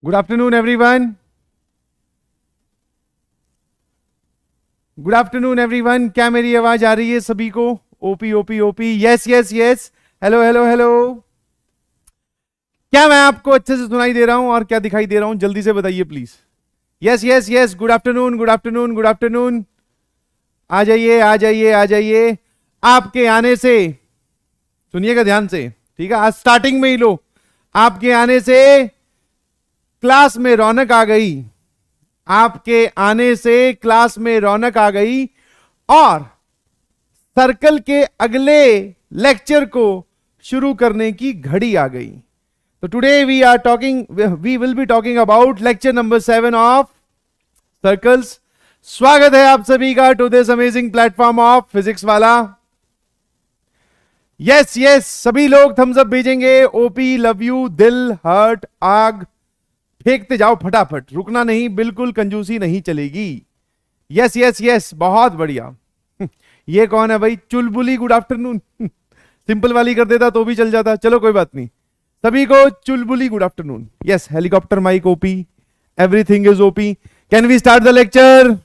Good afternoon everyone. Good afternoon everyone. क्या मेरी आवाज आ रही है सभी को? OP OP OP, yes yes yes. Hello hello hello. क्या मैं आपको अच्छे से सुनाई दे रहा हूं और क्या दिखाई दे रहा हूं? जल्दी से बताइए please. Yes yes yes. Good afternoon good afternoon good afternoon. आ जाइए आ जाइए आ जाइए। आपके आने से, सुनिएगा ध्यान से, ठीक है? आज स्टार्टिंग में ही लो। आपके आने से क्लास में रौनक आ गई। आपके आने से क्लास में रौनक आ गई और सर्कल के अगले लेक्चर को शुरू करने की घड़ी आ गई। तो today we will be talking about lecture number 7 of circles. स्वागत है आप सभी का to this amazing platform of physics Wallah. Yes yes, सभी लोग थम्स अप भेजेंगे। ओपी, लव यू, दिल, हार्ट, आग फेंकते जाओ फटाफट, रुकना नहीं, बिल्कुल कंजूसी नहीं चलेगी। यस यस यस, बहुत बढ़िया। ये कौन है भाई? चुलबुली, गुड आफ्टरनून। सिंपल वाली कर देता तो भी चल जाता, चलो कोई बात नहीं। सभी को चुलबुली good afternoon. Yes, helicopter mic OP, everything is OP. Can we start the lecture?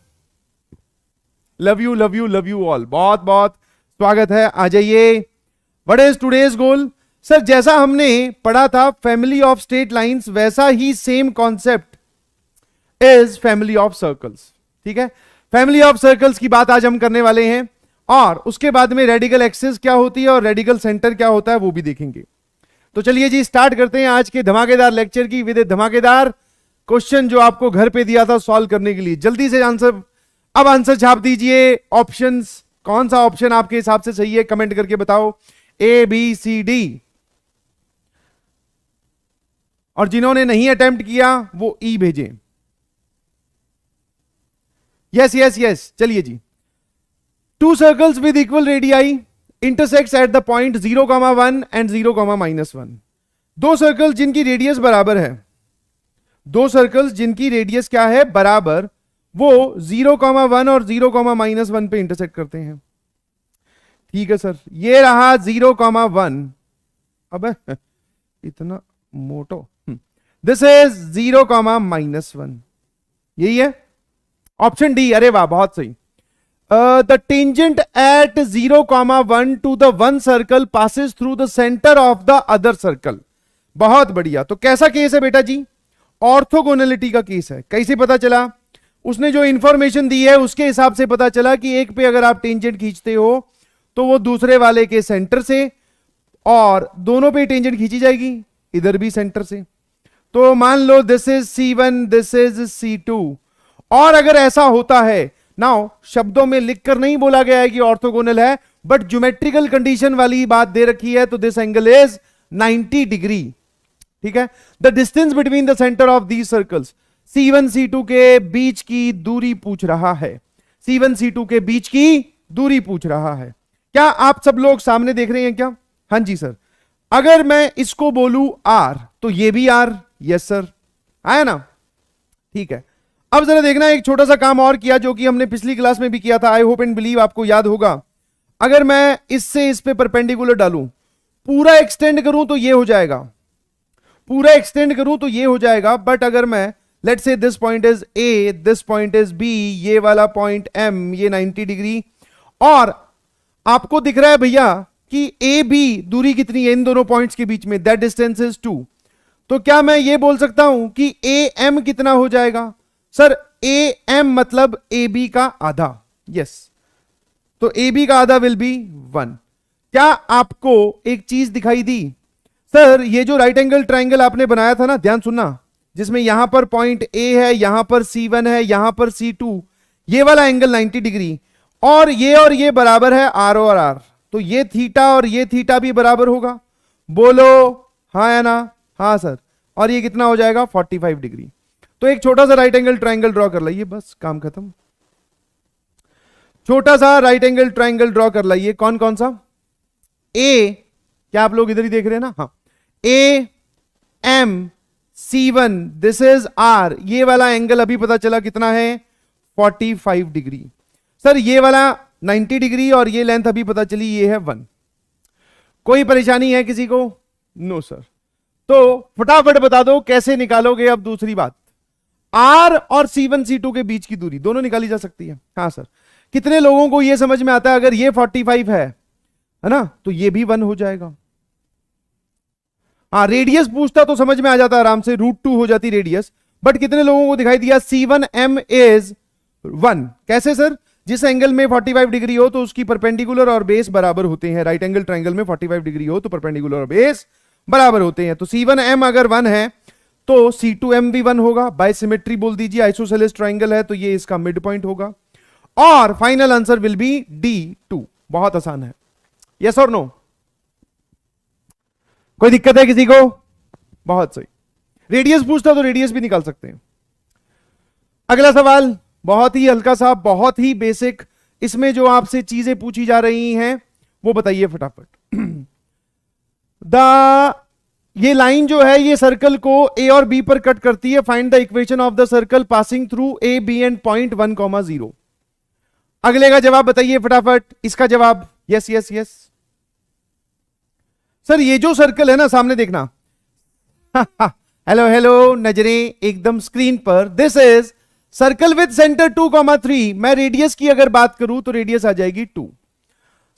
Love you love you love you all. बहुत बहुत स्वागत है, आ जाइए। What is today's goal? Sir, जैसा हमने पढ़ा था फैमिली ऑफ स्ट्रेट लाइंस, वैसा ही same concept is family of circles. ठीक है, फैमिली ऑफ सर्कल्स की बात आज हम करने वाले हैं और उसके बाद में रेडिकल एक्सिस क्या होती है और रेडिकल सेंटर क्या होता है वो भी देखेंगे। तो चलिए जी, स्टार्ट करते हैं आज के धमाकेदार लेक्चर की विद धमाकेदार क्वेश्चन जो आपको घर पे दिया था सॉल्व करने के लिए। जल्दी से आंसर, अब आंसर छाप दीजिए। ऑप्शंस, कौन सा ऑप्शन आपके हिसाब से सही है कमेंट करके बताओ। A B C D. और जिन्होंने नहीं अटेम्प्ट किया वो ई भेजें। यस यस यस, चलिए जी। Two circles with equal radii intersects at the point 0,1 and 0,-1। दो सर्कल्स जिनकी रेडियस बराबर है, दो सर्कल्स जिनकी रेडियस क्या है? बराबर, वो 0,1 और 0,-1 पे इंटरसेक्ट करते हैं। ठीक है सर, ये रहा 0,1। अब इतना मोटो, दिस इज 0,-1। यही है ऑप्शन डी। अरे वाह, बहुत सही। The tangent at 0,1 to the one circle passes through the centre of the other circle. बहुत बढ़िया। तो कैसा केस है बेटा जी? ऑर्थोगोनलिटी का केस है। कैसे पता चला? उसने जो इंफॉर्मेशन दी है उसके हिसाब से पता चला कि एक पे अगर आप टेंजेंट खींचते हो तो वो दूसरे वाले के सेंटर से, और दोनों पे टेंजेंट खींची जाएगी, इधर भी सेंटर से। तो मान लो this is C1, this is C2। और अगर ऐसा होता है, नाउ शब्दों में लिखकर नहीं बोला गया है कि ऑर्थोगोनल है, बट ज्योमेट्रिकल कंडीशन वाली बात दे रखी है, तो दिस एंगल इज 90 डिग्री। ठीक है, the distance between the centre of these circles, C1 C2 के बीच की दूरी पूछ रहा है। C1 C2 के बीच की दूरी पूछ रहा है। क्या आप सब लोग सामने देख रहे हैं क्या? हाँ जी सर। अगर मैं इसको बोलूं R तो ये भी R। यस सर, आया ना? ठीक है, अब जरा देखना, एक छोटा सा काम और किया जो कि हमने पिछली क्लास में भी किया था। आई होप एंड बिलीव आपको याद होगा। अगर मैं इससे इस पे परपेंडिकुलर डालूं, पूरा एक्सटेंड करूं तो ये हो जाएगा, पूरा एक्सटेंड करूं तो ये हो जाएगा। बट अगर मैं let's say this point is A, this point is B, ये वाला पॉइंट M, ये 90 डिग्री, और आपको दिख रहा है भैया कि AB दूरी कितनी है इन दोनों पॉइंट्स के बीच में? That distance is 2। तो क्या मैं ये बोल सकता हूं कि AM कितना हो जाएगा? सर, AM मतलब AB का आधा। यस, तो AB का आधा विल बी 1। क्या आपको एक चीज दिखाई दी? सर, ये जो राइट एंगल ट्राइंगल आपने बनाया था ना, ध्यान सुनना, जिसमें यहां पर पॉइंट A है, यहां पर C1 है, यहां पर C2, ये वाला एंगल 90 डिग्री, और ये बराबर है R और R। तो ये थीटा और ये थीटा भी बराबर होगा। बोलो हाँ या ना? हाँ सर। और ये कितना हो जाएगा? 45 डिग्री। तो एक छोटा सा राइट एंगल ट्राइंगल ड्रॉ कर लाइए, बस काम खत्म। छोटा सा राइट एंगल ट्राइंगल ड्रॉ कर लाइए। कौन कौन सा? ए, क्या आप लोग इधर ही देख रहे हैं ना? हाँ, A M C1, this is R। ये वाला एंगल अभी पता चला कितना है? 45 डिग्री। सर, ये वाला 90 डिग्री और ये लेंथ अभी पता चली ये है 1। कोई परेशानी है किसी को? No sir. तो फटाफट बता दो कैसे निकालोगे। अब दूसरी बात, R और C1 C2 के बीच की दूरी दोनों निकाली जा सकती है। हाँ सर, कितने लोगों को यह समझ में आता है, अगर ये 45 है ना, तो ये भी 1 हो जाएगा। हाँ, रेडियस पूछता तो समझ में आ जाता आराम से, √2 हो जाती रेडियस। बट कितने लोगों को दिखाई दिया C1M इज 1? कैसे सर? जिस एंगल में 45 डिग्री हो तो उसकी परपेंडिकुलर और बेस बराबर होते हैं। राइट एंगल ट्रायंगल में 45 डिग्री हो तो परपेंडिकुलर और बेस बराबर होते हैं। तो C1M अगर 1 है तो C2M भी 1 होगा। बाय सिमेट्री बोल दीजिए, आइसोसेलेस ट्रायंगल है तो ये इसका मिड पॉइंट होगा। और final answer will be D2। बहुत आसान है। यस और नो? कोई दिक्कत है किसी को? बहुत सही। रेडियस पूछता तो रेडियस भी निकाल सकते हैं। अगला सवाल बहुत ही हल्का सा, बहुत ही बेसिक। इसमें जो आपसे चीजें पूछी जा रही हैं वो बताइए फटाफट। ये लाइन जो है ये सर्कल को ए और बी पर कट करती है। Find the equation of the circle passing through A B and point 1,0। अगले का जवाब बताइए फटाफट। इसका जवाब यस यस यस। सर ये जो सर्कल है ना, सामने देखना। हेलो हेलो, नजरें एकदम स्क्रीन पर। This is circle with centre 2,3। मैं रेडियस की अगर बात करूं तो रेडियस आ जाएगी 2।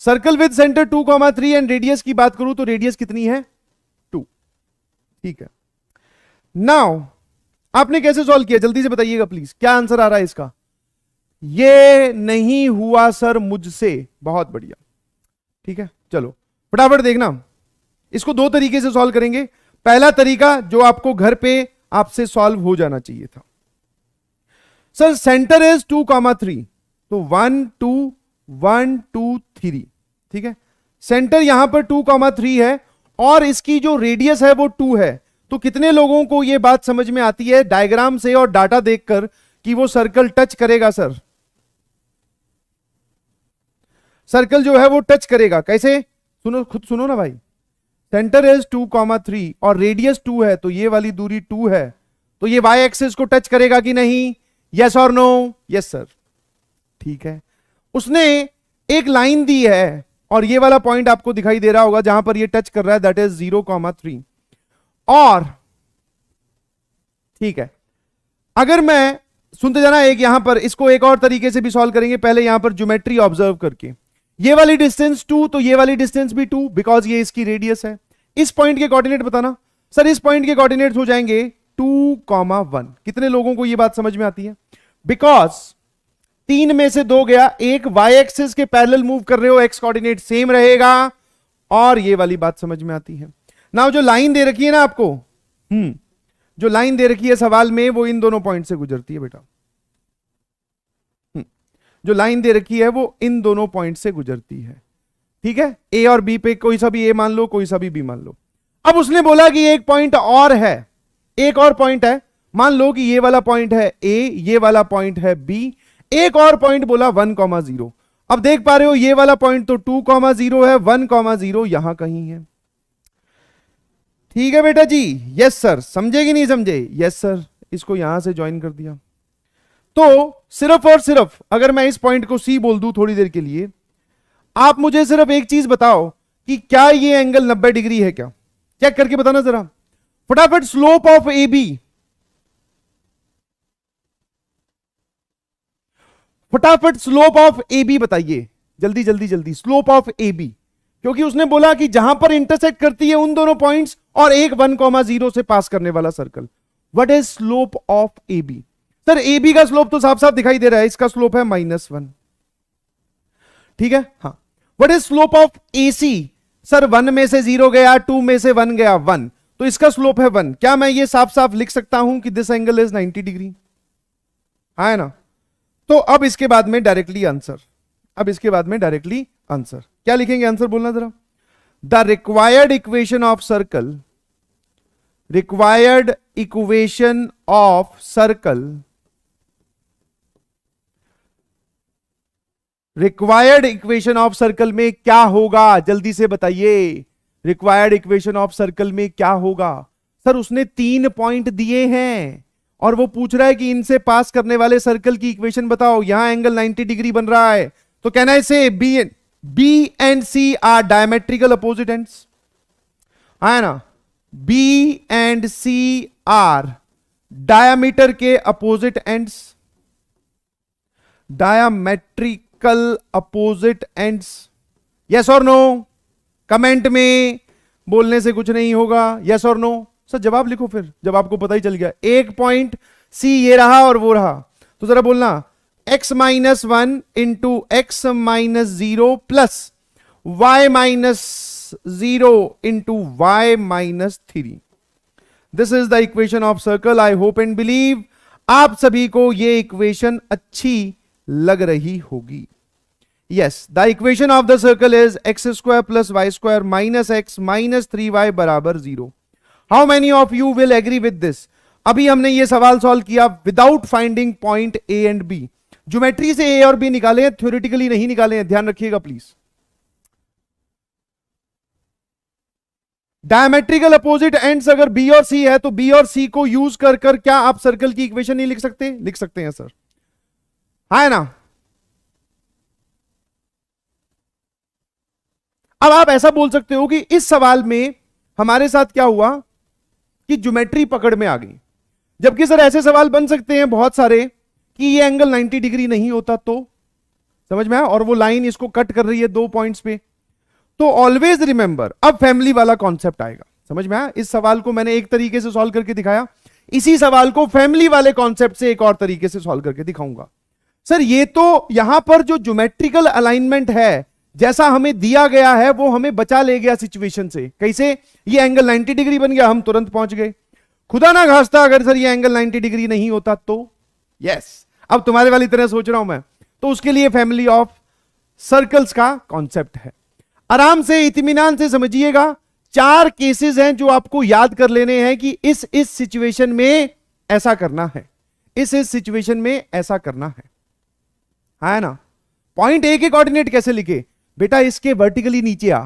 Circle with centre 2,3 and radius की बात करूं तो रेडियस कितनी है? 2। ठीक है। नाउ आपने कैसे सॉल्व किया, जल्दी से बताइएगा प्लीज। क्या आंसर आ रहा है इसका? ये नहीं हुआ सर मुझसे। बहुत बढ़िया, ठीक है। चलो फटाफट देखना, इसको दो तरीके से सॉल्व करेंगे। पहला तरीका जो आपको घर पे आपसे सॉल्व हो जाना चाहिए था। सर सेंटर इज 2,3, तो 1 2 1 2 3, ठीक है। सेंटर यहां पर 2,3 है और इसकी जो रेडियस है वो 2 है। तो कितने लोगों को यह बात समझ में आती है डायग्राम से और डाटा देखकर कि वो सर्कल टच करेगा? सर सर्कल जो है वो टच करेगा। कैसे? सुनो, खुद सुनो ना भाई। सेंटर इज 2,3 और रेडियस 2 है, तो ये वाली दूरी 2 है, तो ये वाई एक्सिस को टच करेगा कि नहीं? यस और नो? Yes sir. ठीक है। उसने एक लाइन दी है और ये वाला पॉइंट आपको दिखाई दे रहा होगा जहां पर ये टच कर रहा है, दैट इज 0,3। और ठीक है, अगर मैं सुनते जाना, एक यहां पर इसको एक और तरीके से भी सॉल्व करेंगे। पहले यहां पर ज्योमेट्री ऑब्जर्व करके, ये वाली डिस्टेंस 2 तो ये वाली डिस्टेंस भी 2, बिकॉज ये इसकी रेडियस है। इस पॉइंट के कोऑर्डिनेट बताना। सर इस पॉइंट के कोऑर्डिनेट्स हो जाएंगे 2,1। कितने लोगों को ये बात समझ में आती है? बिकॉज 3 में से 2 गया, एक वाई एक्सिस के पैरेलल मूव कर रहे हो, एक्स कोऑर्डिनेट सेम रहेगा, और ये वाली बात समझ में आती है। नाउ जो लाइन दे रखी है ना आपको, जो लाइन दे रखी है सवाल में, वो इन दोनों पॉइंट से गुजरती है बेटा। जो लाइन दे रखी है वो इन दोनों पॉइंट से गुजरती है, ठीक है। ए और बी पे कोई सा भी ए मान लो, कोई सा भी बी मान लो। अब उसने बोला कि एक पॉइंट और है, एक और पॉइंट है। मान लो कि ये वाला पॉइंट है ए, ये वाला पॉइंट है बी, एक और पॉइंट बोला 1,0। अब देख पा रहे हो ये वाला पॉइंट तो 2,0 है, 1,0 यहां कहीं है। ठीक है बेटा जी? Yes sir. समझे कि नहीं समझे? Yes sir. इसको यहां से ज्वाइन कर दिया। तो सिर्फ और सिर्फ अगर मैं इस पॉइंट को सी बोल दूं थोड़ी देर के लिए, आप मुझे सिर्फ एक चीज बताओ कि क्या ये एंगल 90 डिग्री है क्या? चेक करके बताना जरा फटाफट। स्लोप ऑफ ए बी, फटाफट स्लोप ऑफ ए बी बताइए, जल्दी जल्दी जल्दी। स्लोप ऑफ ए बी, क्योंकि उसने बोला कि जहां पर इंटरसेक्ट करती है उन दोनों पॉइंट्स और एक 1,0 से पास करने वाला circle. What is slope of A B? Sir A B का स्लोप तो साफ साफ दिखाई दे रहा है, इसका स्लोप है -1, ठीक है। हाँ, what is slope of A C? Sir 1 में से 0 गया, 2 में से 1 गया, 1, तो इसका स्लोप है 1। क्या मैं ये साफ साफ लिख सकता हूं कि दिस एंगल इज 90 डिग्री? हाँ है ना? तो अब इसके बाद में डायरेक्टली आंसर, अब इसके बाद में डायरेक्टली आंसर क्या लिखेंगे? आंसर बोलना जरा। The required equation of circle, required equation of circle, required equation of circle में क्या होगा? जल्दी से बताइए। रिक्वायर्ड इक्वेशन ऑफ सर्कल में क्या होगा? सर उसने 3 पॉइंट दिए हैं और वो पूछ रहा है कि इनसे पास करने वाले सर्कल की इक्वेशन बताओ। यहां एंगल 90 डिग्री बन रहा है, तो कहना है से B and C are diametrical opposite ends, है ना? B and C are diameter के opposite ends, diametrical opposite ends. Yes और नो? कमेंट में बोलने से कुछ नहीं होगा, यस और नो। सर जवाब लिखो फिर, जब आपको पता ही चल गया। एक पॉइंट सी ये रहा और वो रहा, तो जरा बोलना x minus 1 into x minus 0 plus y minus 0 into y minus 3। This is the equation of circle. I hope and believe आप सभी को ये इक्वेशन अच्छी लग रही होगी। Yes, the equation of the circle is x square plus y square minus x minus 3y बराबर 0। How many of you will agree with this? अभी हमने ये सवाल सॉल्व किया without finding point A and B. Geometry से A और B निकाले हैं, थ्योरेटिकली नहीं निकाले हैं, ध्यान रखिएगा प्लीज। डायमेट्रिकल अपोजिट एंड्स अगर बी और सी है तो बी और सी को यूज कर कर क्या आप सर्कल की इक्वेशन नहीं लिख सकते? लिख सकते हैं सर, है ना? अब आप ऐसा बोल सकते हो कि इस सवाल में हमारे साथ क्या हुआ कि ज्योमेट्री पकड़ में आ गई, जबकि सर ऐसे सवाल बन सकते हैं बहुत सारे कि ये एंगल 90 डिग्री नहीं होता तो, समझ में आया? और वो लाइन इसको कट कर रही है 2 पॉइंट्स पे। तो ऑलवेज रिमेंबर, अब फैमिली वाला कॉन्सेप्ट आएगा, समझ में आया? इस सवाल को मैंने एक तरीके से सॉल्व करके दिखाया, इसी सवाल को फैमिली वाले कॉन्सेप्ट से एक और तरीके से सॉल्व करके दिखाऊंगा। सर ये तो यहां पर जो ज्योमेट्रिकल अलाइनमेंट है जैसा हमें दिया गया है वो हमें बचा ले गया सिचुएशन से। कैसे? ये एंगल 90 डिग्री बन गया, हम तुरंत पहुंच गए। खुदा ना खास्ता अगर सर ये एंगल 90 डिग्री नहीं होता तो, यस, अब तुम्हारे वाली तरह सोच रहा हूं मैं, तो उसके लिए फैमिली ऑफ सर्कल्स का कॉन्सेप्ट है। आराम से इत्मीनान से समझिएगा, 4 केसेस हैं जो आपको याद कर लेने हैं कि इस सिचुएशन में ऐसा करना है, इस सिचुएशन में ऐसा करना है ना? पॉइंट ए के कोऑर्डिनेट कैसे लिखे बेटा? इसके वर्टिकली नीचे आ,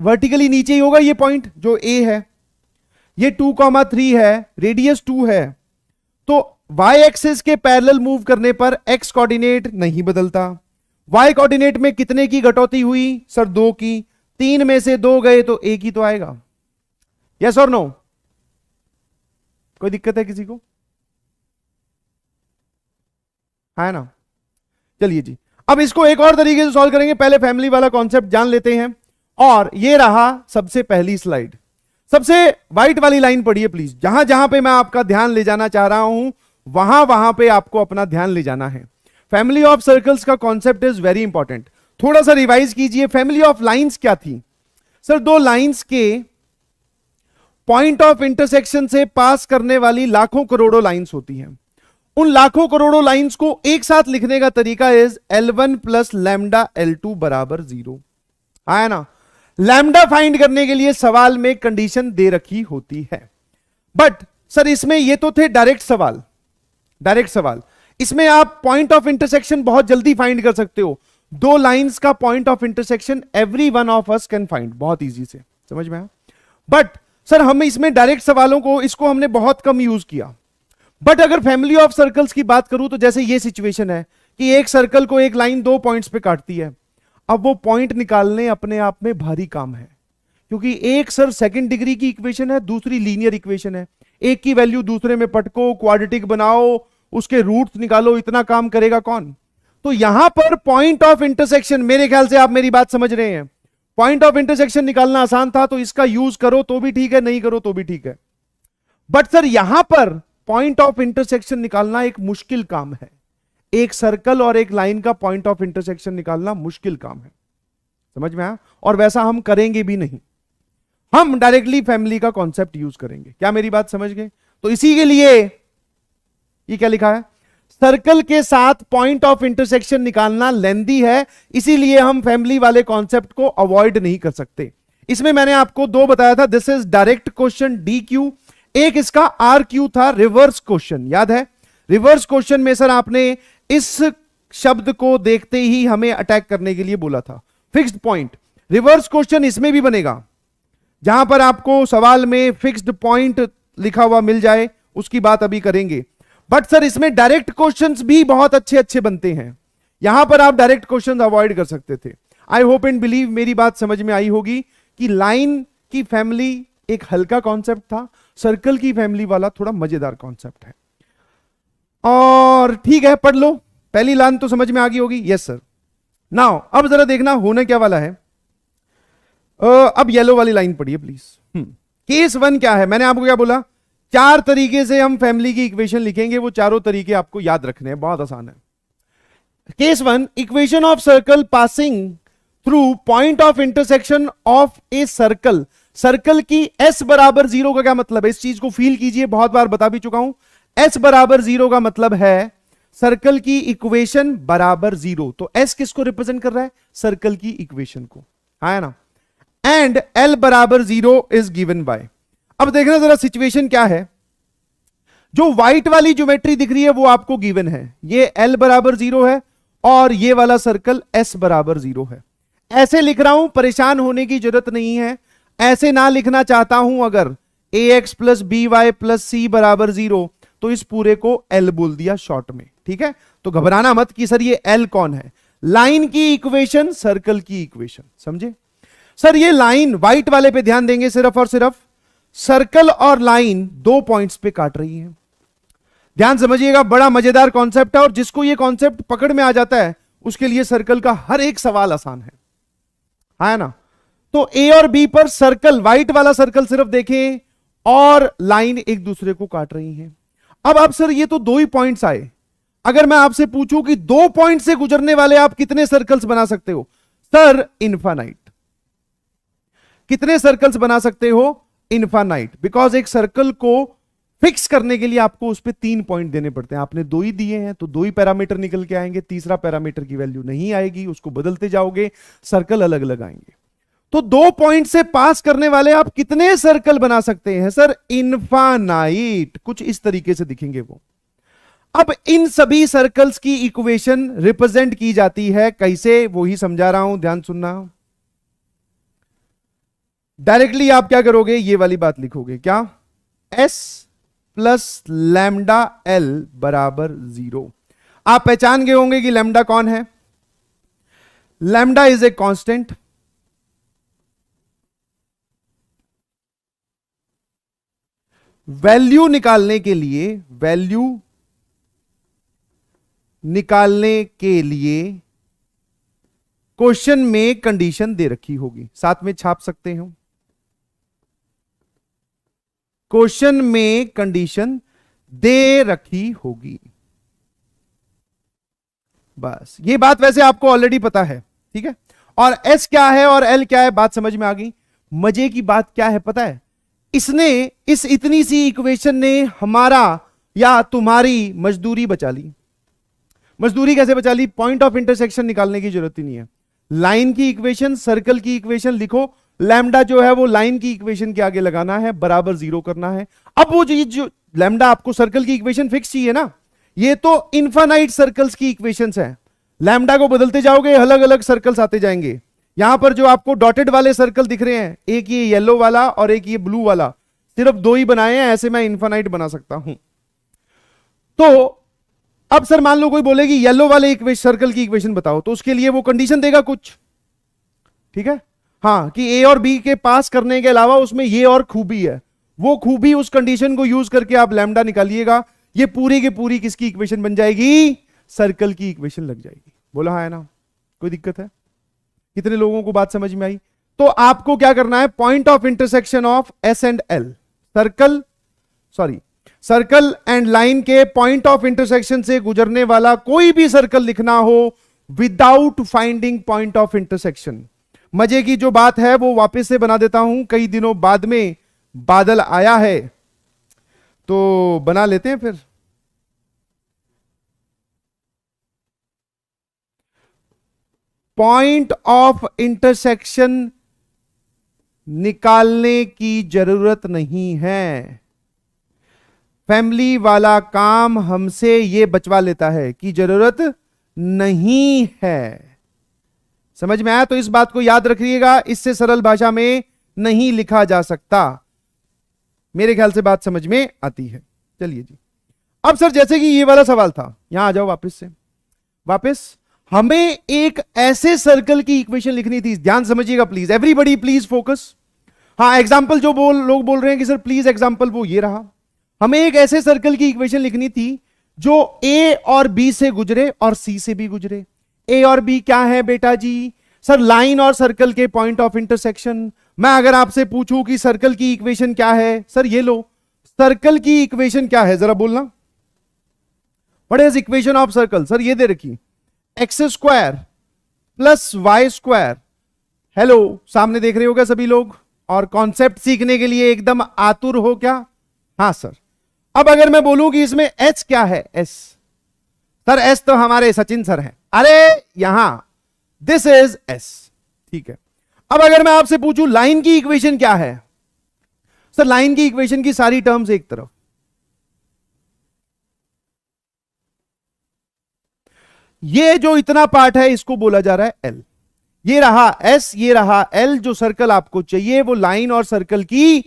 वर्टिकली नीचे ही होगा ये पॉइंट जो ए है, ये 2,3 है, रेडियस 2 है, तो y एक्सिस के पैरेलल मूव करने पर x कोऑर्डिनेट नहीं बदलता। y कोऑर्डिनेट में कितने की कटौती हुई? सर 2 की, 3 में से 2 गए तो 1 ही तो आएगा। यस और नो? कोई दिक्कत है किसी को? है ना? चलिए जी, अब इसको एक और तरीके से सॉल्व करेंगे। पहले फैमिली वाला कॉन्सेप्ट जान लेते हैं, और ये रहा सबसे पहली स्लाइड। सबसे व्हाइट वाली लाइन पढ़िए प्लीज, जहां जहां पे मैं आपका ध्यान ले जाना चाह रहा हूं वहां वहां पे आपको अपना ध्यान ले जाना है। फैमिली ऑफ सर्कल्स का कॉन्सेप्ट इज वेरी इंपॉर्टेंट। थोड़ा सा रिवाइज कीजिए, फैमिली ऑफ लाइंस क्या थी? सर 2 लाइंस के पॉइंट ऑफ इंटरसेक्शन से पास करने वाली लाखों करोड़ों लाइंस होती हैं। उन लाखों करोड़ों लाइंस को एक साथ लिखने का तरीका is L1 plus lambda L2 बराबर 0, आया ना? लैम्डा फाइंड करने के लिए सवाल में कंडीशन दे रखी होती है, बट सर इसमें ये तो थे डायरेक्ट सवाल, डायरेक्ट सवाल। इसमें आप पॉइंट ऑफ इंटरसेक्शन बहुत जल्दी फाइंड कर सकते हो। 2 लाइंस का point of intersection every one of us can find, बहुत इजी से, समझ में आया? बट सर हम इसमें डायरेक्ट सवालों को, इसको हमने बहुत कम यूज किया। बट अगर फैमिली ऑफ सर्कल्स की बात करूं तो जैसे ये सिचुएशन है कि एक सर्कल को एक लाइन 2 पॉइंट्स पे काटती है, अब वो पॉइंट निकालने अपने आप में भारी काम है, क्योंकि एक सर सेकंड डिग्री की इक्वेशन है, दूसरी लीनियर इक्वेशन है। एक की वैल्यू दूसरे में पटको, क्वाड्रेटिक बनाओ, उसके रूट्स निकालो, इतना काम करेगा कौन? तो यहां पर पॉइंट ऑफ इंटरसेक्शन, मेरे ख्याल से आप मेरी बात समझ रहे हैं, पॉइंट ऑफ इंटरसेक्शन निकालना आसान था, तो इसका यूज करो तो भी ठीक है, नहीं करो तो भी ठीक है। बट सर यहां पर पॉइंट ऑफ इंटरसेक्शन निकालना एक मुश्किल काम है। एक सर्कल और एक लाइन का पॉइंट ऑफ इंटरसेक्शन निकालना मुश्किल काम है, समझ में आया? और वैसा हम करेंगे भी नहीं, हम डायरेक्टली फैमिली का कॉन्सेप्ट यूज करेंगे। क्या मेरी बात समझ गए? तो इसी के लिए ये क्या लिखा है, सर्कल के साथ पॉइंट ऑफ इंटरसेक्शन निकालना लेंदी है, इसीलिए हम फैमिली वाले कॉन्सेप्ट को अवॉइड नहीं कर सकते। इसमें मैंने आपको 2 बताया था, this is direct question DQ, एक इसका RQ था, रिवर्स क्वेश्चन, याद है? रिवर्स क्वेश्चन में सर आपने इस शब्द को देखते ही हमें अटैक करने के लिए बोला था, फिक्स्ड पॉइंट। रिवर्स क्वेश्चन इसमें भी बनेगा, जहां पर आपको सवाल में फिक्स्ड पॉइंट लिखा हुआ मिल जाए, उसकी बात अभी करेंगे। बट सर इसमें डायरेक्ट क्वेश्चंस भी बहुत अच्छे अच्छे बनते हैं, यहां पर आप डायरेक्ट क्वेश्चंस अवॉइड कर सकते थे। आई होप एंड बिलीव मेरी बात समझ में आई होगी कि लाइन की फैमिली एक हल्का कॉन्सेप्ट था, सर्कल की फैमिली वाला थोड़ा मजेदार कॉन्सेप्ट है। और ठीक है, पढ़ लो, पहली लाइन तो समझ में आ गई होगी। Yes sir. नाउ अब जरा देखना होने क्या वाला है। अब येलो वाली लाइन पढ़िए प्लीज। केस 1 क्या है, मैंने आपको क्या बोला, 4 तरीके से हम फैमिली की इक्वेशन लिखेंगे, वो चारों तरीके आपको याद रखने हैं, बहुत आसान है। Case 1, equation of circle passing through point of intersection of a circle. Circle की s बराबर 0 का क्या मतलब है, इस चीज को फील कीजिए, बहुत बार बता भी चुका हूं। s बराबर 0 का मतलब है सर्कल की इक्वेशन बराबर 0। तो s किसको रिप्रेजेंट कर रहा है, सर्कल की इक्वेशन को, है ना। एंड l बराबर 0 इज गिवन बाय। अब देखना जरा सिचुएशन क्या है। जो व्हाइट वाली ज्योमेट्री दिख रही है वो आपको गिवन है, ये l बराबर 0 है और ये वाला सर्कल s बराबर 0 है। ऐसे लिख रहा हूं, परेशान होने की जरूरत नहीं है। ऐसे ना लिखना चाहता हूं अगर ax plus B Y plus C बराबर 0, तो इस पूरे को l बोल दिया शॉर्ट में, ठीक है। तो घबराना मत कि सर ये l कौन है, लाइन की इक्वेशन, सर्कल की इक्वेशन, समझे। सर ये लाइन, व्हाइट वाले पे ध्यान देंगे, सिर्फ और सिर्फ सर्कल और लाइन 2 पॉइंट्स पे काट रही है। ध्यान समझिएगा, बड़ा मजेदार कॉन्सेप्ट है, और जिसको ये कॉन्सेप्ट पकड़ में आ जाता है उसके लिए सर्कल का हर एक सवाल आसान है ना। तो ए और बी पर सर्कल, व्हाइट वाला सर्कल सिर्फ देखें और लाइन एक दूसरे को काट रही है। अब आप सर ये तो 2 ही पॉइंट्स आए, अगर मैं आपसे पूछूं कि 2 पॉइंट से गुजरने वाले आप कितने सर्कल्स बना सकते हो, सर इनफाइनाइट। कितने सर्कल्स बना सकते हो, इनफाइनाइट। बिकॉज एक सर्कल को फिक्स करने के लिए आपको उस पर 3 पॉइंट देने पड़ते हैं, आपने 2 ही दिए हैं तो 2 ही पैरामीटर निकल के आएंगे, तीसरा पैरामीटर की वैल्यू नहीं आएगी, उसको बदलते जाओगे, सर्कल अलग अलग आएंगे। तो 2 पॉइंट से पास करने वाले आप कितने सर्कल बना सकते हैं, सर इनफाइनाइट। कुछ इस तरीके से दिखेंगे वो। अब इन सभी सर्कल्स की इक्वेशन रिप्रेजेंट की जाती है कैसे, वो ही समझा रहा हूं, ध्यान सुनना। डायरेक्टली आप क्या करोगे, ये वाली बात लिखोगे, क्या, s प्लस लैम्डा l बराबर 0। आप पहचान गए होंगे कि लैम्डा कौन है, lambda is a constant. Value निकालने के लिए क्वेश्चन में कंडीशन दे रखी होगी, साथ में छाप सकते हो, क्वेश्चन में कंडीशन दे रखी होगी। बस ये बात वैसे आपको ऑलरेडी पता है, ठीक है। और s क्या है और l क्या है, बात समझ में आ गई। मजे की बात क्या है पता है, इसने, इस इतनी सी इक्वेशन ने हमारा या तुम्हारी मजदूरी बचा ली। मजदूरी कैसे बचा ली, पॉइंट ऑफ इंटरसेक्शन निकालने की जरूरत ही नहीं है। लाइन की इक्वेशन, सर्कल की इक्वेशन लिखो, लैम्डा जो है वो लाइन की इक्वेशन के आगे लगाना है, बराबर 0 करना है। अब वो जो लैम्डा आपको सर्कल की इक्वेशन फिक्स चाहिए ना, ये तो इनफाइनाइट सर्कल्स की इक्वेशंस है। लैम्डा को बदलते जाओगे, अलग अलग सर्कल्स आते जाएंगे। यहां पर जो आपको डॉटेड वाले सर्कल दिख रहे हैं, एक ये येलो वाला और एक ये ब्लू वाला, सिर्फ 2 ही बनाए हैं, ऐसे मैं इनफाइनाइट बना सकता हूं। तो अब सर मान लो कोई बोलेगी येलो वाले सर्कल की इक्वेशन बताओ, तो उसके लिए वो कंडीशन देगा कुछ, ठीक है, हाँ, कि ए और बी के पास करने के अलावा उसमें ये और खूबी है, वो खूबी, उस कंडीशन को यूज करके आप लैम्डा निकालिएगा, ये पूरी की पूरी किसकी इक्वेशन बन जाएगी, सर्कल की इक्वेशन लग जाएगी। बोला हाँ है ना, कोई दिक्कत है, कितने लोगों को बात समझ में आई। तो आपको क्या करना है, point of intersection of S and L, circle and line के पॉइंट ऑफ इंटरसेक्शन से गुजरने वाला कोई भी सर्कल लिखना हो without finding point of intersection. मजे की जो बात है वो वापस से बना देता हूं, कई दिनों बाद में बादल आया है तो बना लेते हैं फिर। पॉइंट ऑफ इंटरसेक्शन निकालने की जरूरत नहीं है, फैमिली वाला काम हमसे ये बचवा लेता है कि जरूरत नहीं है। समझ में आया, तो इस बात को याद रखिएगा, इससे सरल भाषा में नहीं लिखा जा सकता। मेरे ख्याल से बात समझ में आती है। चलिए जी, अब सर जैसे कि ये वाला सवाल था, यहां आ जाओ वापस से, वापस हमें एक ऐसे सर्कल की इक्वेशन लिखनी थी, ध्यान समझिएगा प्लीज, एवरीबॉडी प्लीज फोकस। हाँ, एग्जाम्पल जो लोग बोल रहे हैं कि सर प्लीज एग्जाम्पल, वो ये रहा। हमें एक ऐसे सर्कल की इक्वेशन लिखनी थी जो ए और बी से गुजरे और सी से भी गुजरे। ए और बी क्या है बेटा जी? सर लाइन और सर्कल के पॉइंट ऑफ इंटरसेक्शन। मैं अगर आपसे पूछूं कि सर्कल की इक्वेशन क्या है, सर ये लो, सर्कल की इक्वेशन क्या है जरा बोलना। What is equation of circle? Sir ये दे रखी, x square plus y square. Hello, सामने देख रहे हो क्या सभी लोग? और कॉन्सेप्ट सीखने के लिए एकदम आतुर हो क्या? हाँ सर। अब अगर मैं बोलूं कि इसमें एच क्या है? एस। सर एस तो हमारे सचिन सर हैं। अरे यहां दिस इज एस, ठीक है। अब अगर मैं आपसे पूछूं लाइन की इक्वेशन क्या है? सर लाइन की इक्वेशन की सारी टर्म्स एक तरफ, ये जो इतना पार्ट है इसको बोला जा रहा है एल। ये रहा एस, ये रहा एल। जो सर्कल आपको चाहिए वो लाइन और सर्कल की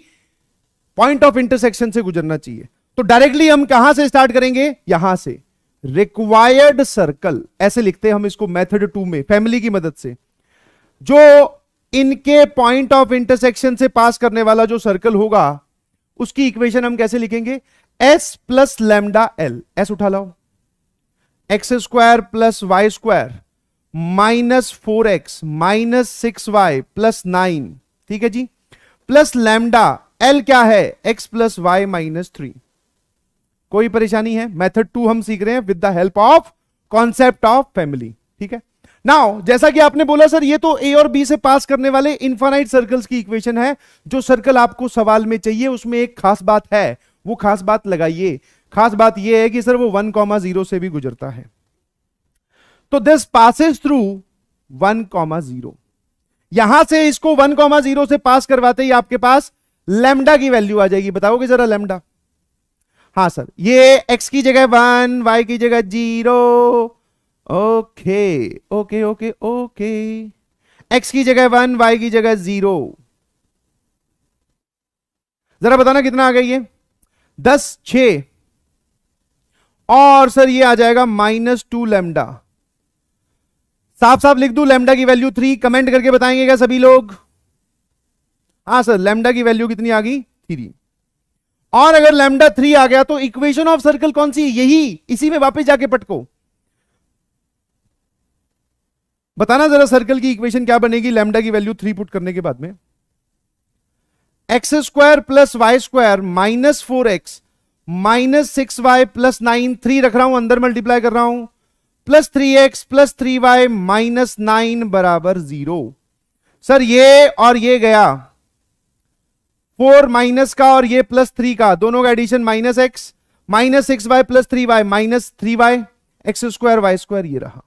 पॉइंट ऑफ इंटरसेक्शन से गुजरना चाहिए। तो डायरेक्टली हम कहां से स्टार्ट करेंगे? यहां से। रिक्वायर्ड सर्कल ऐसे लिखते हैं हम इसको मेथड 2 में, फैमिली की मदद से। जो इनके पॉइंट ऑफ इंटरसेक्शन से पास करने वाला जो सर्कल होगा उसकी इक्वेशन हम कैसे लिखेंगे? S plus lambda L. S उठा लाओ, x square plus y square minus 4x minus 6y plus 9, ठीक है जी, प्लस लैम्डा एल क्या है? x plus y minus 3। कोई परेशानी है? मेथड 2 हम सीख रहे हैं with the help of concept of family, ठीक है। नाउ जैसा कि आपने बोला सर ये तो ए और बी से पास करने वाले इनफाइनाइट सर्कल्स की इक्वेशन है। जो सर्कल आपको सवाल में चाहिए उसमें एक खास बात है, वो खास बात लगाइए। खास बात यह है कि सर वो 1,0 से भी गुजरता है। तो दिस पासेस थ्रू 1,0। यहां से इसको 1,0 से पास करवाते ही आपके पास लैम्डा की वैल्यू आ जाएगी। बताओगे जरा लैम्डा? हाँ सर, ये x की जगह 1, y की जगह 0। Okay okay okay okay, x की जगह 1, y की जगह 0। जरा बताना कितना आ गई ये? 10, 6 और सर ये आ जाएगा -2 लैम्डा। साफ साफ लिख दूं लैम्डा की वैल्यू 3? कमेंट करके बताएंगे क्या सभी लोग? हाँ सर, लैम्डा की वैल्यू कितनी आ गई? 3। और अगर लैम्डा 3 आ गया तो इक्वेशन ऑफ सर्कल कौन सी? यही, इसी में वापस जाके पटको बताना जरा सर्कल की इक्वेशन क्या बनेगी लैम्डा की वैल्यू 3 पुट करने के बाद में। X square plus y square minus 4x minus 6y plus 9, 3 रख रहा हूं अंदर, मल्टीप्लाई कर रहा हूं, plus 3x plus 3y minus 9 बराबर 0। सर ये और ये गया 4 माइनस का और ये प्लस 3 का, दोनों का addition minus x minus 6y plus 3y minus 3y x square y square, ये रहा।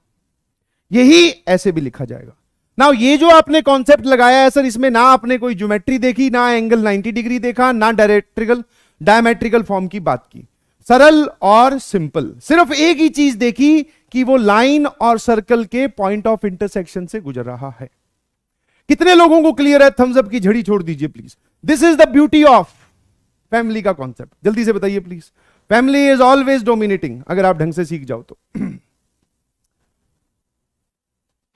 यही ऐसे भी लिखा जाएगा। ना ये जो आपने कॉन्सेप्ट लगाया है सर, इसमें ना आपने कोई ज्योमेट्री देखी, ना एंगल 90 डिग्री देखा, ना डायमेट्रिकल फॉर्म की बात की। सरल और सिंपल, सिर्फ एक ही चीज देखी कि वो लाइन और सर्कल के पॉइंट ऑफ इंटरसेक्शन से गुजर रहा है। कितने लोगों को क्लियर है? थम्स अप की झड़ी छोड़ दीजिए please. This is the beauty of family का कॉन्सेप्ट। जल्दी से बताइए please. Family is always dominating अगर आप ढंग से सीख जाओ तो।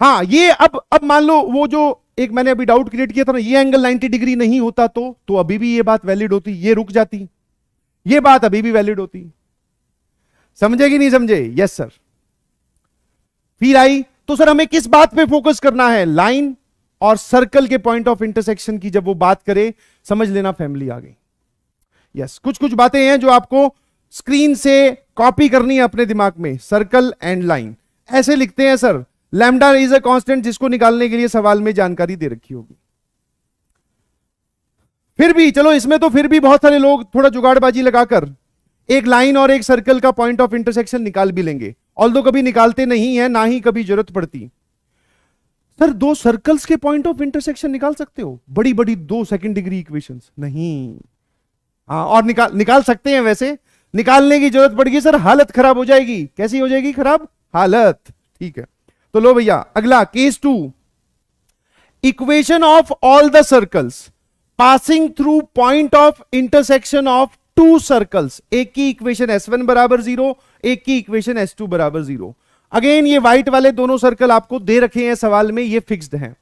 हाँ, ये अब मान लो वो जो एक मैंने अभी डाउट क्रिएट किया था ना, ये एंगल 90 डिग्री नहीं होता तो अभी भी ये बात वैलिड होती, ये रुक जाती, ये बात अभी भी वैलिड होती। समझे कि नहीं समझे? Yes sir. फिर आई तो सर हमें किस बात पे फोकस करना है? लाइन और सर्कल के पॉइंट ऑफ इंटरसेक्शन की जब वो बात करे, समझ लेना फैमिली आ गई। यस, कुछ बातें हैं जो आपको स्क्रीन से कॉपी करनी है अपने दिमाग में। सर्कल एंड लाइन ऐसे लिखते हैं sir, lambda is a constant, जिसको निकालने के लिए सवाल में जानकारी दे रखी होगी। फिर भी चलो, इसमें तो फिर भी बहुत सारे लोग थोड़ा जुगाड़बाजी लगाकर एक लाइन और एक सर्कल का पॉइंट ऑफ इंटरसेक्शन निकाल भी लेंगे, ऑल्दो कभी निकालते नहीं है, ना ही कभी जरूरत पड़ती। सर 2 सर्कल्स के पॉइंट ऑफ इंटरसेक्शन निकाल सकते हो? बड़ी बड़ी 2 सेकंड डिग्री इक्वेशंस नहीं। हाँ, और निकाल सकते हैं, वैसे निकालने की जरूरत पड़ेगी सर, हालत खराब हो जाएगी। कैसी हो जाएगी खराब? हालत। ठीक है, तो लो भैया अगला case 2, equation of all the circles passing through point of intersection of 2 circles. एक की इक्वेशन S1 बराबर 0, एक की इक्वेशन S2 बराबर 0। अगेन ये व्हाइट वाले दोनों सर्कल आपको दे रखे हैं सवाल में, ये फिक्स्ड हैं।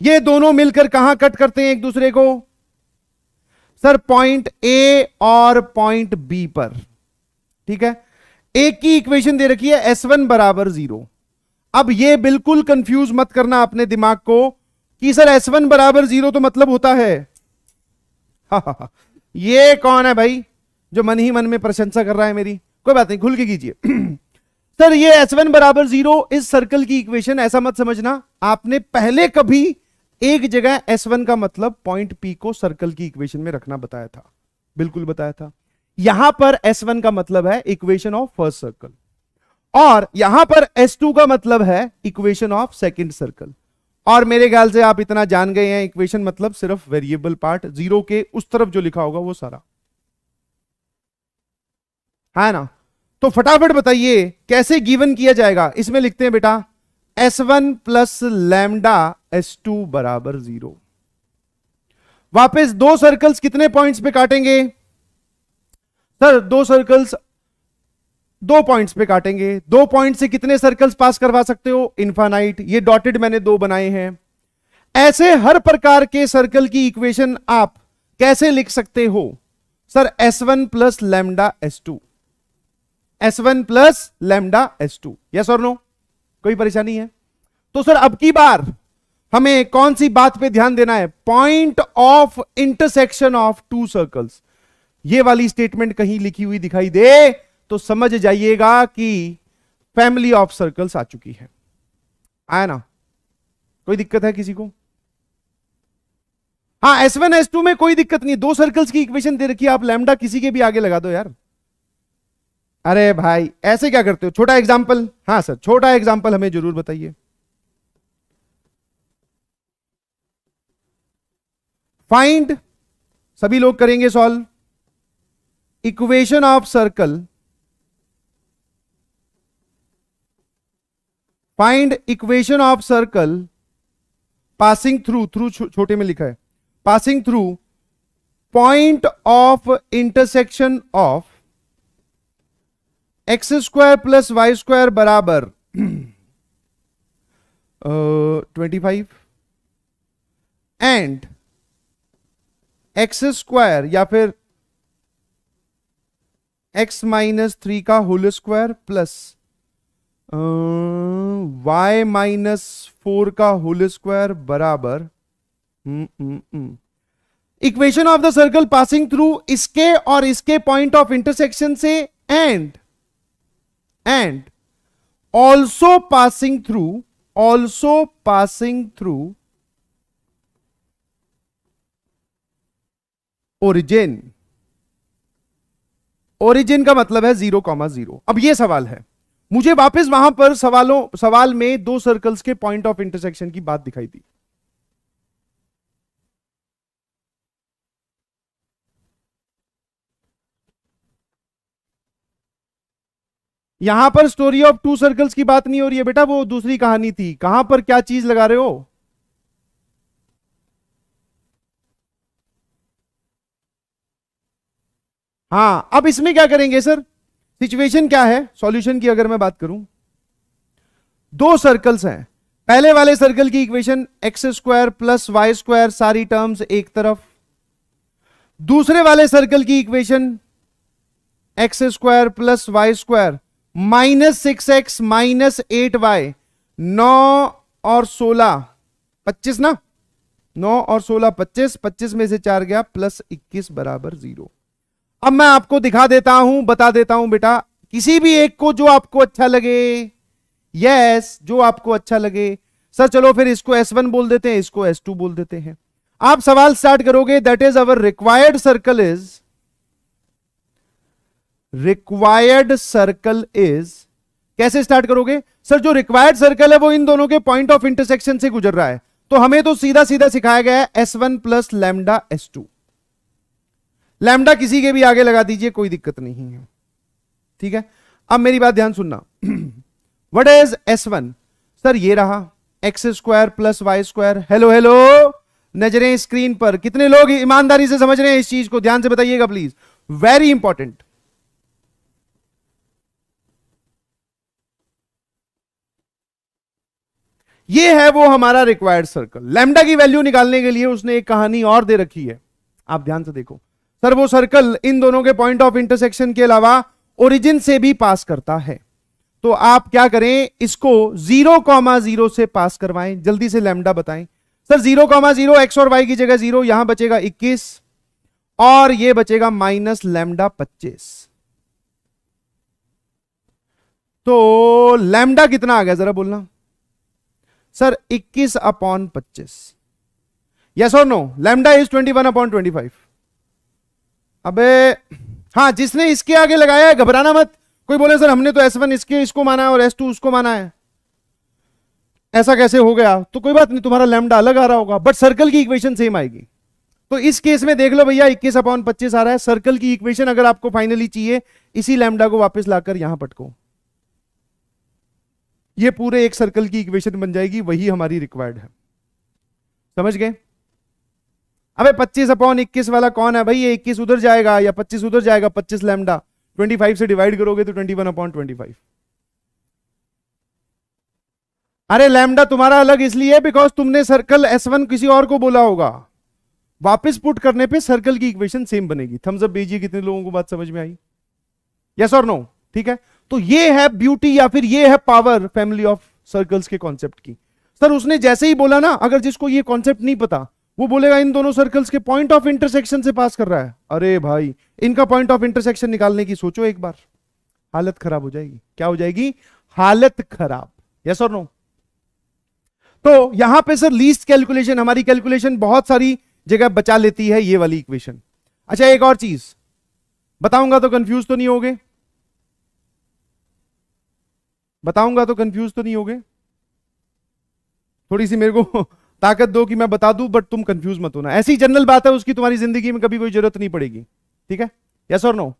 ये दोनों मिलकर कहां कट करते हैं एक दूसरे को? सर पॉइंट ए और पॉइंट बी पर, ठीक है। एक की इक्वेशन दे रखी है S1 बराबर 0। अब ये बिल्कुल कंफ्यूज मत करना अपने दिमाग को कि सर S1 बराबर 0 तो मतलब होता है ये कौन है भाई जो मन ही मन में प्रशंसा कर रहा है मेरी? कोई बात नहीं, खुल के कीजिए सर ये S1 बराबर 0 इस सर्कल की इक्वेशन, ऐसा मत समझना आपने पहले कभी एक जगह S1 का मतलब पॉइंट P को सर्कल की इक्वेशन में रखना बताया था, बिल्कुल बताया था। यहां पर S1 का मतलब है इक्वेशन ऑफ फर्स्ट सर्कल, और यहां पर S2 का मतलब है इक्वेशन ऑफ सेकंड सर्कल। और मेरे ख्याल से आप इतना जान गए हैं, इक्वेशन मतलब सिर्फ वेरिएबल पार्ट, जीरो के उस तरफ जो लिखा होगा वो सारा, है ना। तो फटाफट बताइए कैसे गिवन किया जाएगा। इसमें लिखते हैं बेटा S1 प्लस लैम्डा S2 बराबर 0। वापस दो सर्कल्स कितने पॉइंट्स पे काटेंगे? सर दो सर्कल्स 2 पॉइंट्स पे काटेंगे। 2 पॉइंट से कितने सर्कल्स पास करवा सकते हो? इनफाइनाइट। ये डॉटेड मैंने 2 बनाए हैं। ऐसे हर प्रकार के सर्कल की इक्वेशन आप कैसे लिख सकते हो? Sir S1 plus lambda S2, S1 plus lambda S2, yes और नो? कोई परेशानी है? तो सर अब की बार हमें कौन सी बात पे ध्यान देना है? Point of intersection of 2 circles. ये वाली स्टेटमेंट कहीं लिखी हुई दिखाई दे तो समझ जाइएगा कि फैमिली ऑफ सर्कल्स आ चुकी है। आया ना? कोई दिक्कत है किसी को? हाँ, S1 S2 में कोई दिक्कत नहीं। 2 सर्कल्स की इक्वेशन दे रखी है, आप लैम्डा किसी के भी आगे लगा दो यार। अरे भाई ऐसे क्या करते हो? छोटा एग्जांपल। हाँ सर, छोटा एग्जांपल हमें जरूर बताइए। फाइंड, सभी लोग करेंगे solve, equation of circle, find equation of circle passing through, through छोटे में लिखा है, passing through point of intersection of x square plus y square बराबर 25 एंड एक्स स्क्वायर या फिर एक्स माइनस 3 का whole square plus y minus 4 का whole square बराबर equation of the circle passing through इसके और इसके पॉइंट ऑफ इंटरसेक्शन से and also passing through origin. Origin का मतलब है 0,0। अब ये सवाल है, मुझे वापस वहां पर सवाल में 2 सर्कल्स के पॉइंट ऑफ इंटरसेक्शन की बात दिखाई दी। यहां पर स्टोरी ऑफ 2 सर्कल्स की बात नहीं हो रही है बेटा, वो दूसरी कहानी थी। कहां पर क्या चीज लगा रहे हो? हां, अब इसमें क्या करेंगे सर? सिचुएशन क्या है सॉल्यूशन की अगर मैं बात करूं? 2 सर्कल्स हैं। पहले वाले सर्कल की equation x square plus y square सारी टर्म्स एक तरफ, दूसरे वाले सर्कल की equation x square plus y square minus 6x minus 8y, 9 और 16 25 ना, 9 और 16 25, 25 में से 4 गया प्लस 21 बराबर 0। अब मैं आपको दिखा देता हूं, बता देता हूं बेटा, किसी भी एक को जो आपको अच्छा लगे, यस जो आपको अच्छा लगे। सर चलो फिर इसको S1 बोल देते हैं, इसको S2 बोल देते हैं। आप सवाल स्टार्ट करोगे, that is our required circle is, कैसे स्टार्ट करोगे? सर जो रिक्वायर्ड सर्कल है वो इन दोनों के पॉइंट ऑफ इंटरसेक्शन से गुजर रहा है, तो हमें तो सीधा सीधा सिखाया गया है S1 plus lambda S2। Lambda किसी के भी आगे लगा दीजिए, कोई दिक्कत नहीं है, ठीक है। अब मेरी बात ध्यान सुनना, व्हाट इज S1? सर ये रहा x square plus y square. Hello hello, नजरें स्क्रीन पर, कितने लोग ईमानदारी से समझ रहे हैं इस चीज को? ध्यान से बताइएगा प्लीज, वेरी इंपॉर्टेंट। ये है वो हमारा रिक्वायर्ड सर्कल। लैम्डा की वैल्यू निकालने के लिए उसने एक कहानी और दे रखी है, आप ध्यान से देखो। सर वो सर्कल इन दोनों के पॉइंट ऑफ इंटरसेक्शन के अलावा ओरिजिन से भी पास करता है। तो आप क्या करें, इसको 0,0 से पास करवाएं। जल्दी से लैम्डा बताएं। सर 0,0 एक्स और वाई की जगह 0, यहां बचेगा 21 और ये बचेगा माइनस लैम्डा 25। तो लैम्डा कितना आ गया जरा बोलना सर? 21/25। यस और नो? Lambda is 21/25। अबे हाँ, जिसने इसके आगे लगाया है घबराना मत। कोई बोले सर हमने तो S1 इसको माना है और S2 उसको माना है, ऐसा कैसे हो गया? तो कोई बात नहीं, तुम्हारा लैम्डा अलग आ रहा होगा बट सर्कल की इक्वेशन सेम आएगी। तो इस केस में देख लो भैया 21/25 आ रहा है। सर्कल की इक्वेशन अगर आपको फाइनली चाहिए, इसी लैम्डा को वापस लाकर यहां पटको, ये पूरे एक सर्कल की इक्वेशन बन जाएगी, वही हमारी रिक्वायर्ड है। समझ गए? अबे 25/21 वाला कौन है भाई? ये 21 उधर जाएगा या 25 उधर जाएगा। 25 लैम्डा 25 से डिवाइड करोगे तो 21/25। अरे लैम्डा तुम्हारा अलग इसलिए बिकॉज तुमने सर्कल S1 किसी और को बोला होगा। वापस पुट करने पे सर्कल की इक्वेशन सेम बनेगी। थम्स अप भेजिए कितने लोगों को बात समझ में आई? यस और नो? ठीक है, तो ये है ब्यूटी या फिर ये है पावर फैमिली ऑफ सर्कल्स के कॉन्सेप्ट की। सर उसने जैसे ही बोला ना, अगर जिसको ये कॉन्सेप्ट नहीं पता वो बोलेगा इन दोनों सर्कल्स के पॉइंट ऑफ इंटरसेक्शन से पास कर रहा है। अरे भाई इनका पॉइंट ऑफ इंटरसेक्शन निकालने की सोचो एक बार, हालत खराब हो जाएगी। क्या हो जाएगी? हालत खराब। यस और नो? तो यहां पे सर लीस्ट कैलकुलेशन, हमारी कैलकुलेशन बहुत सारी जगह बचा लेती है ये वाली इक्वेशन। अच्छा एक और चीज बताऊंगा तो कंफ्यूज तो नहीं होगे? बताऊंगा तो कंफ्यूज तो नहीं होगे? थोड़ी सी मेरे को ताकत दो कि मैं बता दूं बट तुम कंफ्यूज मत होना। ऐसी जनरल बात है, उसकी तुम्हारी जिंदगी में कभी कोई जरूरत नहीं पड़ेगी। ठीक है? यस और नो?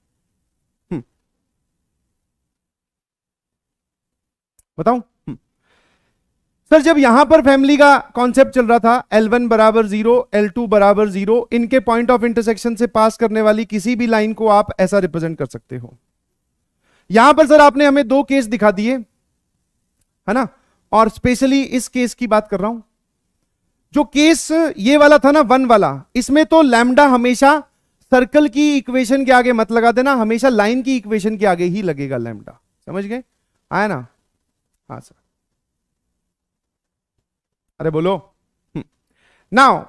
बताऊं? सर जब यहां पर फैमिली का कॉन्सेप्ट चल रहा था, L1 बराबर 0, L2 बराबर 0, इनके पॉइंट ऑफ इंटरसेक्शन से पास करने वाली किसी भी लाइन को आप ऐसा रिप्रेजेंट कर सकते हो। यहां पर सर आपने हमें दो केस दिखा दिए है ना, और स्पेशली इस केस की बात कर रहा हूं। जो केस ये वाला था ना 1 वाला, इसमें तो लैम्डा हमेशा सर्कल की इक्वेशन के आगे मत लगा देना, हमेशा लाइन की इक्वेशन के आगे ही लगेगा लैम्डा। समझ गए? आया ना? हाँ सर। अरे बोलो नाउ।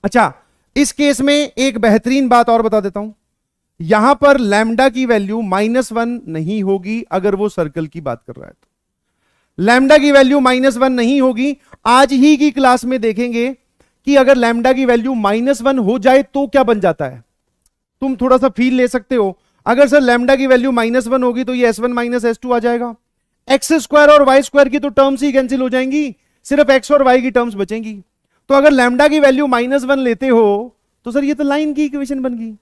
अच्छा इस केस में एक बेहतरीन बात और बता देता हूं, यहां पर लैम्डा की वैल्यू -1 नहीं होगी अगर वो सर्कल की बात कर रहा है तो। लैम्डा की वैल्यू -1 नहीं होगी। आज ही की क्लास में देखेंगे कि अगर लैम्डा की वैल्यू -1 हो जाए तो क्या बन जाता है। तुम थोड़ा सा फील ले सकते हो। अगर सर लैम्डा की वैल्यू -1 होगी तो ये S1 - S2 आ जाएगा। एक्स स्क्वायर और वाई स्क्वायर की तो टर्म्स ही कैंसिल हो जाएंगी, सिर्फ एक्स और वाई की टर्म्स बचेंगी। तो अगर लैम्डा की वैल्यू -1 लेते हो तो सर ये तो लाइन की इक्वेशन बन गई।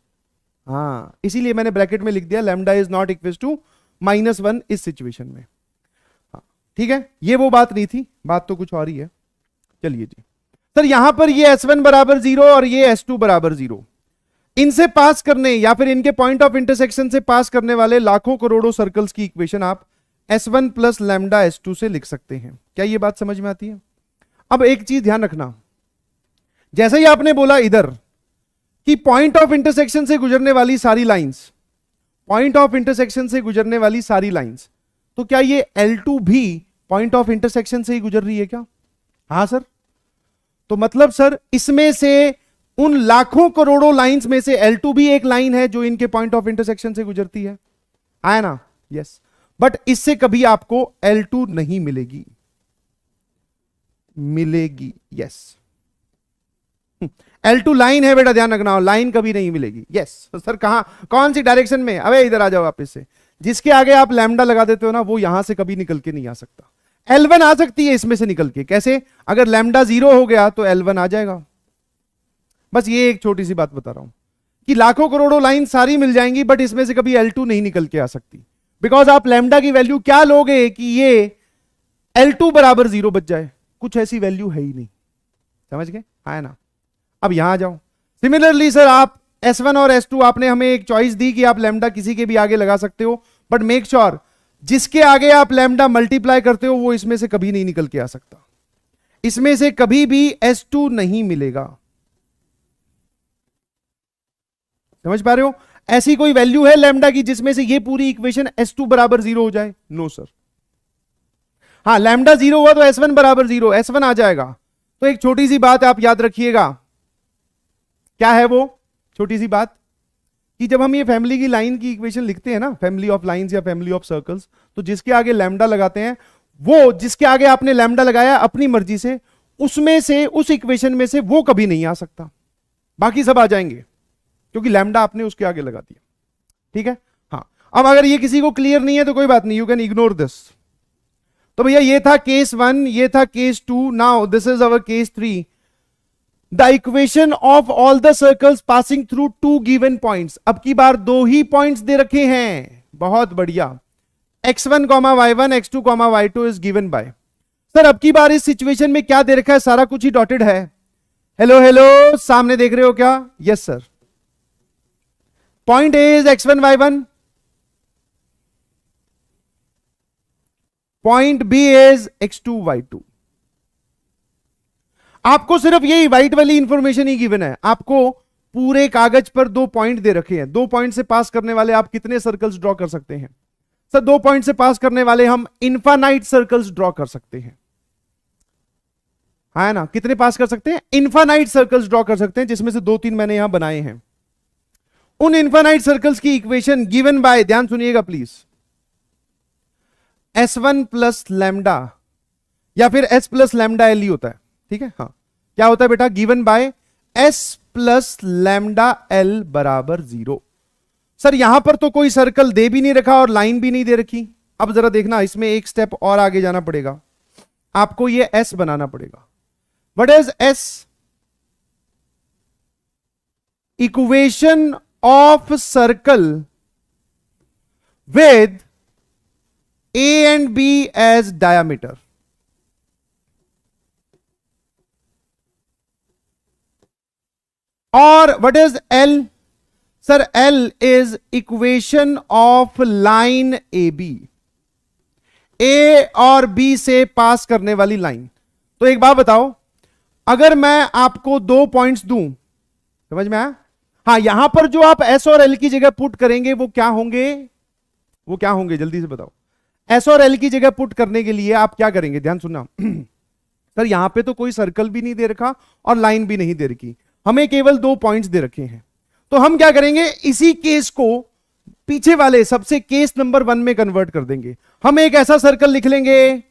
हाँ इसीलिए मैंने ब्रैकेट में लिख दिया lambda is not equal to -1 इस सिचुएशन में। हाँ ठीक है, ये वो बात नहीं थी, बात तो कुछ और ही है। चलिए जी सर, यहां पर ये S1 बराबर 0 और ये S2 बराबर 0, इनसे पास करने या फिर इनके पॉइंट ऑफ इंटरसेक्शन से पास करने वाले लाखों करोड़ों सर्कल्स की इक्वेशन आप S1 प्लस लैम्डा S2 से लिख सकते हैं। क्या ये बात समझ में आती है? अब एक चीज ध्यान रखना, जैसे ही आपने बोला इधर कि पॉइंट ऑफ इंटरसेक्शन से गुजरने वाली सारी लाइंस, पॉइंट ऑफ इंटरसेक्शन से गुजरने वाली सारी लाइंस, तो क्या ये L2 भी पॉइंट ऑफ इंटरसेक्शन से ही गुजर रही है क्या? हाँ सर। तो मतलब सर इसमें से उन लाखों करोड़ों लाइंस में से L2 भी एक लाइन है जो इनके पॉइंट ऑफ इंटरसेक्शन से गुजरती है। आया ना? यस। बट इससे कभी आपको L2 नहीं मिलेगी। मिलेगी यस। L2 लाइन है बेटा, ध्यान रखना, लाइन कभी नहीं मिलेगी। यस सर कहां, कौन सी डायरेक्शन में? अबे इधर आ जाओ वापस से। जिसके आगे आप लैम्डा लगा देते हो ना, वो यहां से कभी निकल के नहीं आ सकता। L1 आ सकती है इसमें से निकल के। कैसे? अगर लैम्डा 0 हो गया तो L1 आ जाएगा। बस ये एक छोटी सी बात बता रहा हूं कि लाखों करोड़ों लाइन सारी मिल जाएंगी बट इसमें से कभी L2 नहीं निकल के आ सकती, बिकॉज आप लैम्डा की वैल्यू क्या लोगे कि ये L2 बराबर 0 बच जाए, कुछ ऐसी वैल्यू है ही नहीं। समझ गए? आया ना? अब यहां आ जाओ। सिमिलरली सर आप S1 और S2 आपने हमें एक चॉइस दी कि आप लैम्डा किसी के भी आगे लगा सकते हो, बट मेक श्योर जिसके आगे आप लैम्डा मल्टीप्लाई करते हो वो इसमें से कभी नहीं निकल के आ सकता। इसमें से कभी भी S2 नहीं मिलेगा। समझ पा रहे हो? ऐसी कोई वैल्यू है लैम्डा की जिसमें से ये पूरी इक्वेशन S2 बराबर 0 हो जाए? No sir. हाँ, लैम्डा 0 हुआ तो S1 बराबर 0, S1 आ जाएगा। तो एक छोटी सी बात आप याद रखिएगा, क्या है वो छोटी सी बात, कि जब हम ये फैमिली की लाइन की इक्वेशन लिखते हैं ना, फैमिली ऑफ लाइंस या फैमिली ऑफ सर्कल्स, तो जिसके आगे लैम्डा लगाते हैं, वो जिसके आगे आपने लैम्डा लगाया अपनी मर्जी से, उसमें से, उस इक्वेशन में से वो कभी नहीं आ सकता, बाकी सब आ जाएंगे, क्योंकि लैम्डा आपने उसके आगे लगा दिया। ठीक है? हाँ, अब अगर ये किसी को क्लियर नहीं है तो कोई बात नहीं, यू कैन इग्नोर दिस। तो भैया ये था केस 1, ये था case 2, now this is our case 3। The equation of all the circles passing through 2 given points. अब की बार 2 ही पॉइंट्स दे रखे हैं, बहुत बढ़िया। x1, y1, x2, y2 is given by. Sir अब की बार इस सिचुएशन में क्या दे रखा है? सारा कुछ ही डॉटेड है। हेलो हेलो, सामने देख रहे हो क्या? Yes sir. Point A is x1, y1, point B is x2, y2। आपको सिर्फ यही व्हाइट वाली इंफॉर्मेशन ही गिवन है। आपको पूरे कागज पर 2 पॉइंट दे रखे हैं। 2 पॉइंट से पास करने वाले आप कितने सर्कल्स ड्रॉ कर सकते हैं? सर 2 पॉइंट से पास करने वाले हम इनफाइनाइट सर्कल्स ड्रॉ कर सकते हैं, है ना? कितने पास कर सकते हैं? इनफाइनाइट सर्कल्स ड्रॉ कर सकते हैं, जिसमें से 2-3 मैंने यहां बनाए हैं। उन इनफाइनाइट सर्कल्स की इक्वेशन गिवन बाय, ध्यान सुनिएगा प्लीज, S1 प्लस लैम्डा, या फिर S प्लस लैम्डा एल ही होता है। ठीक है? हाँ, क्या होता है बेटा? Given by S plus lambda L बराबर 0। सर यहां पर तो कोई सर्कल दे भी नहीं रखा और लाइन भी नहीं दे रखी। अब जरा देखना, इसमें एक स्टेप और आगे जाना पड़ेगा, आपको ये S बनाना पड़ेगा। What is S? Equation of circle with A and B as diameter। और what is L? Sir L is equation of line AB, A और B से पास करने वाली लाइन। तो एक बात बताओ, अगर मैं आपको 2 पॉइंट्स दूं, समझ में आया? हाँ, यहां पर जो आप S और L की जगह पुट करेंगे वो क्या होंगे? वो क्या होंगे जल्दी से बताओ। S और L की जगह पुट करने के लिए आप क्या करेंगे? ध्यान सुनना। सर यहां पे तो कोई सर्कल भी नहीं दे रखा और लाइन भी नहीं दे रखी, हमें केवल 2 पॉइंट्स दे रखे हैं। तो हम क्या करेंगे? इसी केस को पीछे वाले सबसे केस नंबर 1 में कन्वर्ट कर देंगे। हम एक ऐसा सर्कल लिख लेंगे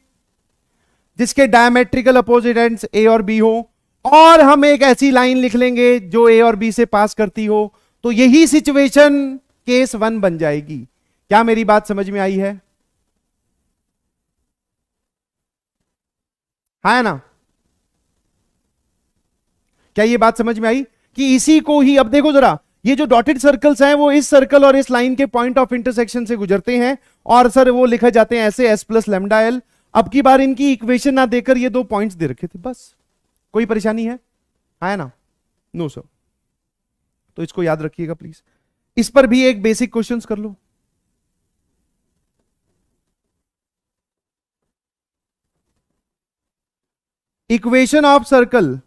जिसके डायमेट्रिकल अपोजिट एंड्स A और B हो, और हम एक ऐसी लाइन लिख लेंगे जो A और B से पास करती हो। तो यही सिचुएशन केस 1 बन जाएगी। क्या मेरी बात समझ में आई है? है ना? क्या ये बात समझ में आई कि इसी को ही, अब देखो जरा, ये जो डॉटेड सर्कल्स हैं वो इस सर्कल और इस लाइन के पॉइंट ऑफ इंटरसेक्शन से गुजरते हैं, और सर वो लिखे जाते हैं ऐसे S प्लस लैम्डा एल। अब की बार इनकी इक्वेशन ना देकर ये 2 पॉइंट्स दे रखे थे, बस। कोई परेशानी है ना? No sir. तो इसको याद रखिएगा प्लीज। इस पर भी एक बेसिक क्वेश्चंस कर लो। Equation of circle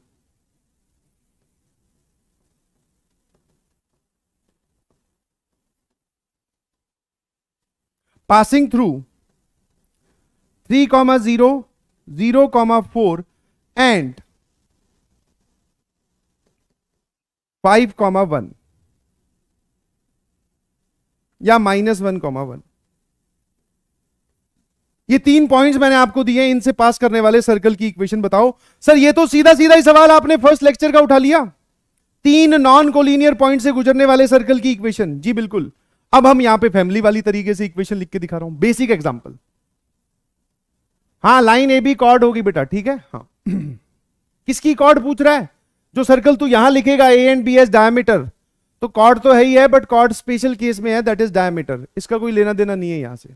passing through 3, 0, 0, 4 and 5, 1 या -1, 1। ये 3 पॉइंट्स मैंने आपको दिए, इनसे पास करने वाले सर्कल की इक्वेशन बताओ। सर ये तो सीधा सीधा ही सवाल आपने फर्स्ट लेक्चर का उठा लिया। 3 नॉन कोलिनियर पॉइंट से गुजरने वाले सर्कल की इक्वेशन। जी बिल्कुल। अब हम यहां पे फैमिली वाली तरीके से इक्वेशन लिख के दिखा रहा हूं, बेसिक एग्जांपल। हाँ, लाइन ए बी कॉर्ड होगी बेटा, ठीक है? हाँ। किसकी कॉर्ड पूछ रहा है? जो सर्कल तू यहां लिखेगा A and B as diameter, तो कॉर्ड तो है ही है, बट कॉर्ड स्पेशल केस में है, दैट इज डायमीटर। इसका कोई लेना देना नहीं है यहां से।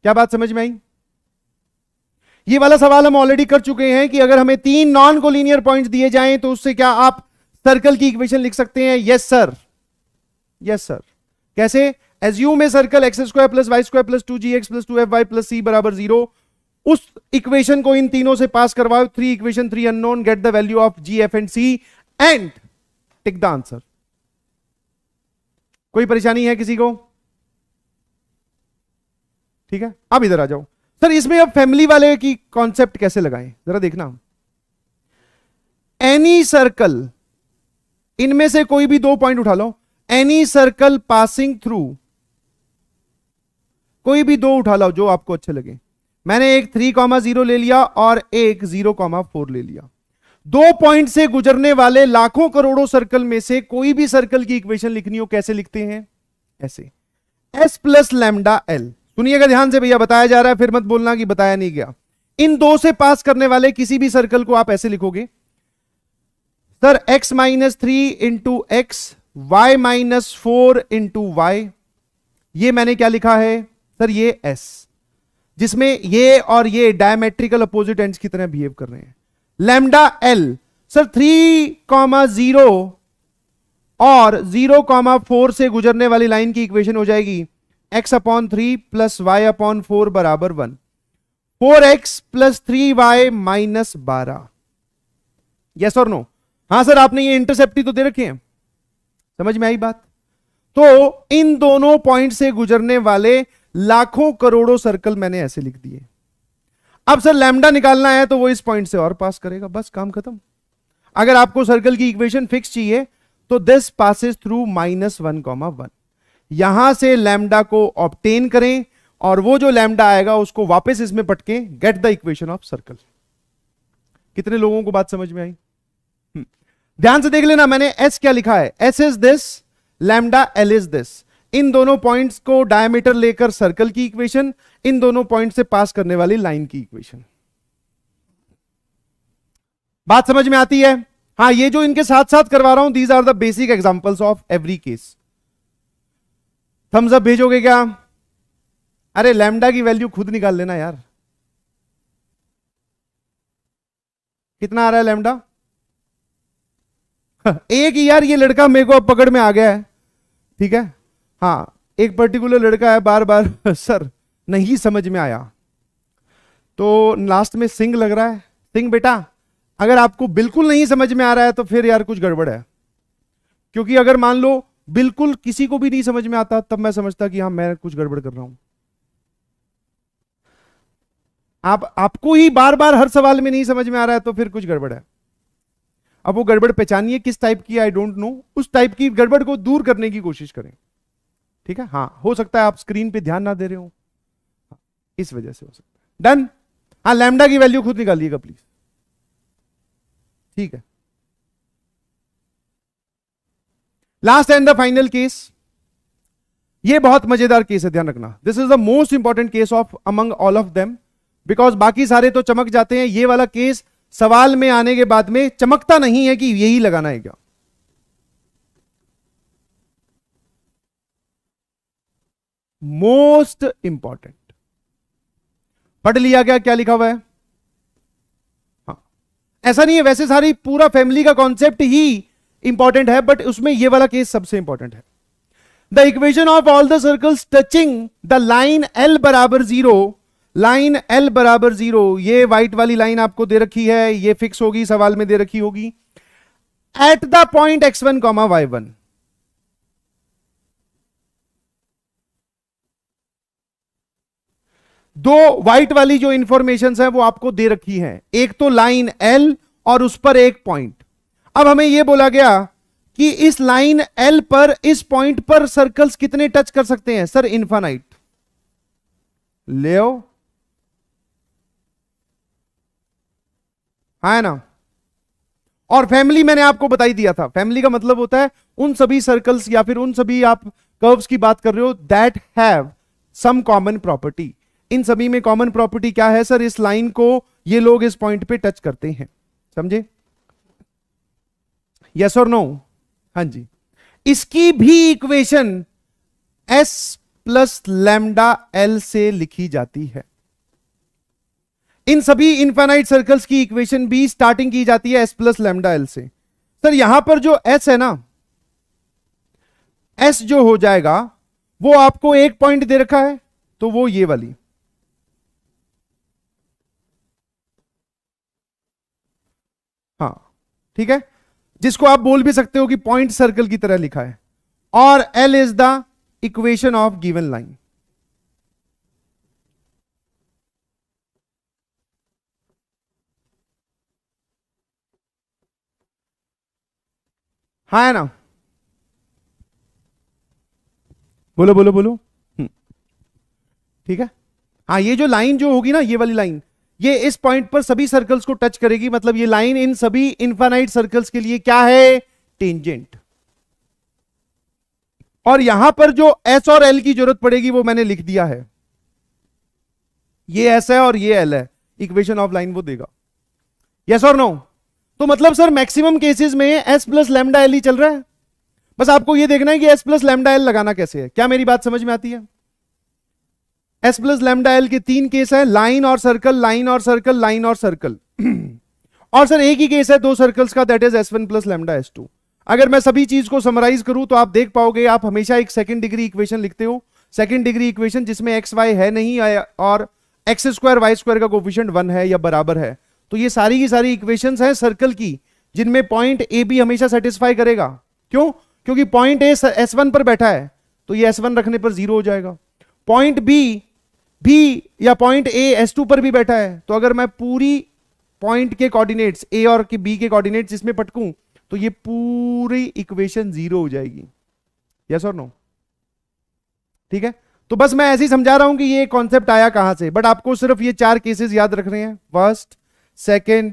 क्या बात समझ में आई? ये वाला सवाल हम ऑलरेडी कर चुके हैं कि अगर हमें 3 नॉन कोलिनियर पॉइंट्स दिए जाएं तो उससे क्या आप सर्कल की इक्वेशन लिख सकते हैं? Yes sir, yes sir. कैसे? Assume a circle x² + y² + 2gx + 2fy + c बराबर 0। उस इक्वेशन को इन तीनों से पास करवाओ। 3 equation, 3 unknown, get the value of g, f and c and tick the answer. कोई परेशानी है किसी को? ठीक है, अब इधर आ जाओ सर। इसमें अब फैमिली वाले की कॉन्सेप्ट कैसे लगाएं जरा देखना। एनी सर्कल, इनमें से कोई भी 2 पॉइंट उठा लो, एनी सर्कल पासिंग थ्रू, कोई भी 2 उठा लो जो आपको अच्छे लगे। मैंने एक 3,0 ले लिया और एक 0,4 ले लिया। 2 पॉइंट से गुजरने वाले लाखों करोड़ों सर्कल में से कोई भी सर्कल की इक्वेशन लिखनी हो, कैसे लिखते हैं? ऐसे, S प्लस लैम्डा एल। सुनिएगा ध्यान से भैया, बताया जा रहा है, फिर मत बोलना कि बताया नहीं गया। इन 2 से पास करने वाले किसी भी सर्कल को आप ऐसे लिखोगे sir, x-3 into x, y-4 into y. ये मैंने क्या लिखा है सर? ये s, जिसमें ये और ये डायमेट्रिकल अपोजिट एंड्स की तरह बिहेव कर रहे हैं। लैम्डा एल सर 3,0 और 0,4 से गुजरने वाली लाइन की इक्वेशन हो जाएगी x/3 प्लस y/4 बराबर 1, 4x plus 3y minus 12। Yes और नो? हां सर, आपने ये इंटरसेप्ट तो दे रखे हैं, समझ में आई बात? तो इन दोनों पॉइंट से गुजरने वाले लाखों करोड़ों सर्कल मैंने ऐसे लिख दिए। अब सर लैम्डा निकालना है तो वो इस पॉइंट से और पास करेगा, बस काम खत्म। अगर आपको सर्कल की इक्वेशन फिक्स चाहिए तो दिस पासेस थ्रू -1,1। यहां से लैम्डा को ऑब्टेन करें और वो जो लैम्डा आएगा उसको वापस इसमें पटके get the equation of circle. कितने लोगों को बात समझ में आई? ध्यान से देख लेना, मैंने एस क्या लिखा है, S is this, lambda L is this. इन दोनों पॉइंट्स को डायमीटर लेकर सर्कल की इक्वेशन, इन दोनों पॉइंट से पास करने वाली लाइन की इक्वेशन। बात समझ में आती है? हाँ, ये जो इनके साथ साथ करवा रहा हूं, these are the basic examples of every case. Thumbs up भेजोगे क्या? अरे लैम्डा की वैल्यू खुद निकाल लेना यार। कितना आ रहा है लैम्डा? एक ही यार, ये लड़का मेरे को अब पकड़ में आ गया है, ठीक है। हाँ, एक पर्टिकुलर लड़का है, बार बार सर नहीं समझ में आया, तो लास्ट में सिंह लग रहा है। सिंह बेटा, अगर आपको बिल्कुल नहीं समझ में आ रहा है तो फिर यार कुछ गड़बड़ है, क्योंकि अगर मान लो बिल्कुल किसी को भी नहीं समझ में आता तब मैं समझता कि हाँ मैं कुछ गड़बड़ कर रहा हूं। आपको ही बार बार हर सवाल में नहीं समझ में आ रहा है तो फिर कुछ गड़बड़ है। अब वो गड़बड़ पहचानिए किस टाइप की, आई डोंट नो, उस टाइप की गड़बड़ को दूर करने की कोशिश करें, ठीक है। हाँ, हो सकता है आप स्क्रीन पे ध्यान ना दे रहे हो, इस वजह से हो सकता है। डन? हाँ, लैम्डा की वैल्यू खुद निकालिएगा प्लीज, ठीक है। Last and the final case, ये बहुत मजेदार केस है, ध्यान रखना। This is the most important case of among all of them, because बाकी सारे तो चमक जाते हैं, ये वाला केस सवाल में आने के बाद में चमकता नहीं है कि यही लगाना है क्या। मोस्ट इंपॉर्टेंट पढ़ लिया क्या, क्या लिखा हुआ है? हाँ, ऐसा नहीं है, वैसे सारी पूरा फैमिली का कॉन्सेप्ट ही इंपॉर्टेंट है, बट उसमें ये वाला केस सबसे इंपॉर्टेंट है। The equation of all the circles touching the line L बराबर 0, लाइन L बराबर 0, ये व्हाइट वाली लाइन आपको दे रखी है, ये फिक्स होगी, सवाल में दे रखी होगी, eight the point x1, y1। दो व्हाइट वाली जो इंफॉर्मेशन है वो आपको दे रखी है, एक तो लाइन L और उस पर एक पॉइंट। अब हमें यह बोला गया कि इस लाइन L पर, इस पॉइंट पर सर्कल्स कितने टच कर सकते हैं? Sir infinite. ले आओ, है ना। और फैमिली मैंने आपको बता ही दिया था, फैमिली का मतलब होता है उन सभी सर्कल्स या फिर उन सभी आप कर्व्स की बात कर रहे हो that have some common property. इन सभी में कॉमन प्रॉपर्टी क्या है? सर इस लाइन को ये लोग इस पॉइंट पे टच करते हैं, समझे? यस और नो? हाँ जी। इसकी भी equation S plus lambda L से लिखी जाती है। इन सभी इनफाइनाइट सर्कल्स की इक्वेशन भी स्टार्टिंग की जाती है S प्लस लैम्डा L से। सर यहां पर जो S है ना, S जो हो जाएगा वो आपको एक पॉइंट दे रखा है, तो वो ये वाली, हाँ ठीक है, जिसको आप बोल भी सकते हो कि पॉइंट सर्कल की तरह लिखा है। और L is the equation of given line. हाँ है ना, बोलो बोलो बोलो। ठीक है। हाँ, ये जो लाइन जो होगी ना, ये वाली लाइन, ये इस पॉइंट पर सभी सर्कल्स को टच करेगी, मतलब ये लाइन इन सभी इनफाइनाइट सर्कल्स के लिए क्या है, टेंजेंट। और यहां पर जो एस और एल की जरूरत पड़ेगी वो मैंने लिख दिया है, ये एस है और ये एल है, इक्वेशन ऑफ लाइन वो देगा। यस और नो? तो मतलब सर मैक्सिमम केसेस में एस प्लस लैम्डा एल ही चल रहा है, बस आपको ये देखना है कि एस प्लस लैम्डा एल लगाना कैसे है। क्या मेरी बात समझ में आती है? एस प्लस लैम्डा एल के 3 केस है, लाइन और सर्कल, लाइन और सर्कल, लाइन और सर्कल। और सर एक ही केस है 2 सर्कल्स का, that is S1 plus lambda S2। अगर मैं सभी चीज को समराइज करूं तो आप देख पाओगे, आप हमेशा एक सेकंड डिग्री इक्वेशन लिखते हो, सेकंड डिग्री इक्वेशन जिसमें एक्स वाई है नहीं और एक्स स्क्वायर वाई स्क्वायर का कोफिशिएंट 1 है या बराबर है। तो ये सारी की सारी इक्वेशंस हैं सर्कल की, जिनमें पॉइंट ए बी हमेशा सेटिस्फाई करेगा। क्यों? क्योंकि पॉइंट ए S1 पर बैठा है, तो ये S1 रखने पर 0 हो जाएगा। पॉइंट बी भी या पॉइंट ए S2 पर भी बैठा है, तो अगर मैं पूरी पॉइंट के कोऑर्डिनेट्स ए और के बी के कोऑर्डिनेट्स इसमें पटकूं तो ये पूरी इक्वेशन 0 हो जाएगी। यस और नो? ठीक है, तो बस मैं ऐसे ही समझा रहा हूं कि ये कॉन्सेप्ट आया कहां से, बट आपको सिर्फ ये 4 केसेस याद रखने हैं, first, second,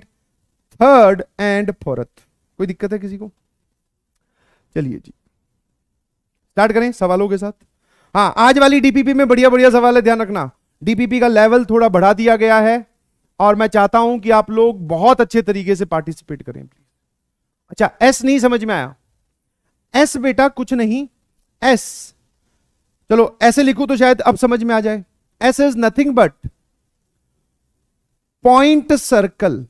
third and fourth. कोई दिक्कत है किसी को? चलिए जी स्टार्ट करें सवालों के साथ। हाँ, आज वाली डीपीपी में बढ़िया बढ़िया सवाल है, ध्यान रखना। डीपीपी का लेवल थोड़ा बढ़ा दिया गया है और मैं चाहता हूं कि आप लोग बहुत अच्छे तरीके से पार्टिसिपेट करें प्लीज। अच्छा, एस नहीं समझ में आया? एस बेटा कुछ नहीं, एस चलो ऐसे लिखूं तो शायद अब समझ में आ जाए। S is nothing but point circle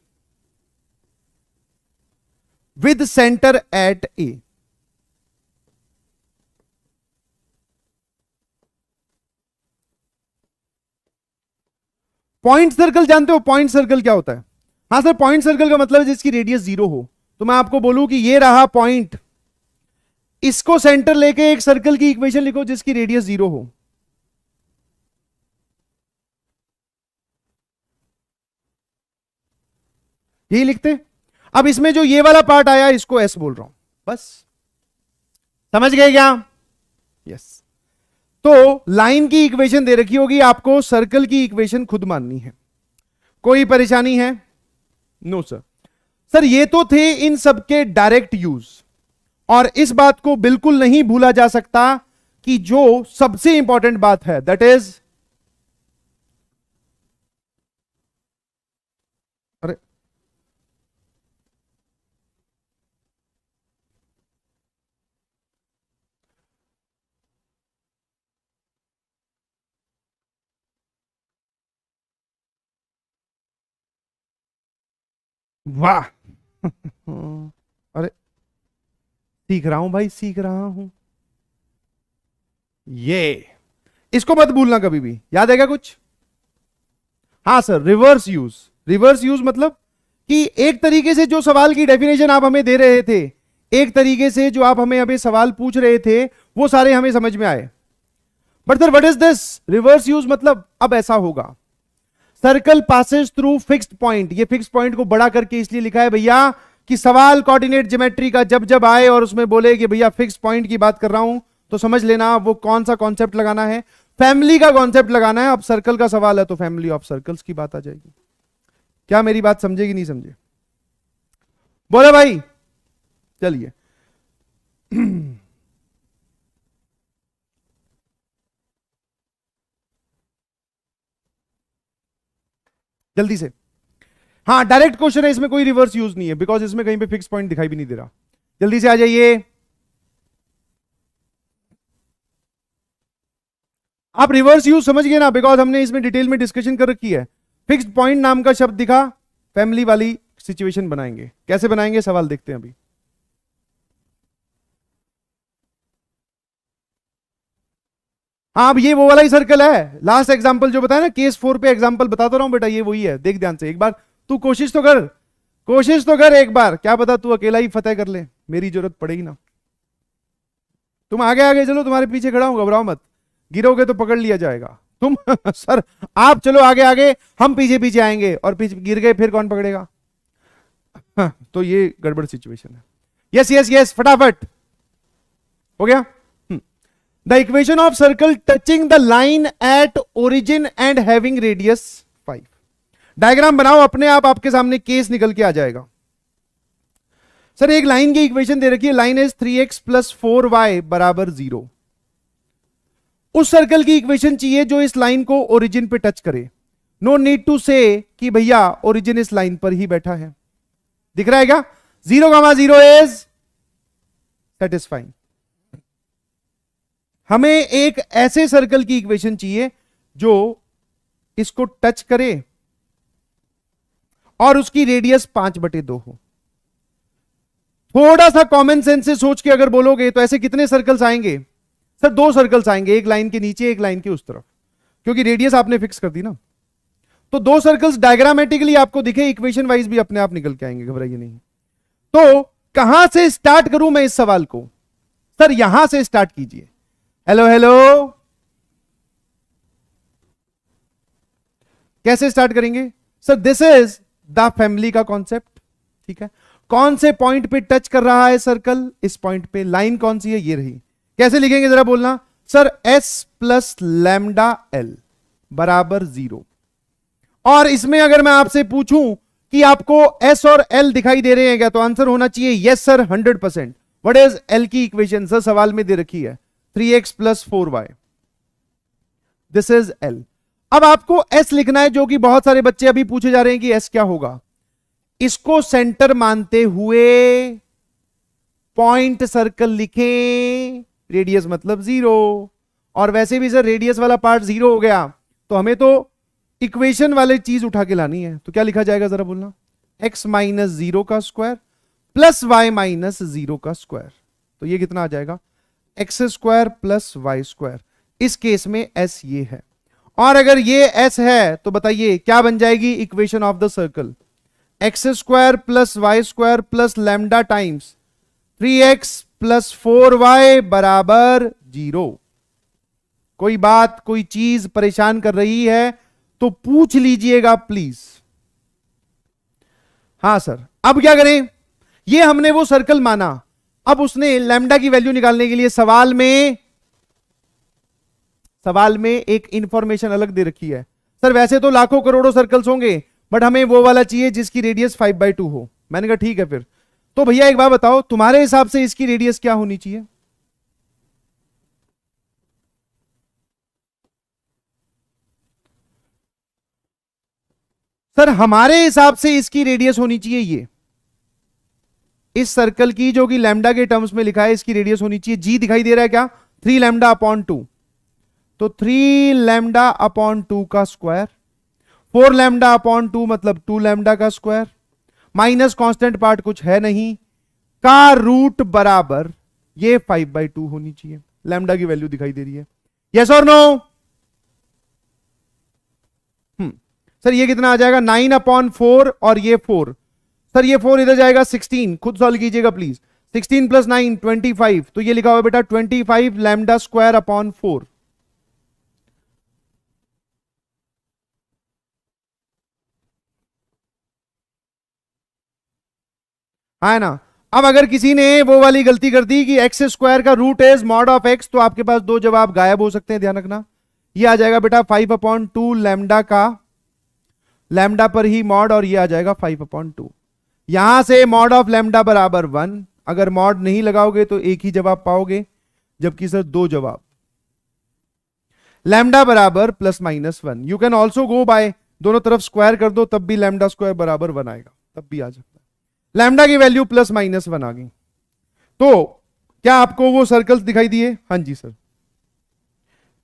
with centre at A. Point circle जानते हो पॉइंट सर्कल क्या होता है? हाँ सर, पॉइंट सर्कल का मतलब है जिसकी रेडियस 0 हो। तो मैं आपको बोलूं कि ये रहा पॉइंट, इसको सेंटर लेके एक सर्कल की इक्वेशन लिखो जिसकी रेडियस 0 हो। यही लिखते। अब इसमें जो ये वाला पार्ट आया इसको एस बोल रहा हूं, बस समझ गए क्या? यस। तो लाइन की इक्वेशन दे रखी होगी, आपको सर्कल की इक्वेशन खुद माननी है। कोई परेशानी है? No sir. सर ये तो थे इन सबके डायरेक्ट यूज, और इस बात को बिल्कुल नहीं भूला जा सकता कि जो सबसे इंपॉर्टेंट बात है दैट इज, अरे वाह अरे सीख रहा हूं भाई, सीख रहा हूं। ये इसको मत भूलना कभी भी, याद है क्या कुछ? हाँ sir, reverse use. Reverse use मतलब कि एक तरीके से जो सवाल की डेफिनेशन आप हमें दे रहे थे, एक तरीके से जो आप हमें अभी सवाल पूछ रहे थे, वो सारे हमें समझ में आए। But sir what is this reverse use? मतलब अब ऐसा होगा, circle passes through fixed point. ये फिक्स्ड पॉइंट को बड़ा करके इसलिए लिखा है भैया कि सवाल कोऑर्डिनेट ज्योमेट्री का जब जब आए और उसमें बोले कि भैया फिक्स्ड पॉइंट की बात कर रहा हूं, तो समझ लेना वो कौन सा कॉन्सेप्ट लगाना है, फैमिली का कॉन्सेप्ट लगाना है। अब सर्कल का सवाल है तो फैमिली ऑफ सर्कल्स की बात आ जाएगी। क्या मेरी बात समझे कि नहीं समझे? बोले भाई। चलिए जल्दी से। हाँ, डायरेक्ट क्वेश्चन है, इसमें कोई रिवर्स यूज नहीं है, बिकॉज इसमें कहीं पे फिक्स पॉइंट दिखाई भी नहीं दे रहा। जल्दी से आ जाइए। आप रिवर्स यूज समझ गए ना, बिकॉज हमने इसमें डिटेल में डिस्कशन कर रखी है। फिक्स्ड पॉइंट नाम का शब्द दिखा, फैमिली वाली सिचुएशन बनाएंगे। कैसे बनाएंगे सवाल देखते हैं अभी। हाँ, अब ये वो वाला ही सर्कल है, लास्ट एग्जांपल जो बताया ना, केस 4 पे एग्जांपल बताता रहा हूं बेटा, ये वही है। देख ध्यान से एक बार, तू कोशिश तो कर, कोशिश तो कर एक बार, क्या पता तू अकेला ही फतेह कर ले, मेरी जरूरत पड़ेगी ना। तुम आगे आगे चलो, तुम्हारे पीछे खड़ा हूं, घबराओ मत, गिरोगे तो पकड़ लिया जाएगा तुम सर आप चलो आगे आगे, हम पीछे पीछे आएंगे, और पीछे गिर गए फिर कौन पकड़ेगा? तो ये गड़बड़ सिचुएशन है। यस यस यस, फटाफट हो गया। The equation of circle touching the line at origin and having radius 5। Diagram बनाओ अपने आप, आपके सामने केस निकल के आ जाएगा। सर एक लाइन की इक्वेशन दे रखी है, लाइन इज 3x + 4y = 0। उस सर्कल की इक्वेशन चाहिए जो इस लाइन को ओरिजिन पे टच करे। नो नीड टू से कि भैया ओरिजिन इस लाइन पर ही बैठा है। दिख रहा है क्या? 0,0 इज सेटिस्फाइंग। हमें एक ऐसे सर्कल की इक्वेशन चाहिए जो इसको टच करे और उसकी रेडियस 5/2 हो। थोड़ा सा कॉमन सेंस से सोच के अगर बोलोगे तो ऐसे कितने सर्कल्स आएंगे? सर 2 सर्कल्स आएंगे, एक लाइन के नीचे एक लाइन के उस तरफ, क्योंकि रेडियस आपने फिक्स कर दी ना। तो 2 सर्कल्स डायग्रामेटिकली आपको दिखे, इक्वेशन वाइज भी अपने आप निकल के आएंगे, घबराइए नहीं। तो कहां से स्टार्ट करूं मैं इस सवाल को? सर यहां से स्टार्ट कीजिए। हेलो हेलो, कैसे स्टार्ट करेंगे? Sir this is the family का कॉन्सेप्ट, ठीक है। कौन से पॉइंट पे टच कर रहा है सर्कल? इस पॉइंट पे। लाइन कौन सी है? ये रही। कैसे लिखेंगे जरा बोलना? Sir s + λl = 0। और इसमें अगर मैं आपसे पूछूं कि आपको s और l दिखाई दे रहे हैं क्या, तो आंसर होना चाहिए yes sir 100%। What is l की इक्वेशन? सर सवाल में दे रखी है 3x + 4y, this is l। अब आपको s लिखना है, जो कि बहुत सारे बच्चे अभी पूछे जा रहे हैं कि s क्या होगा। इसको सेंटर मानते हुए पॉइंट सर्कल लिखें, रेडियस मतलब 0। और वैसे भी सर रेडियस वाला पार्ट 0 हो गया, तो हमें तो इक्वेशन वाली चीज उठा के लानी है। तो क्या लिखा जाएगा जरा बोलना? x - 0 का स्क्वायर + y - 0 का स्क्वायर। तो ये कितना आ जाएगा? x² + y²। इस केस में s ये है, और अगर ये s है तो बताइए क्या बन जाएगी equation of the circle? x² + y² + lambda times 3x + 4y = 0। कोई बात, कोई चीज परेशान कर रही है तो पूछ लीजिएगा प्लीज। हां सर, अब क्या करें? ये हमने वो सर्कल माना, अब उसने लैम्डा की वैल्यू निकालने के लिए सवाल में एक इंफॉर्मेशन अलग दे रखी है। सर वैसे तो लाखों करोड़ों सर्कल्स होंगे, बट हमें वो वाला चाहिए जिसकी रेडियस 5/2 हो। मैंने कहा ठीक है फिर। तो भैया एक बात बताओ, तुम्हारे हिसाब से इसकी रेडियस क्या होनी चाहिए? सर हमारे हिसाब से इसकी रेडियस होनी चाहिए ये, इस सर्कल की जो कि लैम्डा के टर्म्स में लिखा है, इसकी रेडियस होनी चाहिए जी। दिखाई दे रहा है क्या? 3λ/2। तो 3λ/2 का स्क्वायर, 4λ/2 मतलब 2λ का स्क्वायर, माइनस कांस्टेंट पार्ट कुछ है नहीं, का रूट बराबर ये 5/2 होनी चाहिए। लैम्डा की वैल्यू दिखाई दे रही है, यस और नो? सर ये कितना आ जाएगा? 9/4 और ये 4। सर ये 4 इधर जाएगा 16, खुद सॉल्व कीजिएगा प्लीज। 16 + 9 25, तो ये लिखा हुआ बेटा 25 λ²/4। है ना? अब अगर किसी ने वो वाली गलती कर दी कि x² का root is mod of x, तो आपके पास 2 जवाब गायब हो सकते हैं, ध्यान रखना। ये आ जाएगा बेटा 5/2 लैम्डा का लैम्डा पर ही मॉड, और ये आ जाएगा 5/2। यहां से मॉड ऑफ लैम्डा = 1। अगर मॉड नहीं लगाओगे तो एक ही जवाब पाओगे, जबकि सर 2 जवाब। लैम्डा बराबर +-1। You can also go by, दोनों तरफ स्क्वायर कर दो, तब भी लैम्डा स्क्वायर बराबर 1 आएगा, तब भी आ सकता है। लैम्डा की वैल्यू +-1 आ गई। तो क्या आपको वो सर्कल्स दिखाई दिए? हाँ जी सर।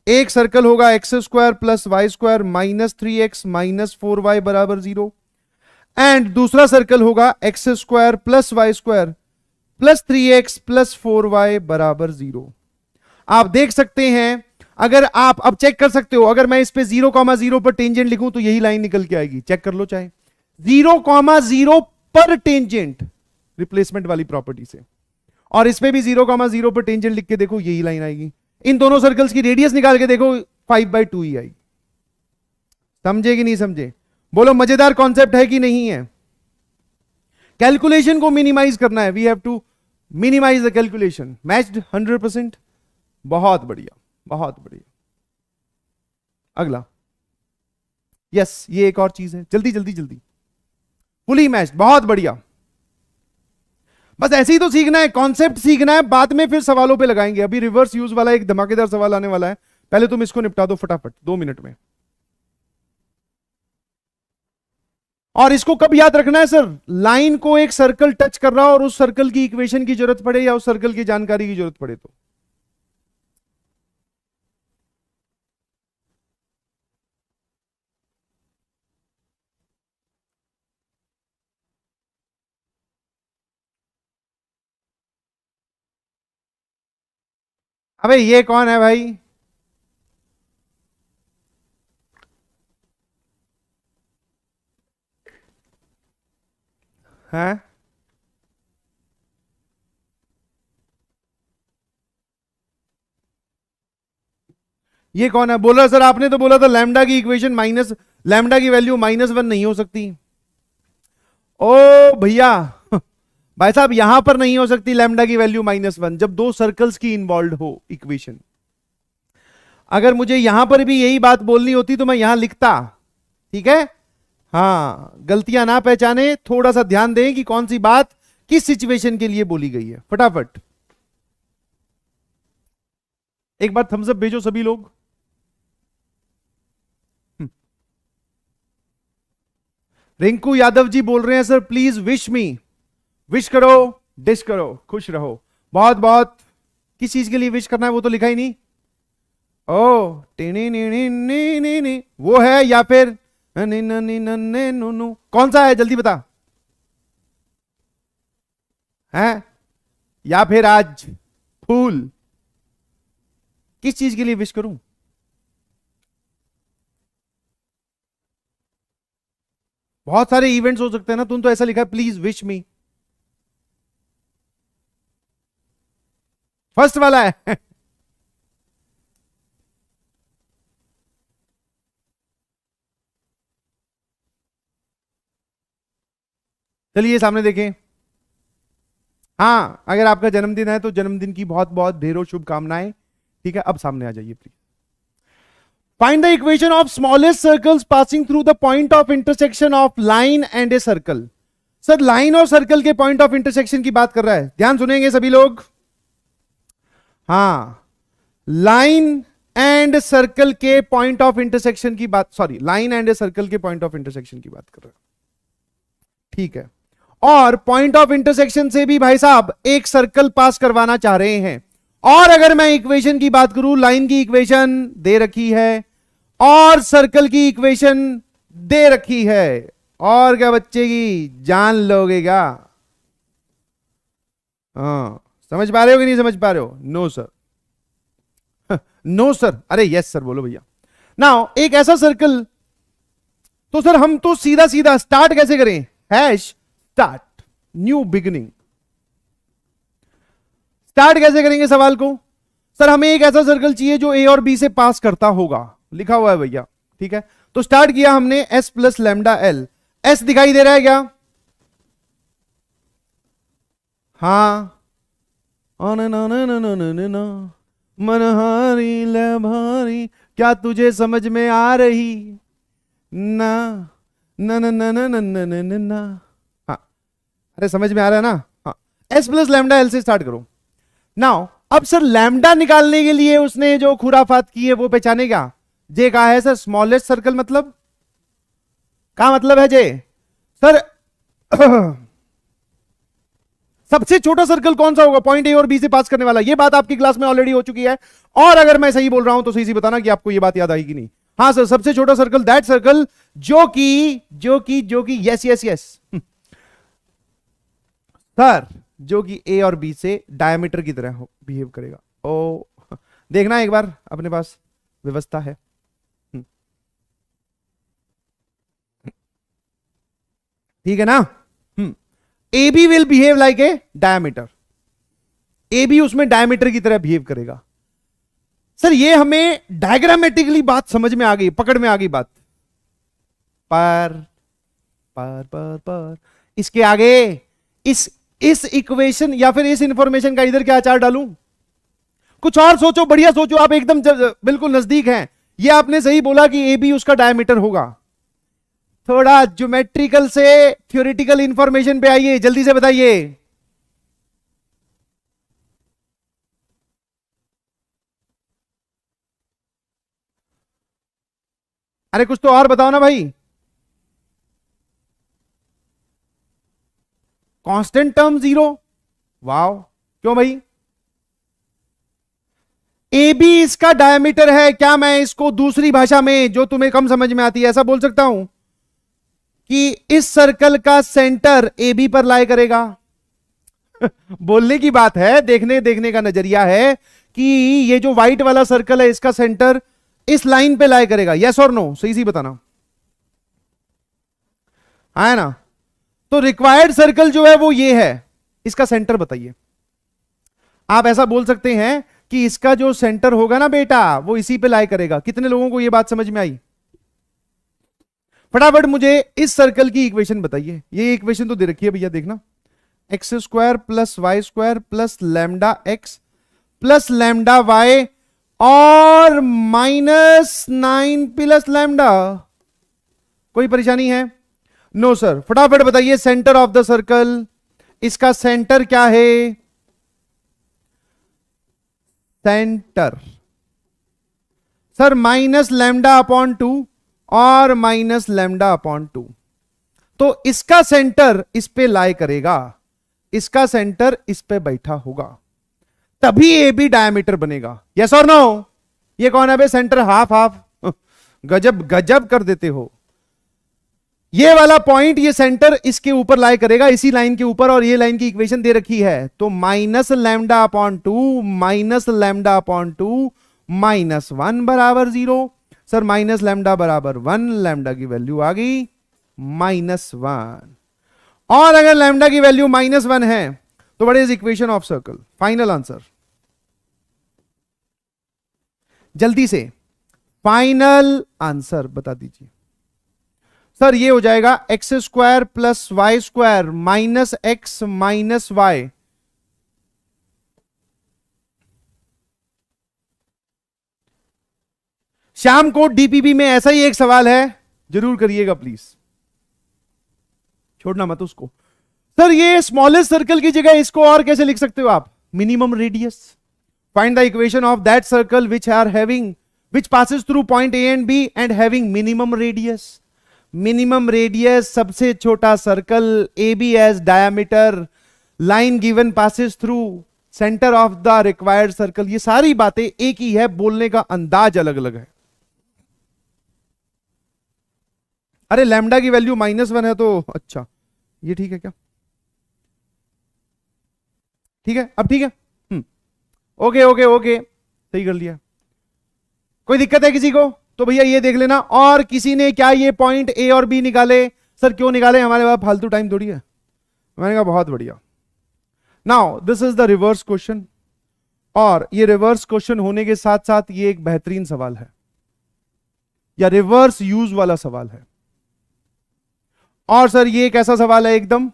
एक सर्कल होगा x² + y² -3x - 4y = 0, and दूसरा सर्कल होगा x² + y² + 3x + 4y = 0। आप देख सकते हैं, अगर आप अब चेक कर सकते हो, अगर मैं इस पे 0,0 पर टेंजेंट लिखूं तो यही लाइन निकल के आएगी। चेक कर लो चाहे 0,0 पर टेंजेंट, रिप्लेसमेंट वाली प्रॉपर्टी से। और इस पे भी 0,0 पर टेंजेंट लिख के देखो, यही लाइन आएगी। इन दोनों सर्कल्स की रेडियस निकाल के देखो, 5/2 ही आएगी। समझे कि नहीं समझे? बोलो मजेदार कॉन्सेप्ट है कि नहीं है? कैलकुलेशन को मिनिमाइज करना है, we have to minimize the calculation. Matched 100%, बहुत बढ़िया, बहुत बढ़िया। अगला, यस, ये एक और चीज है, जल्दी जल्दी जल्दी। फुली मैच्ड, बहुत बढ़िया। बस ऐसे ही तो सीखना है, कॉन्सेप्ट सीखना है, बाद में फिर सवालों पे लगाएंगे। अभी रिवर्स यूज वाला एक धमाकेदार सवाल आने वाला है, पहले तुम इसको निपटा दो फटाफट 2 मिनट में। और इसको कब याद रखना है सर? लाइन को एक सर्कल टच कर रहा हो और उस सर्कल की इक्वेशन की जरूरत पड़े या उस सर्कल की जानकारी की जरूरत पड़े तो। अबे ये कौन है भाई? हैं? ये कौन है? बोला सर आपने तो बोला था लैम्डा की इक्वेशन माइनस, लैम्डा की वैल्यू -1 नहीं हो सकती। ओ भैया भाई साहब, यहां पर नहीं हो सकती लैम्डा की वैल्यू -1 जब दो सर्कल्स की इन्वॉल्व हो इक्वेशन। अगर मुझे यहां पर भी यही बात बोलनी होती तो मैं यहां लिखता, ठीक है? हाँ, गलतियां ना पहचाने, थोड़ा सा ध्यान दें कि कौन सी बात किस सिचुएशन के लिए बोली गई है। फटाफट एक बार थम्स अप भेजो सभी लोग। रिंकू यादव जी बोल रहे हैं sir please wish me, wish करो, डिश करो, खुश रहो। बहुत बहुत, किस चीज के लिए विश करना है वो तो लिखा ही नहीं। ओ टेनी नी नी नी नी नी वो है या फिर नी न नी न ने नु नु, कौन सा है जल्दी बता? है या फिर आज फूल? किस चीज के लिए विश करूं? बहुत सारे इवेंट्स हो सकते हैं ना, तुम तो ऐसा लिखा है प्लीज विश मी। फर्स्ट वाला है चलिए सामने देखें। हाँ, अगर आपका जन्मदिन है तो जन्मदिन की बहुत बहुत ढेरों शुभकामनाएं। ठीक है, अब सामने आ जाइए please. Find the equation of smallest circles passing through the point of intersection of line and a circle. Sir line और सर्कल के पॉइंट ऑफ इंटरसेक्शन की बात कर रहा है, ध्यान सुनेंगे सभी लोग। हाँ, लाइन एंड सर्कल के पॉइंट ऑफ इंटरसेक्शन की बात, sorry, line and a circle के पॉइंट ऑफ इंटरसेक्शन की बात कर रहा है, ठीक है? और पॉइंट ऑफ इंटरसेक्शन से भी भाई साहब एक सर्कल पास करवाना चाह रहे हैं। और अगर मैं इक्वेशन की बात करूं, लाइन की इक्वेशन दे रखी है और सर्कल की इक्वेशन दे रखी है, और क्या बच्चे की जान लोगे क्या? हाँ, समझ पा रहे हो कि नहीं समझ पा रहे हो? नो सर, नो सर, अरे यस सर बोलो भैया। नाउ एक ऐसा सर्कल, तो सर हम तो सीधा सीधा स्टार्ट कैसे करें? Hash start, new beginning. Start कैसे करेंगे सवाल को? सर हमें एक ऐसा सर्कल चाहिए जो ए और बी से पास करता होगा, लिखा हुआ है भैया, ठीक है? तो स्टार्ट किया हमने S plus lambda L. S दिखाई दे रहा है क्या? हाँ, मनहारी लभारी, क्या तुझे समझ में आ रही ना? न न न न न न न न न। हाँ, अरे समझ में आ रहा है ना? हाँ, एस प्लस लैम्डा एल से स्टार्ट करो। नाउ अब सर लैम्डा निकालने के लिए उसने जो खुराफात की है वो पहचानेगा। जे कहा है सर स्मॉलेस्ट सर्कल, मतलब क्या मतलब है जे? सर सबसे छोटा सर्कल कौन सा होगा पॉइंट ए और बी से पास करने वाला? ये बात आपकी क्लास में ऑलरेडी हो चुकी है, और अगर मैं सही बोल रहा हूं तो सही बताना कि आपको ये बात याद आई कि नहीं। हाँ सर, सबसे छोटा सर्कल दैट सर्कल जो कि यस यस यस सर, जो कि ए और बी से डायमीटर की तरह बिहेव करेगा। ओ देखना एक बार, अपने पास व्यवस्था है। ठीक है ना? A B will behave like a diameter. A भी उसमें डायमीटर की तरह बिहेव करेगा। सर ये हमें डायग्रामेटिकली बात समझ में आ गई, पकड़ में आ गई बात। पर पर पर पर इसके आगे इस इक्वेशन या फिर इस इंफॉर्मेशन का इधर क्या आचार डालूं? कुछ और सोचो, बढ़िया सोचो, आप एकदम बिल्कुल नजदीक हैं। ये आपने सही बोला कि ए बी उसका डायमीटर होगा। थोड़ा ज्योमेट्रिकल से थ्योरेटिकल इंफॉर्मेशन पे आइए, जल्दी से बताइए। अरे कुछ तो और बताओ ना भाई। कांस्टेंट टर्म जीरो, वाओ, क्यों भाई? ए बी इसका डायमीटर है, क्या मैं इसको दूसरी भाषा में जो तुम्हें कम समझ में आती है ऐसा बोल सकता हूं कि इस सर्कल का सेंटर ए बी पर लाई करेगा? बोलने की बात है, देखने देखने का नजरिया है कि ये जो व्हाइट वाला सर्कल है इसका सेंटर इस लाइन पे लाई करेगा। यस और नो? सही सी बताना, है ना? तो रिक्वायर्ड सर्कल जो है वो ये है, इसका सेंटर बताइए। आप ऐसा बोल सकते हैं कि इसका जो सेंटर होगा ना बेटा वो इसी पे लाई करेगा। कितने लोगों को ये बात समझ में आई? फटाफट मुझे इस सर्कल की इक्वेशन बताइए। ये इक्वेशन तो दे रखी है भैया, देखना। X square plus y square plus lambda x plus lambda y और -9 प्लस लैम्डा। कोई परेशानी है? No sir. फटाफट बताइए सेंटर ऑफ द सर्कल, इसका सेंटर क्या है? सेंटर सर -λ/2 और -λ/2। तो इसका सेंटर इस पे लाई करेगा, इसका सेंटर इस पे बैठा होगा, तभी ए बी डायमीटर बनेगा। यस और नो? ये कौन है बे? Centre half half. गजब गजब कर देते हो। ये वाला पॉइंट, ये सेंटर इसके ऊपर लाई करेगा, इसी लाइन के ऊपर, और ये लाइन की इक्वेशन दे रखी है। तो -λ/2 -λ/2 -1 बराबर 0। सर -λ बराबर 1, लैम्डा की वैल्यू आ गई -1। और अगर लैम्डा की वैल्यू -1 है तो what is equation of circle? Final answer जल्दी से, फाइनल आंसर बता दीजिए। सर ये हो जाएगा x square plus y square minus x minus y. शाम को डीपीबी में ऐसा ही एक सवाल है, जरूर करिएगा प्लीज, छोड़ना मत उसको। सर ये स्मॉलेस्ट सर्कल की जगह इसको और कैसे लिख सकते हो आप? Minimum radius. Find the equation of that circle which passes through point A and B and having minimum radius. Minimum radius, सबसे छोटा circle, A B as diameter, line given passes through centre of the required circle. ये सारी बातें एक ही है, बोलने का अंदाज अलग अलग है। अरे लैम्डा की वैल्यू -1 है तो अच्छा, ये ठीक है क्या? ठीक है, अब ठीक है। ओके ओके ओके, सही कर लिया। कोई दिक्कत है किसी को? तो भैया ये देख लेना। और किसी ने क्या ये पॉइंट ए और बी निकाले? सर क्यों निकाले, हमारे पास फालतू टाइम थोड़ी है। मैंने कहा बहुत बढ़िया। Now this is the reverse question, और ये रिवर्स क्वेश्चन होने के साथ साथ ये एक बेहतरीन सवाल है, या रिवर्स यूज वाला सवाल है। और सर ये एक ऐसा सवाल है, एकदम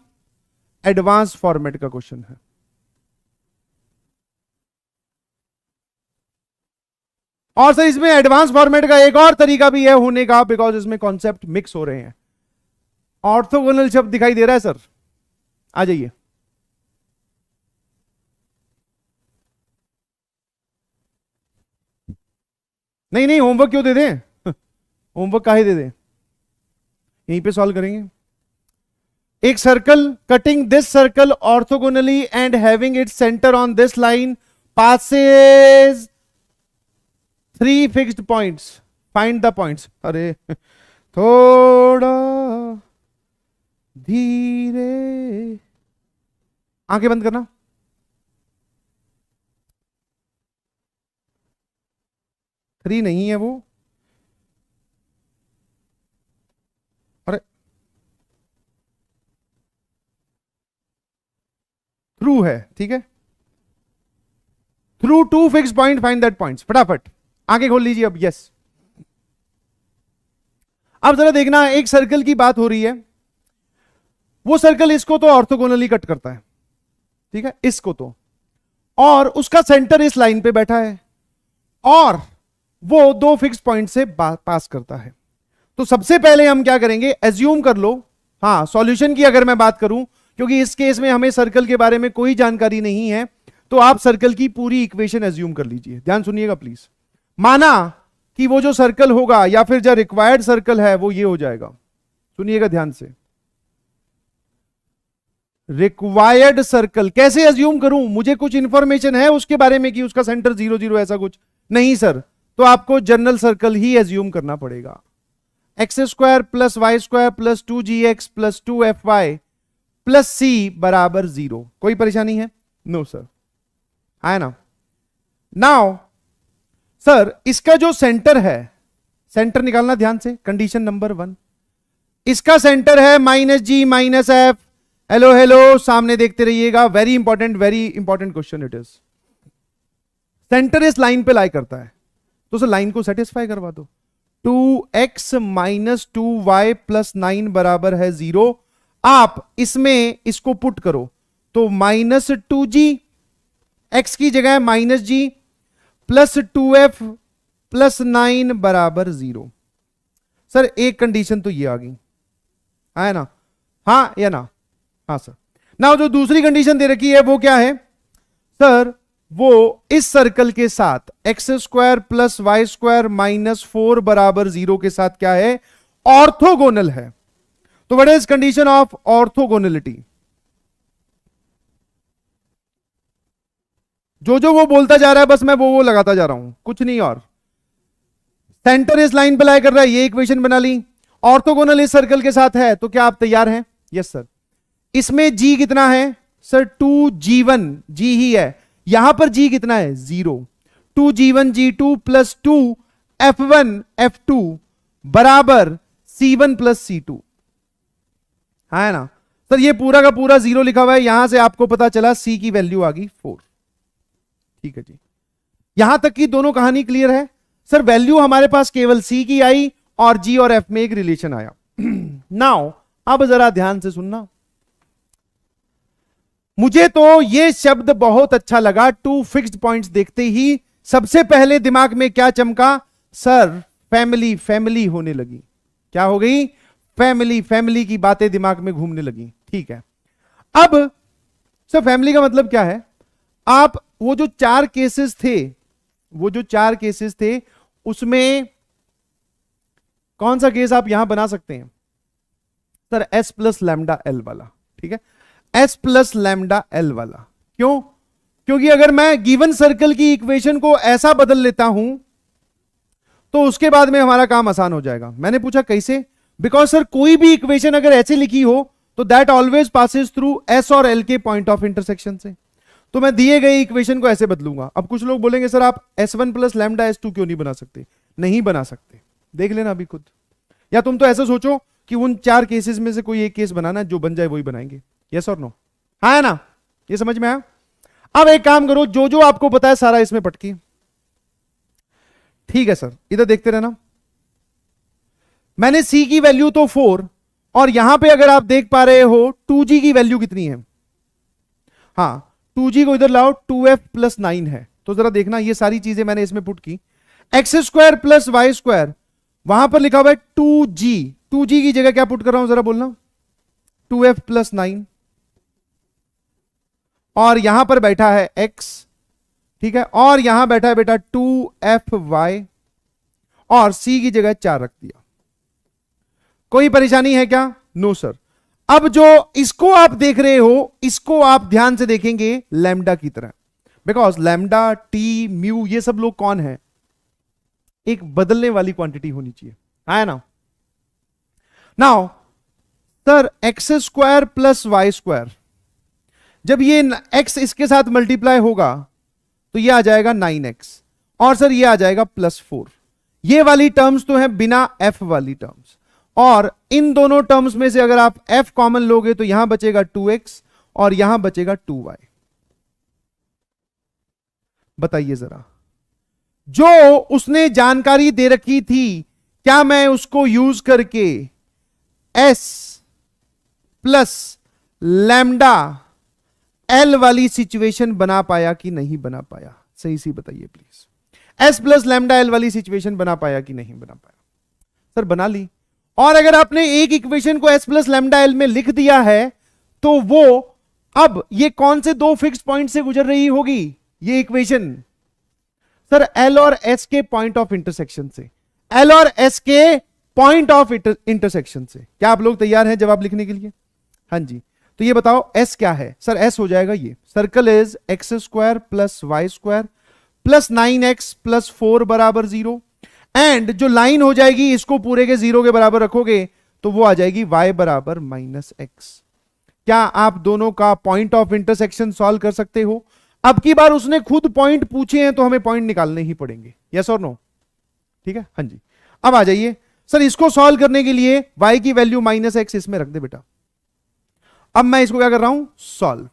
एडवांस फॉर्मेट का क्वेश्चन है। और सर इसमें एडवांस फॉर्मेट का एक और तरीका भी है होने का, बिकॉज इसमें कॉन्सेप्ट मिक्स हो रहे हैं। ऑर्थोगोनल शब्द दिखाई दे रहा है सर? आ जाइए। नहीं नहीं, होमवर्क क्यों दे दें? होमवर्क काहे दे दें, यहीं पे सॉल्व करेंगे। एक circle cutting this circle orthogonally and having its centre on this line passes 3 fixed points. Find the points. अरे थोड़ा धीरे, आंखें बंद करना। थ्री नहीं है वो, अरे थ्रू है, ठीक है। Through two fix point find that points. फटाफट आंखें खोल लीजिए अब। यस, अब जरा देखना, एक सर्कल की बात हो रही है। वो सर्कल इसको तो ऑर्थोगोनली कट करता है, ठीक है, इसको तो, और उसका सेंटर इस लाइन पे बैठा है और वो दो फिक्स पॉइंट से पास करता है। तो सबसे पहले हम क्या करेंगे, एज्यूम कर लो, हाँ सॉल्यूशन की अगर मैं बात करूं, क्योंकि इस केस में हमें सर्कल के बारे में कोई जानकारी नहीं है, तो आप सर्कल की पूरी इक्वेशन एज्यूम कर लीजिए। ध्यान सुनिएगा प्लीज। माना कि वो जो सर्कल होगा या फिर जो रिक्वायर्ड सर्कल है वो ये हो जाएगा। सुनिएगा ध्यान से, रिक्वायर्ड सर्कल कैसे एज्यूम करूं, मुझे कुछ इंफॉर्मेशन है उसके बारे में कि उसका सेंटर 0 0 ऐसा कुछ नहीं सर, तो आपको जनरल सर्कल ही एज्यूम करना पड़ेगा। X square plus y square plus 2gx plus 2fy plus c बराबर 0। कोई परेशानी है? नो सर, है ना। नाउ सर इसका जो सेंटर है, सेंटर निकालना ध्यान से, कंडीशन नंबर 1, इसका सेंटर है -g-f। हेलो हेलो, सामने देखते रहिएगा, very important question it is. Centre इस लाइन पे लाई करता है, तो सर लाइन को सेटिस्फाई करवा दो। 2x माइनस 2y प्लस 9 बराबर है 0। आप इसमें इसको पुट करो तो -2g, x की जगह -g प्लस 2f प्लस 9 बराबर 0। सर एक कंडीशन तो ये आ गई, है ना, हाँ या ना? हाँ सर। ना जो दूसरी कंडीशन दे रखी है वो क्या है सर, वो इस सर्कल के साथ x square plus y square minus 4 बराबर 0 के साथ क्या है, ऑर्थोगोनल है। तो what is condition of orthogonality? जो वो बोलता जा रहा है बस मैं वो लगाता जा रहा हूं, कुछ नहीं। और सेंटर इस लाइन पे लाई कर रहा है, ये इक्वेशन बना ली। ऑर्थोगोनल इस सर्कल के साथ है, तो क्या आप तैयार हैं? Yes sir. इसमें g कितना है सर? 2g1, g ही है, यहां पर g कितना है? 0। 2g1 g2 plus 2f1 f2 बराबर c1 प्लस c2, है ना सर। ये पूरा का पूरा 0 लिखा हुआ है, यहां से आपको पता चला c की वैल्यू आ गई 4। ठीक है जी, यहां तक की दोनों कहानी क्लियर है सर। वैल्यू हमारे पास केवल c की आई और g और f में एक रिलेशन आया। नाउ अब जरा ध्यान से सुनना, मुझे तो यह शब्द बहुत अच्छा लगा। टू फिक्स्ड पॉइंट्स देखते ही सबसे पहले दिमाग में क्या चमका सर? फैमिली, फैमिली होने लगी। क्या हो गई? फैमिली, फैमिली की बातें दिमाग में घूमने लगी। ठीक है, अब सर फैमिली का मतलब क्या है? आप वो जो 4 केसेस थे, उसमें कौन सा केस आप यहां बना सकते हैं sir? s plus lambda L वाला। ठीक है, s प्लस लैम्डा एल वाला। क्यों? क्योंकि अगर मैं गिवन सर्कल की इक्वेशन को ऐसा बदल लेता हूं तो उसके बाद में हमारा काम आसान हो जाएगा। मैंने पूछा कैसे? बिकॉज सर कोई भी इक्वेशन अगर ऐसे लिखी हो तो that always passes through s और l के पॉइंट ऑफ इंटरसेक्शन से। तो मैं दिए गए इक्वेशन को ऐसे बदलूंगा। अब कुछ लोग बोलेंगे सर आप s1 प्लस लैम्डा s2 क्यों नहीं बना सकते? नहीं बना सकते, देख लेना अभी खुद। या तुम तो ऐसा सोचो कि उन 4 केसेस में से कोई एक केस बनाना, जो बन जाए वही बनाएंगे। यस और नो? हाँ है ना? ये समझ में आया? अब एक काम करो, जो आपको पता है सारा इसमें पटकी। ठीक है सर, इधर देखते रहना। मैंने c की वैल्यू तो 4, और यहां पे अगर आप देख पा रहे हो 2g की वैल्यू कितनी है? हाँ, 2g को इधर लाओ, 2f प्लस 9 है। तो जरा देखना, ये सारी चीजें मैंने इसमें पुट की। X square plus y square, वहां पर लिखा हुआ है 2g, 2g की जगह क्या पुट कर रहा हूं जरा बोलना? 2f प्लस 9, और यहां पर बैठा है x। ठीक है, और यहां बैठा है बेटा 2fy, और c की जगह 4 रख दिया। कोई परेशानी है क्या? No sir. अब जो इसको आप देख रहे हो, इसको आप ध्यान से देखेंगे लैम्डा की तरह, बिकॉज लैम्डा, टी, म्यू, ये सब लोग कौन है? एक बदलने वाली क्वांटिटी होनी चाहिए, है ना? Now sir x square plus y square, जब ये x इसके साथ मल्टीप्लाई होगा तो ये आ जाएगा 9x, और सर ये आ जाएगा प्लस 4। ये वाली टर्म्स तो है बिना f वाली टर्म्स, और इन दोनों टर्म्स में से अगर आप f कॉमन लोगे तो यहां बचेगा 2x और यहां बचेगा 2y। बताइए जरा, जो उसने जानकारी दे रखी थी, क्या मैं उसको यूज करके एस प्लस लैम्डा एल वाली सिचुएशन बना पाया कि नहीं बना पाया? सही सी बताइए please. S plus lambda L वाली सिचुएशन बना पाया कि नहीं बना पाया? सर बना ली। और अगर आपने एक इक्वेशन को एस प्लस लैम्डा एल में लिख दिया है, तो वो अब ये कौन से दो फिक्स्ड पॉइंट से गुजर रही होगी ये इक्वेशन? सर एल और एस के पॉइंट ऑफ इंटरसेक्शन से। एल और एस के पॉइंट ऑफ इंटरसेक्शन से। क्या आप लोग तैयार हैं जवाब लिखने के लिए? हाँ जी। तो ये बताओ एस क्या है? सर एस हो जाएगा ये, circle is x square plus y square plus 9x plus 4 बराबर 0। एंड जो लाइन हो जाएगी इसको पूरे के 0 के बराबर रखोगे तो वो आ जाएगी y बराबर माइनस एक्स। क्या आप दोनों का पॉइंट ऑफ इंटरसेक्शन सॉल्व कर सकते हो? अब की बार उसने खुद पॉइंट पूछे हैं तो हमें पॉइंट निकालने ही पड़ेंगे, यस और नो? ठीक है, हाँ जी। अब आ जाइए सर, इसको सॉल्व करने के लिए y की वैल्यू माइनस एक्स इसमें रख दे बेटा। अब मैं इसको क्या कर रहा हूं? सॉल्व।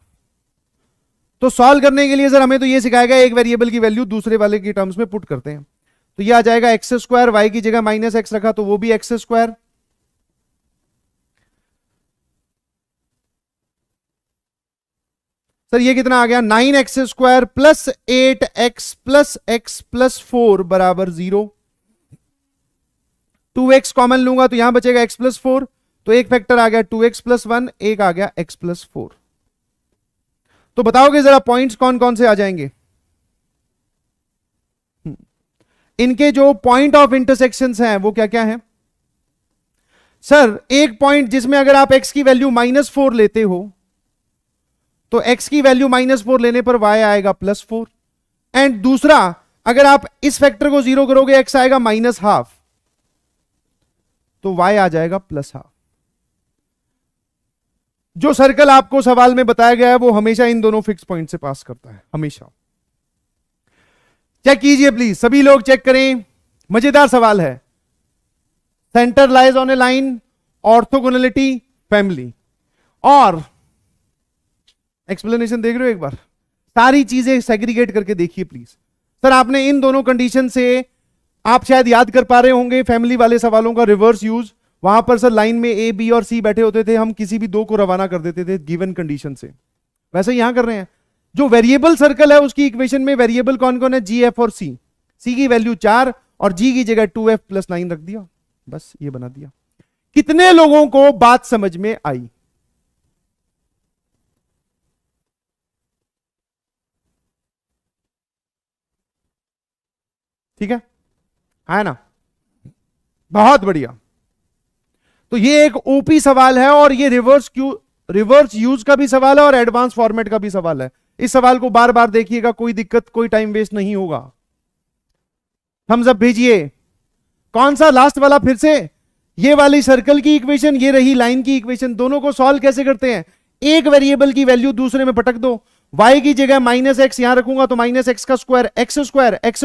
तो सॉल्व करने के लिए सर हमें तो ये सिखाएगा एक वेरिएबल की वैल्यू दूसरे वाले की टर्म्स में पुट करते हैं। तो ये आ जाएगा एक्स स्क्वायर, वाई की जगह माइनस एक्स रखा तो वो भी एक्स स्क्वायर, सर ये कितना आ गया? 9x square plus 8x plus x plus 4 बराबर 0। 2x कॉमन लूंगा तो यहां बचेगा x प्लस 4, तो एक फैक्टर आ गया 2x प्लस 1, एक आ गया x प्लस 4। तो बताओगे जरा पॉइंट्स कौन कौन से आ जाएंगे? इनके जो पॉइंट ऑफ इंटरसेक्शंस हैं वो क्या क्या हैं? सर एक पॉइंट जिसमें अगर आप x की वैल्यू -4 लेते हो तो x की वैल्यू -4 लेने पर y आएगा +4। एंड दूसरा, अगर आप इस फैक्टर को 0 करोगे x आएगा -12 तो y आ जाएगा +12। जो सर्कल आपको सवाल में बताया गया है वो हमेशा इन दोनों फिक्स पॉइंट से पास करता है, हमेशा। चेक कीजिए प्लीज, सभी लोग चेक करें, मजेदार सवाल है। Centre lies on A line, orthogonality, family. और एक्सप्लेनेशन देख रहे हो एक बार? सारी चीजें सेग्रीगेट करके देखिए प्लीज। सर आपने इन दोनों कंडीशन से, आप शायद याद कर पा रहे होंगे फैमिली वाले सवालों का रिवर्स यूज। वहां पर सर लाइन में ए, बी और सी बैठे होते थे, हम किसी भी दो को रवाना कर देते थे गिवन कंडीशन से। वैसे यहां कर रहे हैं। जो वेरिएबल सर्कल है उसकी इक्वेशन में वेरिएबल कौन कौन है? जी, एफ और सी। सी की वैल्यू 4 और जी की जगह 2f प्लस 9 रख दिया, बस ये बना दिया। कितने लोगों को बात समझ में आई? ठीक है ना? बहुत बढ़िया। तो ये एक ओपी सवाल है और ये रिवर्स यूज का भी सवाल है और एडवांस फॉर्मेट का भी सवाल है। इस सवाल को बार बार देखिएगा, कोई दिक्कत, कोई टाइम वेस्ट नहीं होगा। थम्स अप भेजिए। कौन सा लास्ट वाला? फिर से ये वाली सर्कल की इक्वेशन, ये रही लाइन की इक्वेशन, दोनों को सॉल्व कैसे करते हैं? एक वेरिएबल की वैल्यू दूसरे में पटक दो। y की जगह -x यहां रखूंगा तो -x का square, x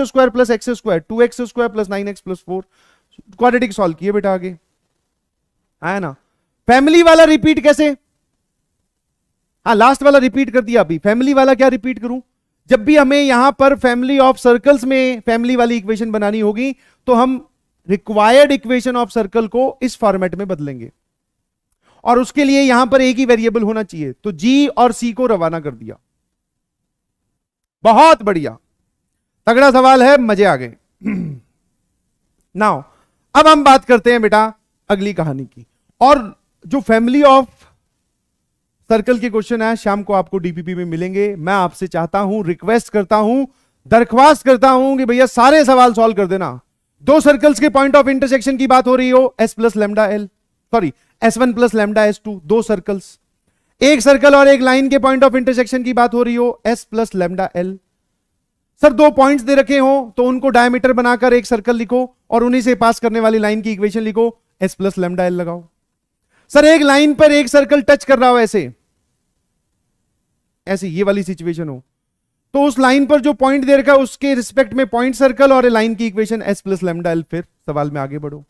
square plus x square, 2x square plus 9x plus 4। Quadratic solve किए बेटा आगे, आया ना? फैमिली वाला रिपीट कैसे? हाँ लास्ट वाला रिपीट कर दिया। अभी फैमिली वाला क्या रिपीट करूं? जब भी हमें यहां पर फैमिली ऑफ सर्कल्स में फैमिली वाली इक्वेशन बनानी होगी तो हम रिक्वायर्ड इक्वेशन ऑफ सर्कल को इस फॉर्मेट में बदलेंगे और उसके लिए यहां पर एक ही वेरिएबल होना चाहिए। तो जी और सी को रवाना कर दिया। बहुत बढ़िया, तगड़ा सवाल है, मजे आ गए। नाउ अब हम बात करते हैं बेटा अगली कहानी की। और जो फैमिली ऑफ सर्कल के क्वेश्चन है शाम को आपको डीपीपी में मिलेंगे। मैं आपसे चाहता हूं, रिक्वेस्ट करता हूं, दरख्वास्त करता हूं कि भैया सारे सवाल सॉल्व कर देना। दो सर्कल्स के पॉइंट ऑफ इंटरसेक्शन की बात हो रही हो, S plus lambda L, sorry S1 plus lambda S2, दो सर्कल्स। एक सर्कल और एक लाइन के पॉइंट ऑफ इंटरसेक्शन की बात हो रही हो, S plus lambda L. Sir दो पॉइंट्स दे रखे हो तो उनको डायमीटर बनाकर एक सर्कल लिखो और उन्हीं से पास करने वाली लाइन की इक्वेशन लिखो, S प्लस लैम्डा एल लगाओ। सर एक लाइन पर एक सर्कल टच कर रहा हो, ऐसे ये वाली सिचुएशन हो, तो उस लाइन पर जो पॉइंट दे रखा है उसके रिस्पेक्ट में पॉइंट सर्कल और लाइन की equation S plus lambda L. फिर सवाल में आगे बढ़ो।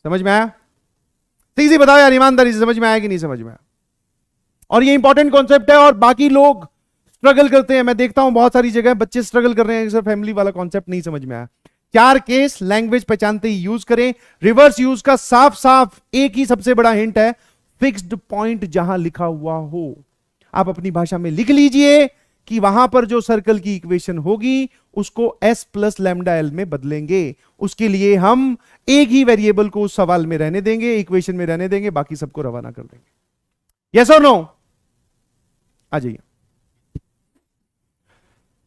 समझ में आया? सही से बताओ यार, ईमानदारी से समझ में आया कि नहीं समझ में आया? और ये इंपॉर्टेंट कॉन्सेप्ट है और बाकी लोग स्ट्रगल करते हैं, मैं देखता हूं बहुत सारी जगह बच्चे स्ट्रगल कर रहे हैं, सर फैमिली वाला कॉन्सेप्ट नहीं समझ में आया। 4 केस लैंग्वेज पहचानते ही यूज करें। रिवर्स यूज का साफ साफ एक ही सबसे बड़ा हिंट है, फिक्स्ड पॉइंट जहां लिखा हुआ हो आप अपनी भाषा में लिख लीजिए कि वहां पर जो सर्कल की इक्वेशन होगी उसको s प्लस लैम्डा एल में बदलेंगे। उसके लिए हम एक ही वेरिएबल को उस सवाल में रहने देंगे, इक्वेशन में रहने देंगे, बाकी सबको रवाना कर देंगे। यस और नो? आ जाइए।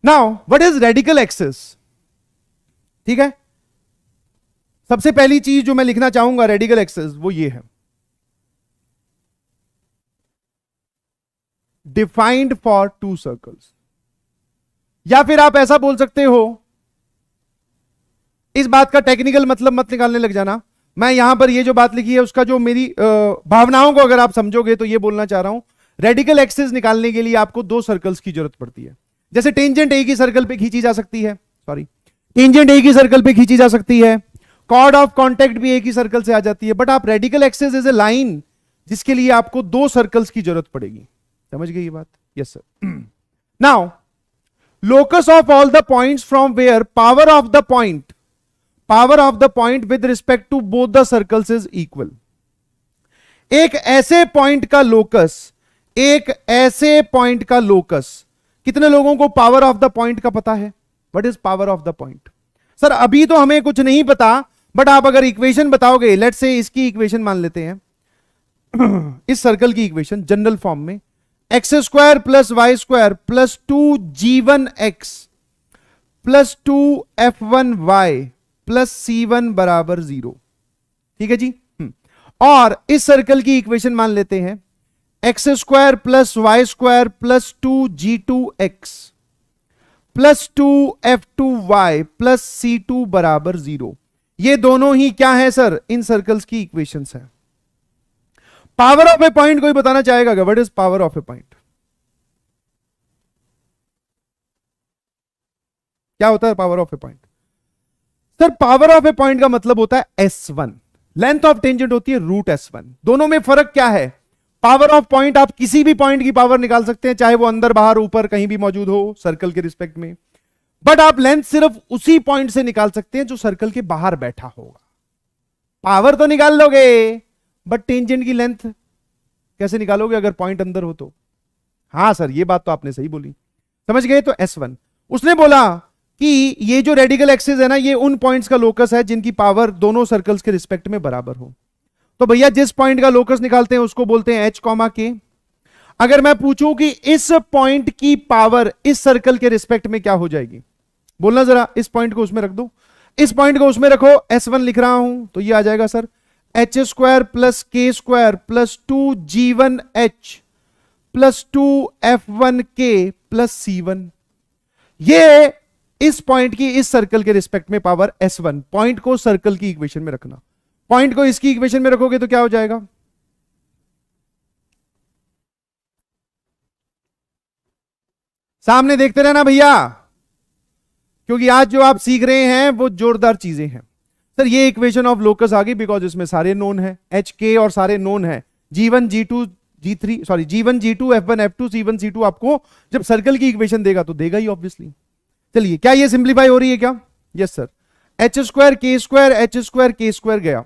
Now what is radical axis? ठीक है, सबसे पहली चीज जो मैं लिखना चाहूंगा रेडिकल एक्सिस वो ये है, डिफाइंड फॉर 2 सर्कल्स। या फिर आप ऐसा बोल सकते हो, इस बात का टेक्निकल मतलब मत निकालने लग जाना, मैं यहां पर ये जो बात लिखी है उसका जो मेरी भावनाओं को अगर आप समझोगे तो ये बोलना चाह रहा हूं, रेडिकल एक्सिस निकालने के लिए आपको 2 सर्कल्स की जरूरत पड़ती है। जैसे टेंजेंट एक ही सर्कल पे खींची जा सकती है, सॉरी टेंजेंट एक ही सर्कल पे खींची जा सकती है, कॉर्ड ऑफ कॉन्टेक्ट भी एक ही सर्कल से आ जाती है, बट आप radical axis is a line जिसके लिए आपको 2 सर्कल्स की जरूरत पड़ेगी। समझ गई ये बात? Yes sir. Now locus of all the points from where power of the point with respect to both the circles is equal। एक ऐसे पॉइंट का लोकस, कितने लोगों को पावर ऑफ द पॉइंट का पता है? What is power of the point? Sir अभी तो हमें कुछ नहीं पता, बट आप अगर इक्वेशन बताओगे, लेट्स से इसकी इक्वेशन मान लेते हैं इस सर्कल की इक्वेशन जनरल फॉर्म में, x square plus y square plus 2g1x plus 2f1y plus c1 बराबर 0। ठीक है जी। और इस सर्कल की इक्वेशन मान लेते हैं x square plus y square plus 2g2x plus 2f2y plus c2 बराबर 0। ये दोनों ही क्या है सर? इन सर्कल्स की इक्वेशंस है। पावर ऑफ ए पॉइंट कोई बताना चाहेगा? What is power of a point? क्या होता है power of a point? Sir power of a point का मतलब होता है S1, लेंथ ऑफ टेंजेंट होती है √S1। दोनों में फर्क क्या है? पावर ऑफ पॉइंट आप किसी भी पॉइंट की पावर निकाल सकते हैं, चाहे वो अंदर बाहर ऊपर कहीं भी मौजूद हो सर्कल के रिस्पेक्ट में, बट आप लेंथ सिर्फ उसी पॉइंट से निकाल सकते हैं जो सर्कल के बाहर बैठा होगा। पावर तो निकाल लोगे, बट टेंजेंट की लेंथ कैसे निकालोगे अगर पॉइंट अंदर हो तो? हां सर ये बात तो आपने सही बोली, समझ गए? तो S1 उसने बोला कि ये जो रेडिकल एक्सिस है ना, ये उन पॉइंट्स का लोकस है जिनकी पावर दोनों सर्कल्स के रिस्पेक्ट में बराबर हो। तो भैया जिस पॉइंट का लोकस निकालते हैं उसको बोलते हैं H, K। अगर मैं पूछूं कि इस पॉइंट की पावर इस सर्कल के रिस्पेक्ट में क्या हो जाएगी, बोलना जरा। इस पॉइंट को उसमें रख दो, इस पॉइंट को उसमें रखो, S1 लिख रहा हूं तो ये आ जाएगा सर एच स्क्वायर प्लस के square plus 2g1h plus 2f1k plus c1। ये इस पॉइंट की इस सर्कल के रिस्पेक्ट में पावर S1। पॉइंट को सर्कल की इक्वेशन में रखना, पॉइंट को इसकी इक्वेशन में रखोगे तो क्या हो जाएगा? सामने देखते रहना भैया, क्योंकि आज जो आप सीख रहे हैं वो जोरदार चीजें हैं। सर ये इक्वेशन ऑफ लोकस आ गई बिकॉज इसमें सारे नोन है, एच के और सारे नोन है, G1 G2 G3 sorry G1 G2 F1 F2 C1 C2 आपको जब सर्कल की इक्वेशन देगा तो देगा ही ऑब्वियसली। चलिए क्या ये सिंप्लीफाई हो रही है क्या? Yes sir. एच स्क्वायर के स्क्वायर एच स्क्वायर के स्क्वायर गया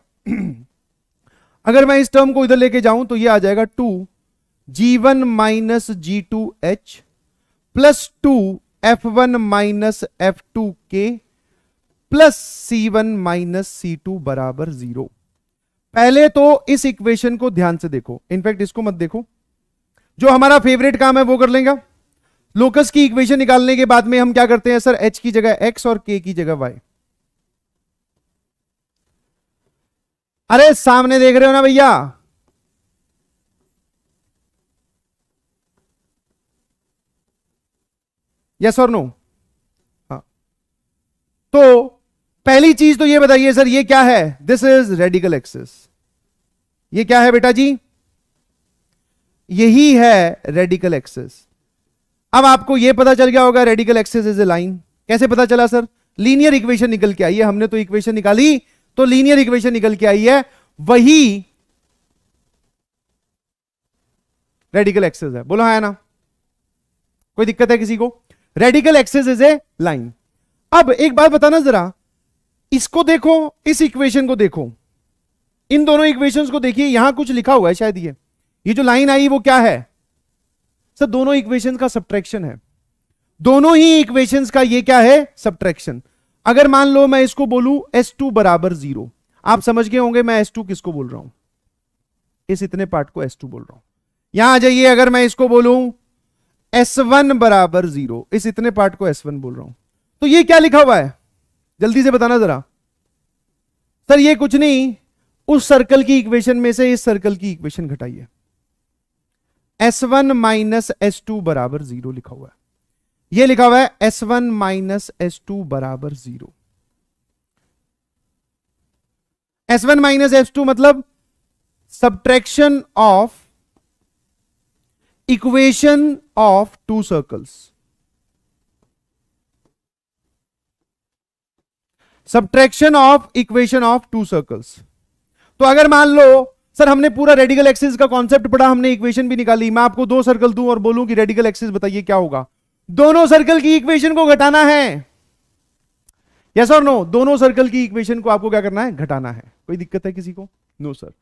अगर मैं इस टर्म को इधर लेके जाऊं तो ये आ जाएगा 2g1 minus G2h plus 2f1 minus F2k plus C1 minus C2 बराबर 0। पहले तो इस इक्वेशन को ध्यान से देखो, इनफैक्ट इसको मत देखो, जो हमारा फेवरेट काम है वो कर लेंगे। लोकस की इक्वेशन निकालने के बाद में हम क्या करते हैं सर? h की जगह x और k की जगह y। अरे सामने देख रहे हो ना भैया? यस और नो? हाँ। तो पहली चीज तो ये बताइए सर, ये क्या है? This is radical axis. ये क्या है बेटा जी? यही है रेडिकल एक्सिस। अब आपको यह पता चल गया होगा radical axis is a line. कैसे पता चला सर? लीनियर इक्वेशन निकल के आई है, हमने तो इक्वेशन निकाली तो लीनियर इक्वेशन निकल के आई है, वही रेडिकल एक्सिस है। बोलो है ना? कोई दिक्कत है किसी को? Radical axis is a line. अब एक बात बताना जरा, इसको देखो, इस इक्वेशन को देखो, इन दोनों इक्वेशंस को देखिए, यहां कुछ लिखा हुआ है शायद, ये जो लाइन आई वो क्या है सर? दोनों इक्वेशंस का सब्ट्रैक्शन है। दोनों ही इक्वेशंस का ये क्या है? सब्ट्रैक्शन। अगर मान लो मैं इसको बोलूं S2 बराबर 0, आप समझ गए होंगे मैं S2 किसको बोल रहा हूं, इस इतने पार्ट को S2 बोल रहा हूं। यहां आ जाइए, अगर मैं इसको बोलूं S1 बराबर 0, इस इतने पार्ट को S1 बोल रहा हूं, तो ये क्या लिखा हुआ है? जल्दी से बताना जरा। सर ये कुछ नहीं, उस सर्कल की इक्वेशन में से इस सर्कल की इक्वेशन घटाइए। S1 माइनस S2 बराबर 0 लिखा हुआ है, ये लिखा हुआ है S1 माइनस S2 बराबर 0। S1 माइनस S2 मतलब subtraction of equation of two circles. Subtraction of equation of two circles. तो अगर मान लो सर हमने पूरा रेडिकल एक्सिस का कॉन्सेप्ट पढ़ा, हमने इक्वेशन भी निकाली, मैं आपको दो सर्कल दूं और बोलूं कि रेडिकल एक्सिस बताइए क्या होगा, दोनों सर्कल की इक्वेशन को घटाना है। यस और नो? दोनों सर्कल की इक्वेशन को आपको क्या करना है? घटाना है। कोई दिक्कत है किसी को? No sir.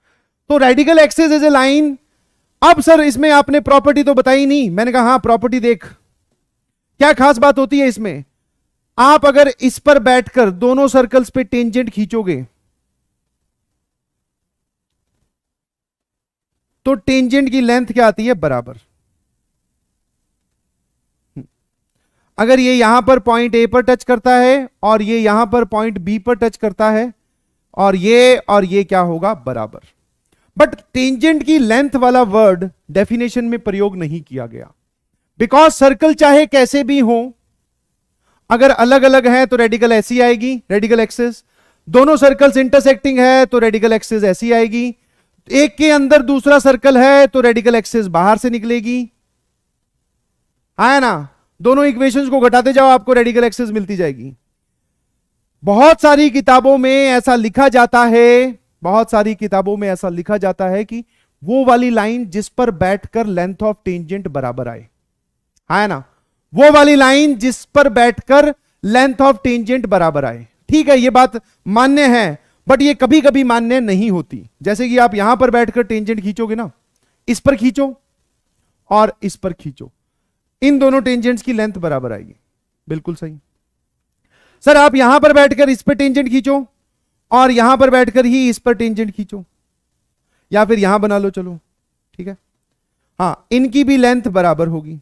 तो radical axis is a line. अब सर इसमें आपने प्रॉपर्टी तो बताई नहीं। मैंने कहा हां प्रॉपर्टी देख, क्या खास बात होती है इसमें? आप अगर इस पर बैठकर दोनों सर्कल्स पे टेंजेंट खींचोगे तो टेंजेंट की लेंथ क्या आती है? बराबर। अगर ये यहां पर पॉइंट ए पर टच करता है और ये यहां पर पॉइंट बी पर टच करता है और ये क्या होगा? बराबर। बट टेंजेंट की लेंथ वाला वर्ड डेफिनेशन में प्रयोग नहीं किया गया, बिकॉज सर्कल चाहे कैसे भी हो, अगर अलग अलग है तो रेडिकल ऐसी आएगी, रेडिकल एक्सिस। दोनों सर्कल्स इंटरसेक्टिंग है तो रेडिकल एक्सिस ऐसी आएगी। एक के अंदर दूसरा सर्कल है तो रेडिकल एक्सिस बाहर से निकलेगी, है ना? दोनों इक्वेशंस को घटाते जाओ, आपको रेडिकल एक्सिस मिलती जाएगी। बहुत सारी किताबों में ऐसा लिखा जाता है, बहुत सारी किताबों में ऐसा लिखा जाता है कि वो वाली लाइन जिस पर बैठकर लेंथ ऑफ टेंजेंट बराबर आए, है ना? वो वाली लाइन जिस पर बैठकर लेंथ ऑफ टेंजेंट बराबर आए। ठीक है, ये बात मान्य है, बट ये कभी कभी मान्य नहीं होती। जैसे कि आप यहां पर बैठकर टेंजेंट खींचोगे ना, इस पर खींचो और इस पर खींचो, इन दोनों टेंजेंट्स की लेंथ बराबर आएगी। बिल्कुल सही। सर आप यहां पर बैठकर इस पर टेंजेंट खींचो और यहां पर बैठकर ही इस पर टेंजेंट खींचो, या फिर यहां बना लो, चलो ठीक है, हां इनकी भी लेंथ बराबर होगी।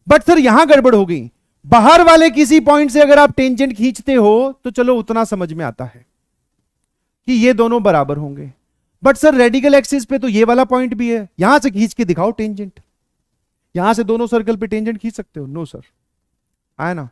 बट सर यहां गड़बड़ हो गई, बाहर वाले किसी पॉइंट से अगर आप टेंजेंट खींचते हो तो चलो उतना समझ में आता है कि ये दोनों बराबर होंगे। बट सर रेडिकल एक्सिस पे तो ये वाला पॉइंट भी है, यहां से खींच के दिखाओ टेंजेंट, यहां से दोनों सर्कल पे टेंजेंट खींच सकते हो? नो सर, आया ना?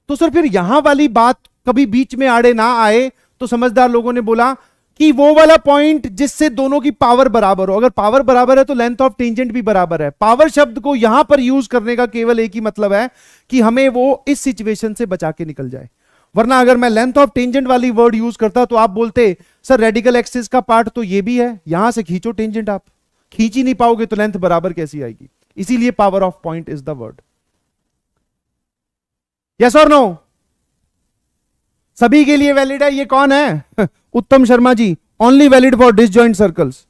तो सर फिर यहां वाली बात कभी बीच में आड़े ना आए, तो समझदार लोगों ने बोला कि वो वाला पॉइंट जिससे दोनों की पावर बराबर हो, अगर पावर बराबर है तो लेंथ ऑफ टेंजेंट भी बराबर है। पावर शब्द को यहां पर यूज करने का केवल एक ही मतलब है कि हमें वो इस सिचुएशन से बचा के निकल जाए। वरना अगर मैं लेंथ ऑफ टेंजेंट वाली वर्ड यूज करता तो आप बोलते सर रेडिकल एक्सिस का पार्ट तो ये भी है, यहां से खींचो टेंजेंट, आप खींच ही नहीं पाओगे तो लेंथ बराबर कैसी आएगी? इसीलिए power of point is the word. Yes और नो? सभी के लिए वैलिड है। ये कौन है? Uttam Sharma ji. Only valid for disjoint circles.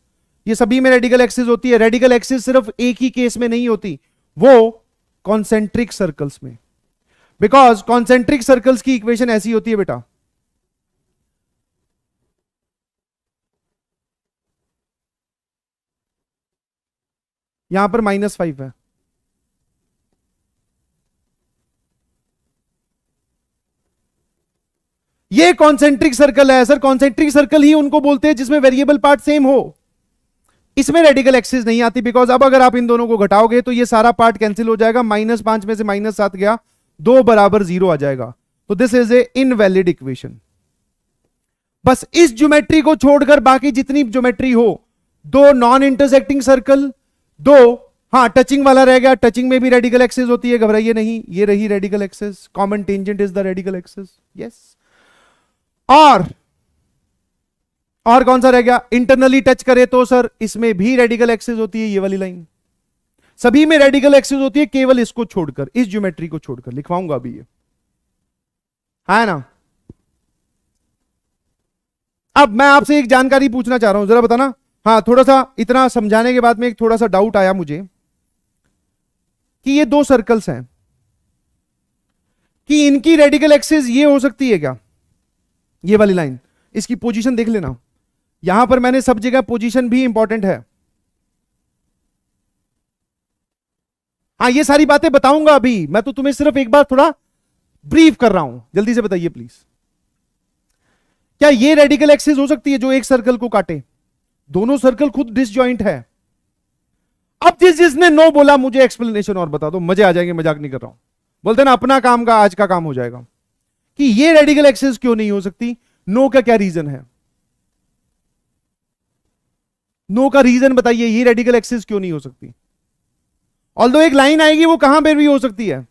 ये सभी में रेडिकल एक्सिस होती है। रेडिकल एक्सिस सिर्फ एक ही केस में नहीं होती, वो कॉन्सेंट्रिक सर्कल्स में। बिकॉज कॉन्सेंट्रिक सर्कल्स की इक्वेशन ऐसी होती है बेटा, यहां पर -5 है, ये कॉन्सेंट्रिक सर्कल है। सर कॉन्सेंट्रिक सर्कल ही उनको बोलते हैं जिसमें वेरिएबल पार्ट सेम हो। इसमें रेडिकल एक्सिस नहीं आती, बिकॉज अब अगर आप इन दोनों को घटाओगे तो ये सारा पार्ट कैंसिल हो जाएगा। -5 में से -7 गया, 2 बराबर 0 आ जाएगा। तो this is a invalid equation. बस इस ज्योमेट्री को छोड़कर बाकी जितनी ज्योमेट्री हो, 2 नॉन इंटरसेक्टिंग सर्कल, 2 हाँ टचिंग वाला रह गया, टचिंग में भी रेडिकल एक्सिस होती है, घबराइए नहीं, ये रही radical axis. Common tangent is the radical axis. Yes. और कौन सा रह गया? इंटरनली टच करे तो सर इसमें भी रेडिकल एक्सिस होती है, ये वाली लाइन। सभी में रेडिकल एक्सिस होती है, केवल इसको छोड़कर, इस ज्योमेट्री को छोड़कर। लिखवाऊंगा अभी ये, है ना। अब मैं आपसे एक जानकारी पूछना चाह रहा हूं, जरा बताना। हाँ, थोड़ा सा इतना समझाने के बाद में एक थोड़ा सा डाउट आया मुझे कि ये दो सर्कल्स हैं, कि इनकी रेडिकल एक्सिस ये हो सकती है क्या? ये वाली लाइन, इसकी पोजीशन देख लेना। यहां पर मैंने सब जगह पोजीशन भी इंपॉर्टेंट है। हाँ, ये सारी बातें बताऊंगा अभी, मैं तो तुम्हें सिर्फ एक बार थोड़ा ब्रीफ कर रहा हूं। जल्दी से बताइए प्लीज, क्या ये रेडिकल एक्सिस हो सकती है जो एक सर्कल को काटे? दोनों सर्कल खुद डिसजॉइंट है। अब जिसने नो बोला, मुझे एक्सप्लेनेशन और बता दो, मजे आ जाएंगे, मजाक नहीं कर रहा हूं। बोलते ना, अपना काम का आज का काम हो जाएगा। कि ये रेडिकल एक्सिस क्यों नहीं हो सकती? नो का क्या रीजन है? नो का रीजन बताइए, ये रेडिकल एक्सिस क्यों नहीं हो सकती? ऑल्दो एक लाइन आएगी, वो कहां पर भी हो सकती है।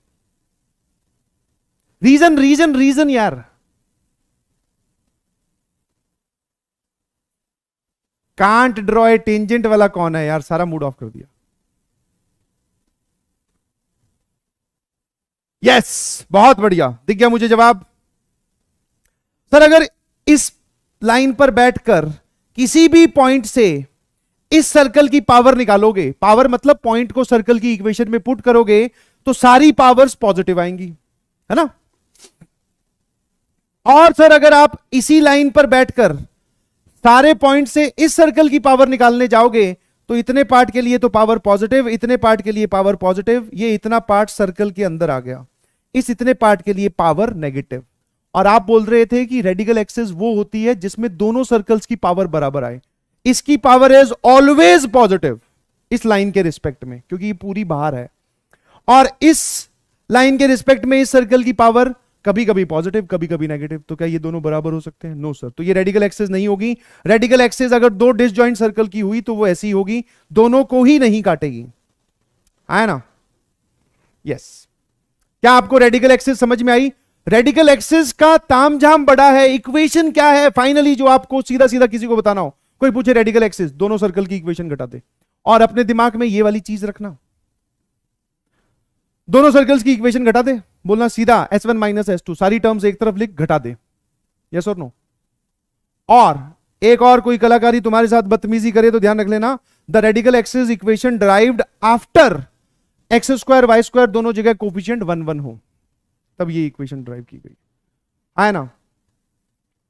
रीजन रीजन रीजन यार। कांट ड्रॉ ए टेंजेंट वाला कौन है यार? सारा मूड ऑफ कर दिया। यस, बहुत बढ़िया, दिख गया मुझे जवाब। सर, अगर इस लाइन पर बैठकर किसी भी पॉइंट से इस सर्कल की पावर निकालोगे, पावर मतलब पॉइंट को सर्कल की इक्वेशन में पुट करोगे, तो सारी पावर्स पॉजिटिव आएंगी, है ना। और सर, अगर आप इसी लाइन पर बैठकर सारे पॉइंट से इस सर्कल की पावर निकालने जाओगे, तो इतने पार्ट के लिए तो पावर पॉजिटिव, इतने पार्ट के लिए पावर पॉजिटिव, ये इतना पार्ट सर्कल के अंदर आ गया, इस इतने पार्ट के लिए पावर नेगेटिव। और आप बोल रहे थे कि रेडिकल एक्सिस वो होती है जिसमें दोनों सर्कल्स की पावर बराबर आए। इसकी पावर इज ऑलवेज पॉजिटिव इस लाइन के रिस्पेक्ट में, क्योंकि ये पूरी बाहर है। और इस लाइन के रिस्पेक्ट में इस सर्कल की पावर कभी कभी पॉजिटिव, कभी कभी नेगेटिव। तो क्या ये दोनों बराबर हो सकते हैं? No sir. तो ये रेडिकल एक्सिस नहीं होगी। रेडिकल एक्सिस अगर दो डिसजॉइंट सर्कल की हुई तो वो ऐसी होगी, दोनों को ही नहीं काटेगी, है ना। यस। क्या आपको रेडिकल एक्सिस समझ में आई? रेडिकल एक्सिस का तामझाम बड़ा है। इक्वेशन क्या है फाइनली, जो आपको सीधा सीधा किसी को बताना हो? कोई पूछे रेडिकल एक्सिस, दोनों सर्कल की इक्वेशन घटा दे, और अपने दिमाग में ये वाली चीज रखना, दोनों सर्कल्स की इक्वेशन घटा दे, बोलना सीधा S1 माइनस S2, सारी टर्म्स एक तरफ लिख, घटा दे। यस और नो? और एक और कोई कलाकारी तुम्हारे साथ बदतमीजी करे तो ध्यान रख लेना, the radical axis equation derived after x square y square दोनों जगह कोफिशिएंट 1 1 हो, तब ये इक्वेशन डिराइव की गई, है ना।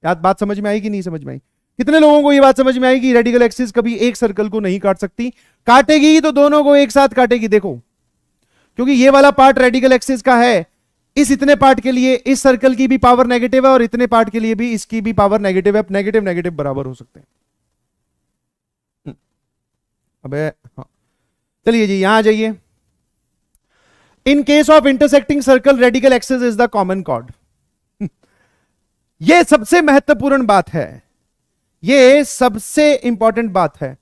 याद बात समझ में आई कि नहीं समझ में आई? कितने लोगों को ये बात समझ में आई कि रेडिकल एक्सिस कभी एक सर्कल को नहीं काट सकती? काटेगी तो दोनों को एक साथ काटेगी। देखो, क्योंकि ये वाला पार्ट रेडिकल एक्सिस का है, इस इतने पार्ट के लिए इस सर्कल की भी पावर नेगेटिव है, और इतने पार्ट के लिए भी इसकी भी पावर नेगेटिव है। नेगेटिव नेगेटिव बराबर हो सकते हैं। अबे हाँ, चलिए जी, यहां आ जाइए। In case of intersecting circle, radical axis is the common chord. यह सबसे महत्वपूर्ण बात है, यह सबसे इंपॉर्टेंट बात है।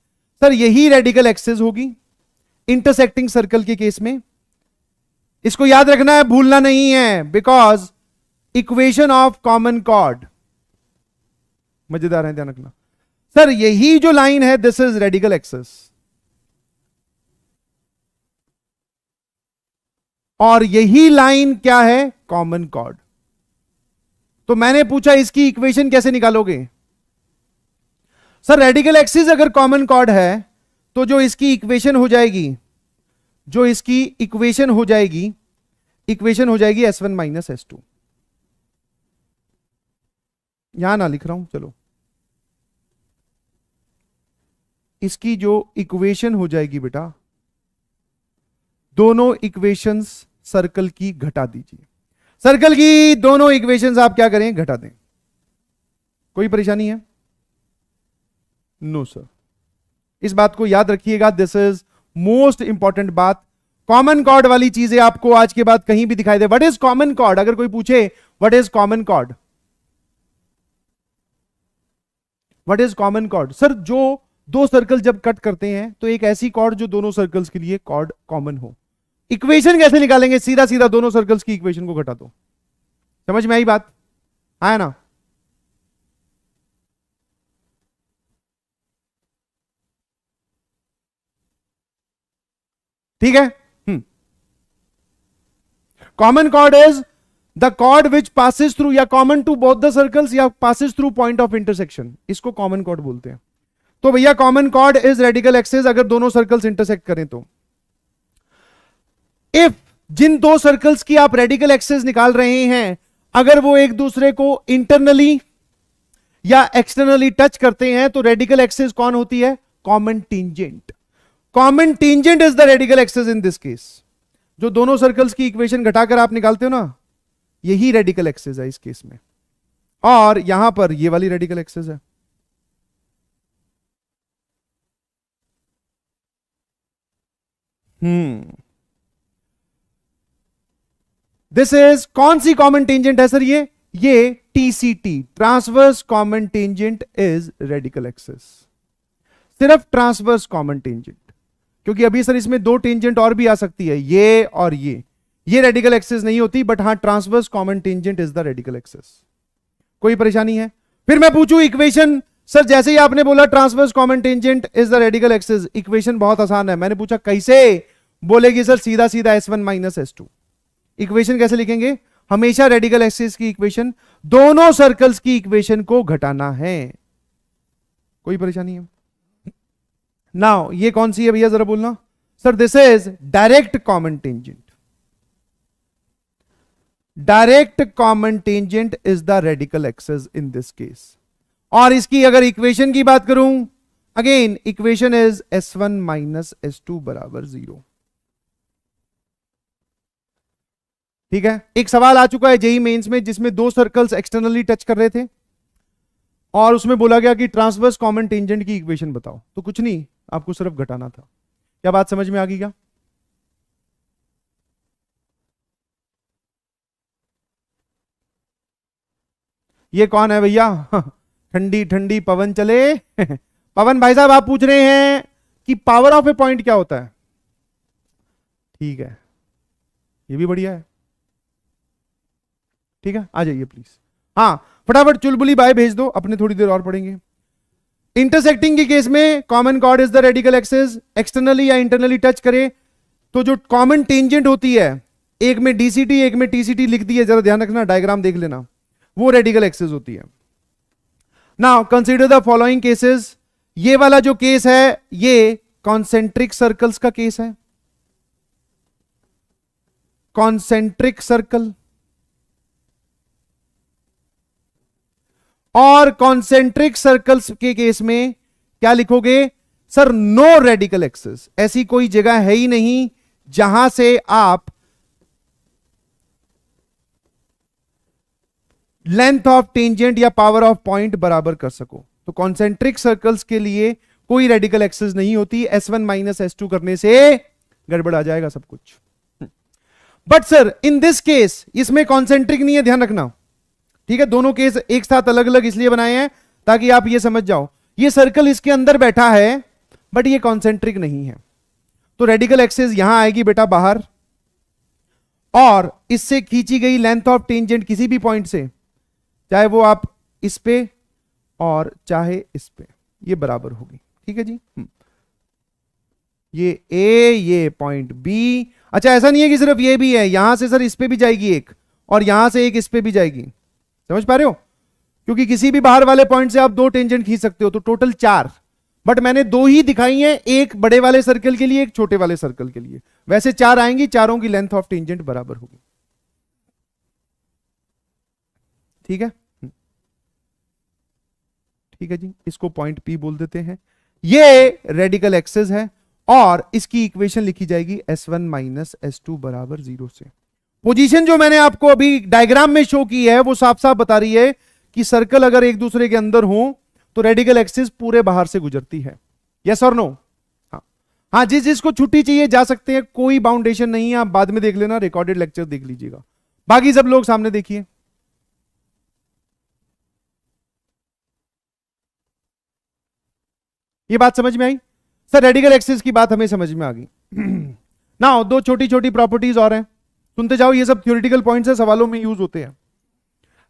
सर, यही रेडिकल एक्सिस होगी इंटरसेक्टिंग सर्कल के केस में। इसको याद रखना है, भूलना नहीं है, because equation of common chord. मजेदार है, ध्यान रखना। सर, यही जो लाइन है, दिस इज रेडिकल एक्सिस, और यही लाइन क्या है? Common cord. तो मैंने पूछा इसकी इक्वेशन कैसे निकालोगे? सर, रेडिकल एक्सिस अगर कॉमन कॉर्ड है तो जो इसकी इक्वेशन हो जाएगी, जो इसकी इक्वेशन हो जाएगी, इक्वेशन हो जाएगी S1 माइनस S2। यहां ना लिख रहा हूं, चलो, इसकी जो इक्वेशन हो जाएगी बेटा, दोनों इक्वेशंस सर्कल की घटा दीजिए। सर्कल की दोनों इक्वेशंस आप क्या करें? घटा दें। कोई परेशानी है? No sir. इस बात को याद रखिएगा, दिस इज मोस्ट इंपॉर्टेंट बात। कॉमन कॉर्ड वाली चीजें आपको आज के बाद कहीं भी दिखाई दे, व्हाट इज कॉमन कॉर्ड? अगर कोई पूछे what is common chord, what is common chord? Sir, जो दो सर्कल जब कट करते हैं तो एक ऐसी कॉर्ड जो दोनों सर्कल्स के लिए कॉर्ड कॉमन हो। इक्वेशन कैसे निकालेंगे? सीधा सीधा दोनों सर्कल्स की इक्वेशन को घटा दो। समझ में आई बात? है ना। ठीक है। Common chord is the chord which passes through, या common to both the circles, या passes through point of intersection, इसको कॉमन कॉर्ड बोलते हैं। तो भैया common chord is radical axis अगर दोनों सर्कल्स इंटरसेक्ट करें तो। इफ जिन दो सर्कल्स की आप रेडिकल एक्सिस निकाल रहे हैं अगर वो एक दूसरे को इंटरनली या एक्सटर्नली टच करते हैं तो रेडिकल एक्सिस कौन होती है? Common tangent. Common tangent is the radical axis in this case. जो दोनों सर्कल्स की इक्वेशन घटाकर आप निकालते हो ना, यही रेडिकल एक्सिस है इस केस में। और यहां पर ये वाली रेडिकल एक्सिस है। दिस इज कौन सी कॉमन टेंजेंट है सर? ये TCT, transverse common tangent is radical axis. सिर्फ ट्रांसवर्स कॉमन टेंजेंट, क्योंकि अभी सर इसमें दो टेंजेंट और भी आ सकती है, ये और ये रेडिकल एक्सिस नहीं होती, बट हां transverse common tangent is the radical axis. कोई परेशानी है? फिर मैं पूछूं इक्वेशन, सर जैसे ही आपने बोला transverse common tangent is the radical axis, equation बहुत आसान है। मैंने पूछा कैसे, बोलेगी सर सीधा सीधा S1 माइनस S2। इक्वेशन कैसे लिखेंगे? हमेशा रेडिकल एक्सिस की इक्वेशन दोनों सर्कल्स की इक्वेशन को घटाना है। कोई परेशानी है? नाउ ये कौन सी है भैया जरा बोलना। Sir this is direct common tangent. Direct common tangent is the radical axis in this case. और इसकी अगर इक्वेशन की बात करूं, again equation is S1 minus S2 बराबर 0। ठीक है। एक सवाल आ चुका है जेई मेंस में जिसमें दो सर्कल्स एक्सटर्नली टच कर रहे थे और उसमें बोला गया कि ट्रांसवर्स कॉमन टेंजेंट की इक्वेशन बताओ। तो कुछ नहीं, आपको सिर्फ घटाना था। क्या बात समझ में आ गई क्या? ये कौन है भैया? ठंडी ठंडी पवन चले। पवन भाई साहब आप पूछ रहे हैं कि पावर ऑफ ए पॉइंट क्या होता है? ठीक है, ये भी बढ़िया है। ठीक है, आ जाइए प्लीज। हाँ फटाफट चुलबुली बाय भेज दो, अपने थोड़ी देर और पढ़ेंगे। इंटरसेक्टिंग के केस में common chord is the radical axis. Externally या इंटरनली टच करे तो जो कॉमन टेंजेंट होती है, एक में डीसीटी एक में टीसीटी लिख दी है, जरा ध्यान रखना, डायग्राम देख लेना, वो रेडिकल एक्सिस होती है। Now consider the following cases. ये वाला जो केस है ये कॉन्सेंट्रिक सर्कल्स का केस है। Concentric circle. और कॉन्सेंट्रिक सर्कल्स के केस में क्या लिखोगे? Sir no radical axis. ऐसी कोई जगह है ही नहीं जहां से आप लेंथ ऑफ टेंजेंट या पावर ऑफ पॉइंट बराबर कर सको। तो कॉन्सेंट्रिक सर्कल्स के लिए कोई रेडिकल एक्सिस नहीं होती। S1 माइनस S2 करने से गड़बड़ आ जाएगा सब कुछ। But sir in this case इसमें कॉन्सेंट्रिक नहीं है, ध्यान रखना। ठीक है, दोनों केस एक साथ अलग अलग इसलिए बनाए हैं ताकि आप ये समझ जाओ, ये सर्कल इसके अंदर बैठा है बट ये कॉन्सेंट्रिक नहीं है। तो रेडिकल एक्सिस यहां आएगी बेटा बाहर, और इससे खींची गई लेंथ ऑफ टेंजेंट किसी भी पॉइंट से, चाहे वो आप इस पे और चाहे इस पे, ये बराबर होगी। ठीक है जी। ये ए, ये पॉइंट बी। अच्छा ऐसा नहीं है कि सिर्फ ये भी है, यहां से सर इस पे भी जाएगी एक, और यहां से एक इस पे भी जाएगी। समझ पा रहे हो? क्योंकि किसी भी बाहर वाले पॉइंट से आप दो टेंजेंट खींच सकते हो, तो टोटल 4, बट मैंने 2 ही दिखाई हैं, एक बड़े वाले सर्कल के लिए एक छोटे वाले सर्कल के लिए। वैसे 4 आएंगी, चारों की लेंथ ऑफ टेंजेंट बराबर होगी। ठीक है, ठीक है जी। इसको पॉइंट पी बोल देते हैं। ये रेडिकल एक्सिस है और इसकी इक्वेशन लिखी जाएगी S1 माइनस S2 बराबर 0 से। पोजीशन जो मैंने आपको अभी डायग्राम में शो की है वो साफ साफ बता रही है कि सर्कल अगर एक दूसरे के अंदर हो तो रेडिकल एक्सिस पूरे बाहर से गुजरती है। यस और नो? हाँ, जिसको छुट्टी चाहिए जा सकते हैं, कोई बाउंडेशन नहीं है। आप बाद में देख लेना, रिकॉर्डेड लेक्चर देख लीजिएगा। बाकी सब लोग सामने देखिए। ये बात समझ में आई? सर रेडिकल एक्सिस की बात हमें समझ में आ गई। ना दो छोटी छोटी प्रॉपर्टीज और हैं, सुनते जाओ। ये सब थ्योरेटिकल पॉइंट्स है, सवालों में यूज होते हैं।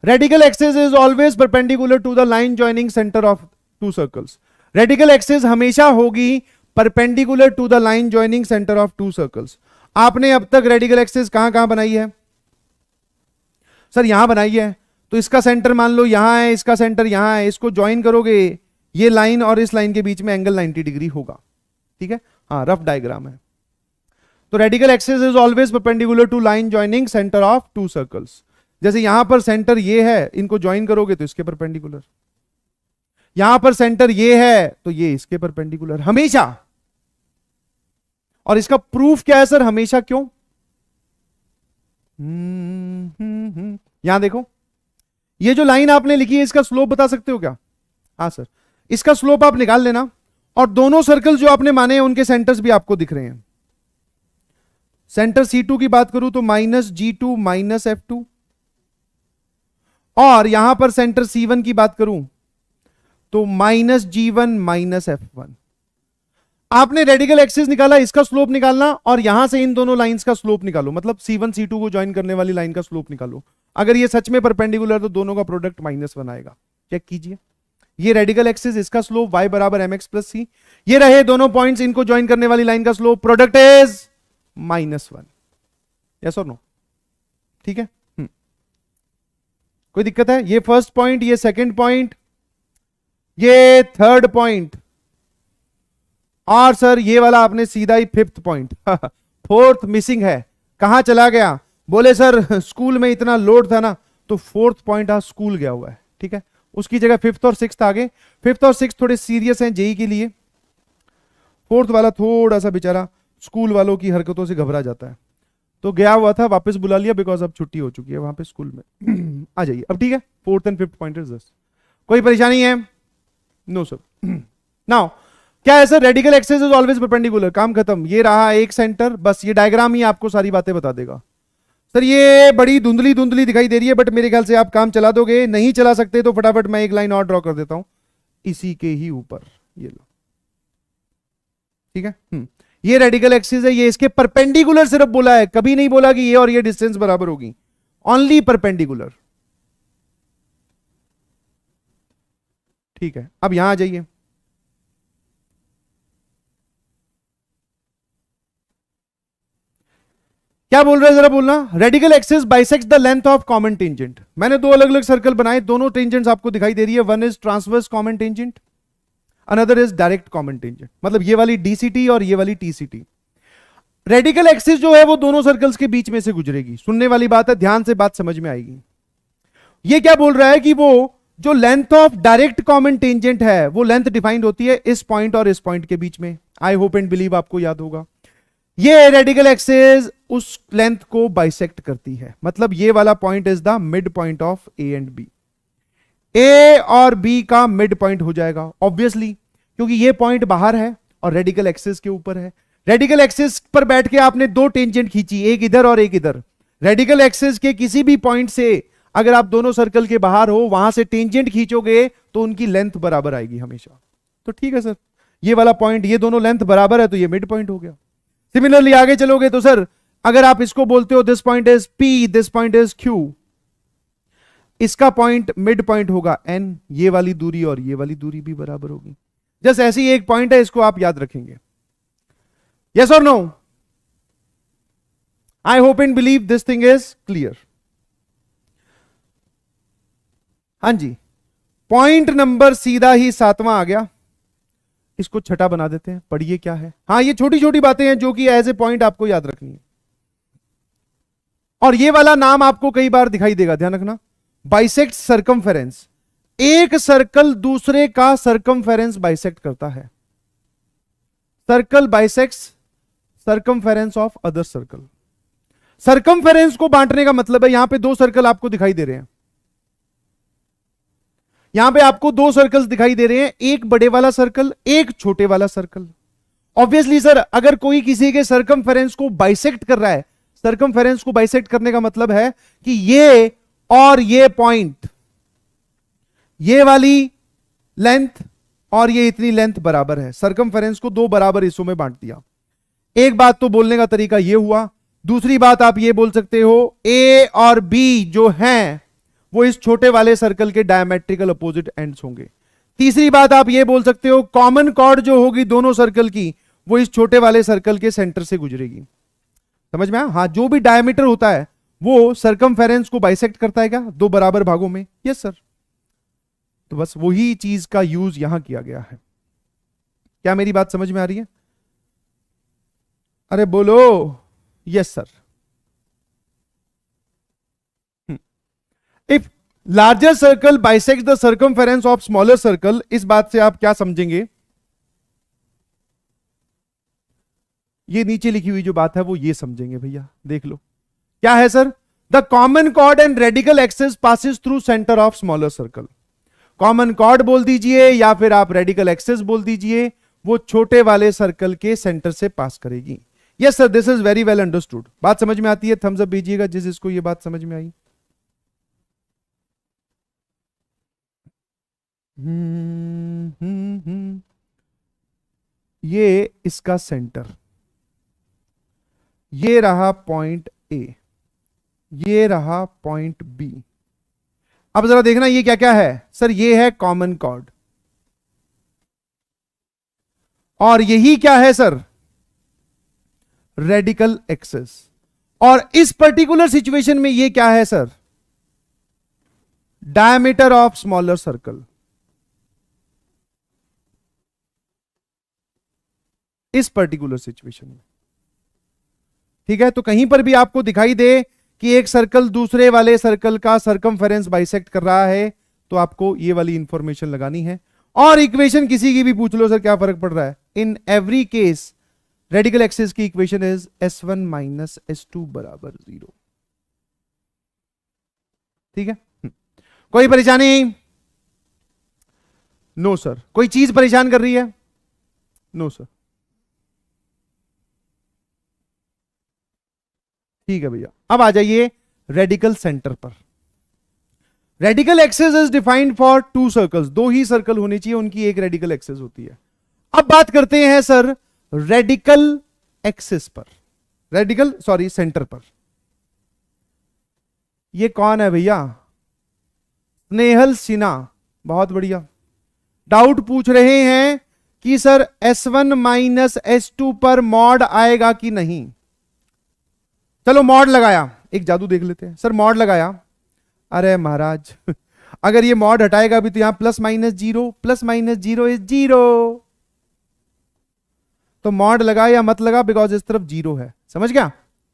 Radical axis is always perpendicular to the line joining centre of two circles. Radical axis हमेशा होगी perpendicular to the line joining centre of two circles. आपने अब तक रेडिकल एक्सिस कहां कहां बनाई है सर? यहां बनाई है, तो इसका सेंटर मान लो यहां है, इसका सेंटर यहां है, इसको ज्वाइन करोगे, ये लाइन और इस लाइन के बीच में एंगल 90 डिग्री होगा। ठीक है, हाँ रफ डायग्राम है। तो radical axis is always perpendicular to line joining centre of two circles. जैसे यहां पर सेंटर ये है, इनको ज्वाइन करोगे तो इसके परपेंडिकुलर, यहां पर सेंटर ये है तो ये इसके परपेंडिकुलर हमेशा। और इसका प्रूफ क्या है सर हमेशा क्यों? यहां देखो, ये जो लाइन आपने लिखी है इसका स्लोप बता सकते हो क्या? हाँ सर, इसका स्लोप आप निकाल लेना, और दोनों सर्कल जो आपने माने हैं उनके सेंटर्स भी आपको दिख रहे हैं। सेंटर C2 की बात करूं तो -G2 - F2, और यहां पर सेंटर C1 की बात करूं तो -G1 - F1। आपने रेडिकल एक्सिस निकाला, इसका स्लोप निकालना, और यहां से इन दोनों लाइंस का स्लोप निकालो, मतलब C1 C2 को ज्वाइन करने वाली लाइन का स्लोप निकालो। अगर ये सच में परपेंडिकुलर तो दोनों का प्रोडक्ट -1 आएगा। चेक कीजिए, ये रेडिकल एक्सिस, इसका स्लोप y = mx + c, ये रहे दोनों पॉइंट्स, इनको ज्वाइन करने वाली लाइन का स्लोप, प्रोडक्ट इज -1। यस और नो? ठीक है, कोई दिक्कत है? ये फर्स्ट पॉइंट, ये सेकंड पॉइंट, ये थर्ड पॉइंट, और सर ये वाला आपने सीधा ही फिफ्थ पॉइंट फोर्थ मिसिंग है। कहां चला गया? बोले सर स्कूल में इतना लोड था ना, तो फोर्थ पॉइंट आज स्कूल गया हुआ है। ठीक है, उसकी जगह फिफ्थ और सिक्स्थ आ गए। फिफ्थ और सिक्स्थ थोड़े सीरियस हैं जेई के लिए, फोर्थ वाला थोड़ा सा बेचारा स्कूल वालों की हरकतों से घबरा जाता है, तो गया हुआ था, वापस बुला लिया, बिकॉज अब छुट्टी हो चुकी है वहां पे स्कूल में आ जाइए अब। ठीक है, fourth and fifth point is this. कोई परेशानी है? No sir. नाउ क्या है sir? Radical axis is always perpendicular, काम खत्म। ये रहा एक सेंटर, बस ये डायग्राम ही आपको सारी बातें बता देगा। सर ये बड़ी धुंधली धुंधली दिखाई दे रही है, बट मेरे ख्याल से आप काम चला दोगे। नहीं चला सकते तो फटाफट मैं एक लाइन और ड्रॉ कर देता हूं इसी के ही ऊपर, ये लो। ठीक है, ये रेडिकल एक्सिस है, ये इसके परपेंडिकुलर सिर्फ बोला है, कभी नहीं बोला कि ये और ये डिस्टेंस बराबर होगी, ओनली परपेंडिकुलर। ठीक है, अब यहां आ जाइए। क्या बोल रहे हैं जरा बोलना? Radical axis bisects the length of common tangent. मैंने दो अलग अलग सर्कल बनाए, दोनों टेंजेंट्स आपको दिखाई दे रही है। One is transverse common tangent, another is direct common tangent, मतलब ये वाली डीसीटी और ये वाली टीसीटी। रेडिकल एक्सिस जो है वो दोनों सर्कल्स के बीच में से गुजरेगी। सुनने वाली बात है, ध्यान से बात समझ में आएगी। ये क्या बोल रहा है कि वो जो length of direct common tangent है वो लेंथ डिफाइंड होती है इस पॉइंट और इस पॉइंट के बीच में। आई होप एंड बिलीव आपको याद होगा। ये रेडिकल एक्सिस उस लेंथ को बाइसेक्ट करती है, मतलब ये वाला point is the mid point of A and B. A और बी का मिड पॉइंट हो जाएगा ऑब्वियसली, क्योंकि ये पॉइंट बाहर है और रेडिकल एक्सिस के ऊपर है। रेडिकल एक्सिस पर बैठ के आपने दो टेंजेंट खींची, एक इधर और एक इधर। रेडिकल एक्सिस के किसी भी पॉइंट से अगर आप दोनों सर्कल के बाहर हो, वहां से टेंजेंट खींचोगे तो उनकी लेंथ बराबर आएगी हमेशा। तो ठीक है सर, ये वाला पॉइंट, ये दोनों लेंथ बराबर है तो ये मिड पॉइंट हो गया। सिमिलरली आगे चलोगे तो सर अगर आप इसको बोलते हो this point is P, this point is Q, इसका पॉइंट मिड पॉइंट होगा N, ये वाली दूरी और ये वाली दूरी भी बराबर होगी। जस्ट ऐसी एक पॉइंट है, इसको आप याद रखेंगे। यस और नो? I hope and believe this thing is clear. हाँ जी, पॉइंट नंबर सीधा ही 7वां आ गया, इसको छठा बना देते हैं। पढ़िए क्या है। हाँ, ये छोटी छोटी बातें हैं जो कि एज ए पॉइंट आपको याद रखनी है। और ये वाला नाम आपको कई बार दिखाई देगा, ध्यान रखना। बाइसेक्ट सर्कमफेरेंस, एक सर्कल दूसरे का सर्कमफेरेंस बाइसेक्ट करता है। Circle bisects circumference of other circle. Circumference को बांटने का मतलब है, यहां पे दो सर्कल आपको दिखाई दे रहे हैं, यहां पे आपको दो सर्कल्स दिखाई दे रहे हैं, एक बड़े वाला सर्कल, एक छोटे वाला सर्कल। ऑब्वियसली सर अगर कोई किसी के सर्कमफेरेंस को बाइसेक्ट कर रहा है, सर्कमफेरेंस को बाइसेक्ट करने का मतलब है कि ये और ये पॉइंट, ये वाली लेंथ और ये इतनी लेंथ बराबर है। सर्कमफेरेंस को दो बराबर हिस्सों में बांट दिया। एक बात तो बोलने का तरीका ये हुआ। दूसरी बात आप ये बोल सकते हो ए और बी जो हैं वो इस छोटे वाले सर्कल के डायमेट्रिकल अपोजिट एंड्स होंगे। तीसरी बात आप ये बोल सकते हो कॉमन कॉर्ड जो होगी दोनों सर्कल की वो इस छोटे वाले सर्कल के सेंटर से गुजरेगी। समझ में आया? हाँ, जो भी डायमीटर होता है वो सरकमफेरेंस को बाइसेक्ट करता है क्या, दो बराबर भागों में? Yes sir. तो बस वही चीज का यूज यहां किया गया है। क्या मेरी बात समझ में आ रही है? अरे बोलो। Yes sir. If larger circle bisect the circumference of smaller circle, इस बात से आप क्या समझेंगे? ये नीचे लिखी हुई जो बात है वो ये समझेंगे भैया, देख लो क्या है sir. The common chord and radical axis passes through centre of smaller circle. Common chord बोल दीजिए या फिर आप रेडिकल एक्सिस बोल दीजिए, वो छोटे वाले सर्कल के सेंटर से पास करेगी। Yes sir, this is very well understood. बात समझ में आती है? थम्स अप भेजिएगा जिसको ये बात समझ में आई। ये इसका सेंटर, ये रहा पॉइंट ए, ये रहा पॉइंट बी। अब जरा देखना ये क्या क्या है सर। ये है कॉमन कॉर्ड, और यही क्या है सर? Radical axis. और इस पर्टिकुलर सिचुएशन में ये क्या है sir? Diameter of smaller circle. इस पर्टिकुलर सिचुएशन में, ठीक है। तो कहीं पर भी आपको दिखाई दे कि एक सर्कल दूसरे वाले सर्कल का सर्कमफेरेंस बाइसेक्ट कर रहा है, तो आपको ये वाली इंफॉर्मेशन लगानी है। और इक्वेशन किसी की भी पूछ लो सर क्या फर्क पड़ रहा है, in every case radical axis की equation is S1 minus S2 बराबर 0। ठीक है, कोई परेशानी? No sir. कोई चीज परेशान कर रही है? No sir. ठीक है भैया, अब आ जाइए रेडिकल सेंटर पर। Radical axis is defined for two circles. दो ही सर्कल होनी चाहिए, उनकी एक रेडिकल एक्सिस होती है। अब बात करते हैं सर रेडिकल एक्सिस पर, रेडिकल सॉरी सेंटर पर। ये कौन है भैया? स्नेहल सिन्हा, बहुत बढ़िया। डाउट पूछ रहे हैं कि सर S1 माइनस S2 पर मॉड आएगा कि नहीं। चलो मॉड लगाया, एक जादू देख लेते हैं। सर मॉड लगाया, अरे महाराज अगर ये मॉड हटाएगा भी तो यहां plus minus zero is zero. तो मॉड लगा या मत लगा, बिकॉज इस तरफ जीरो है। समझ गया?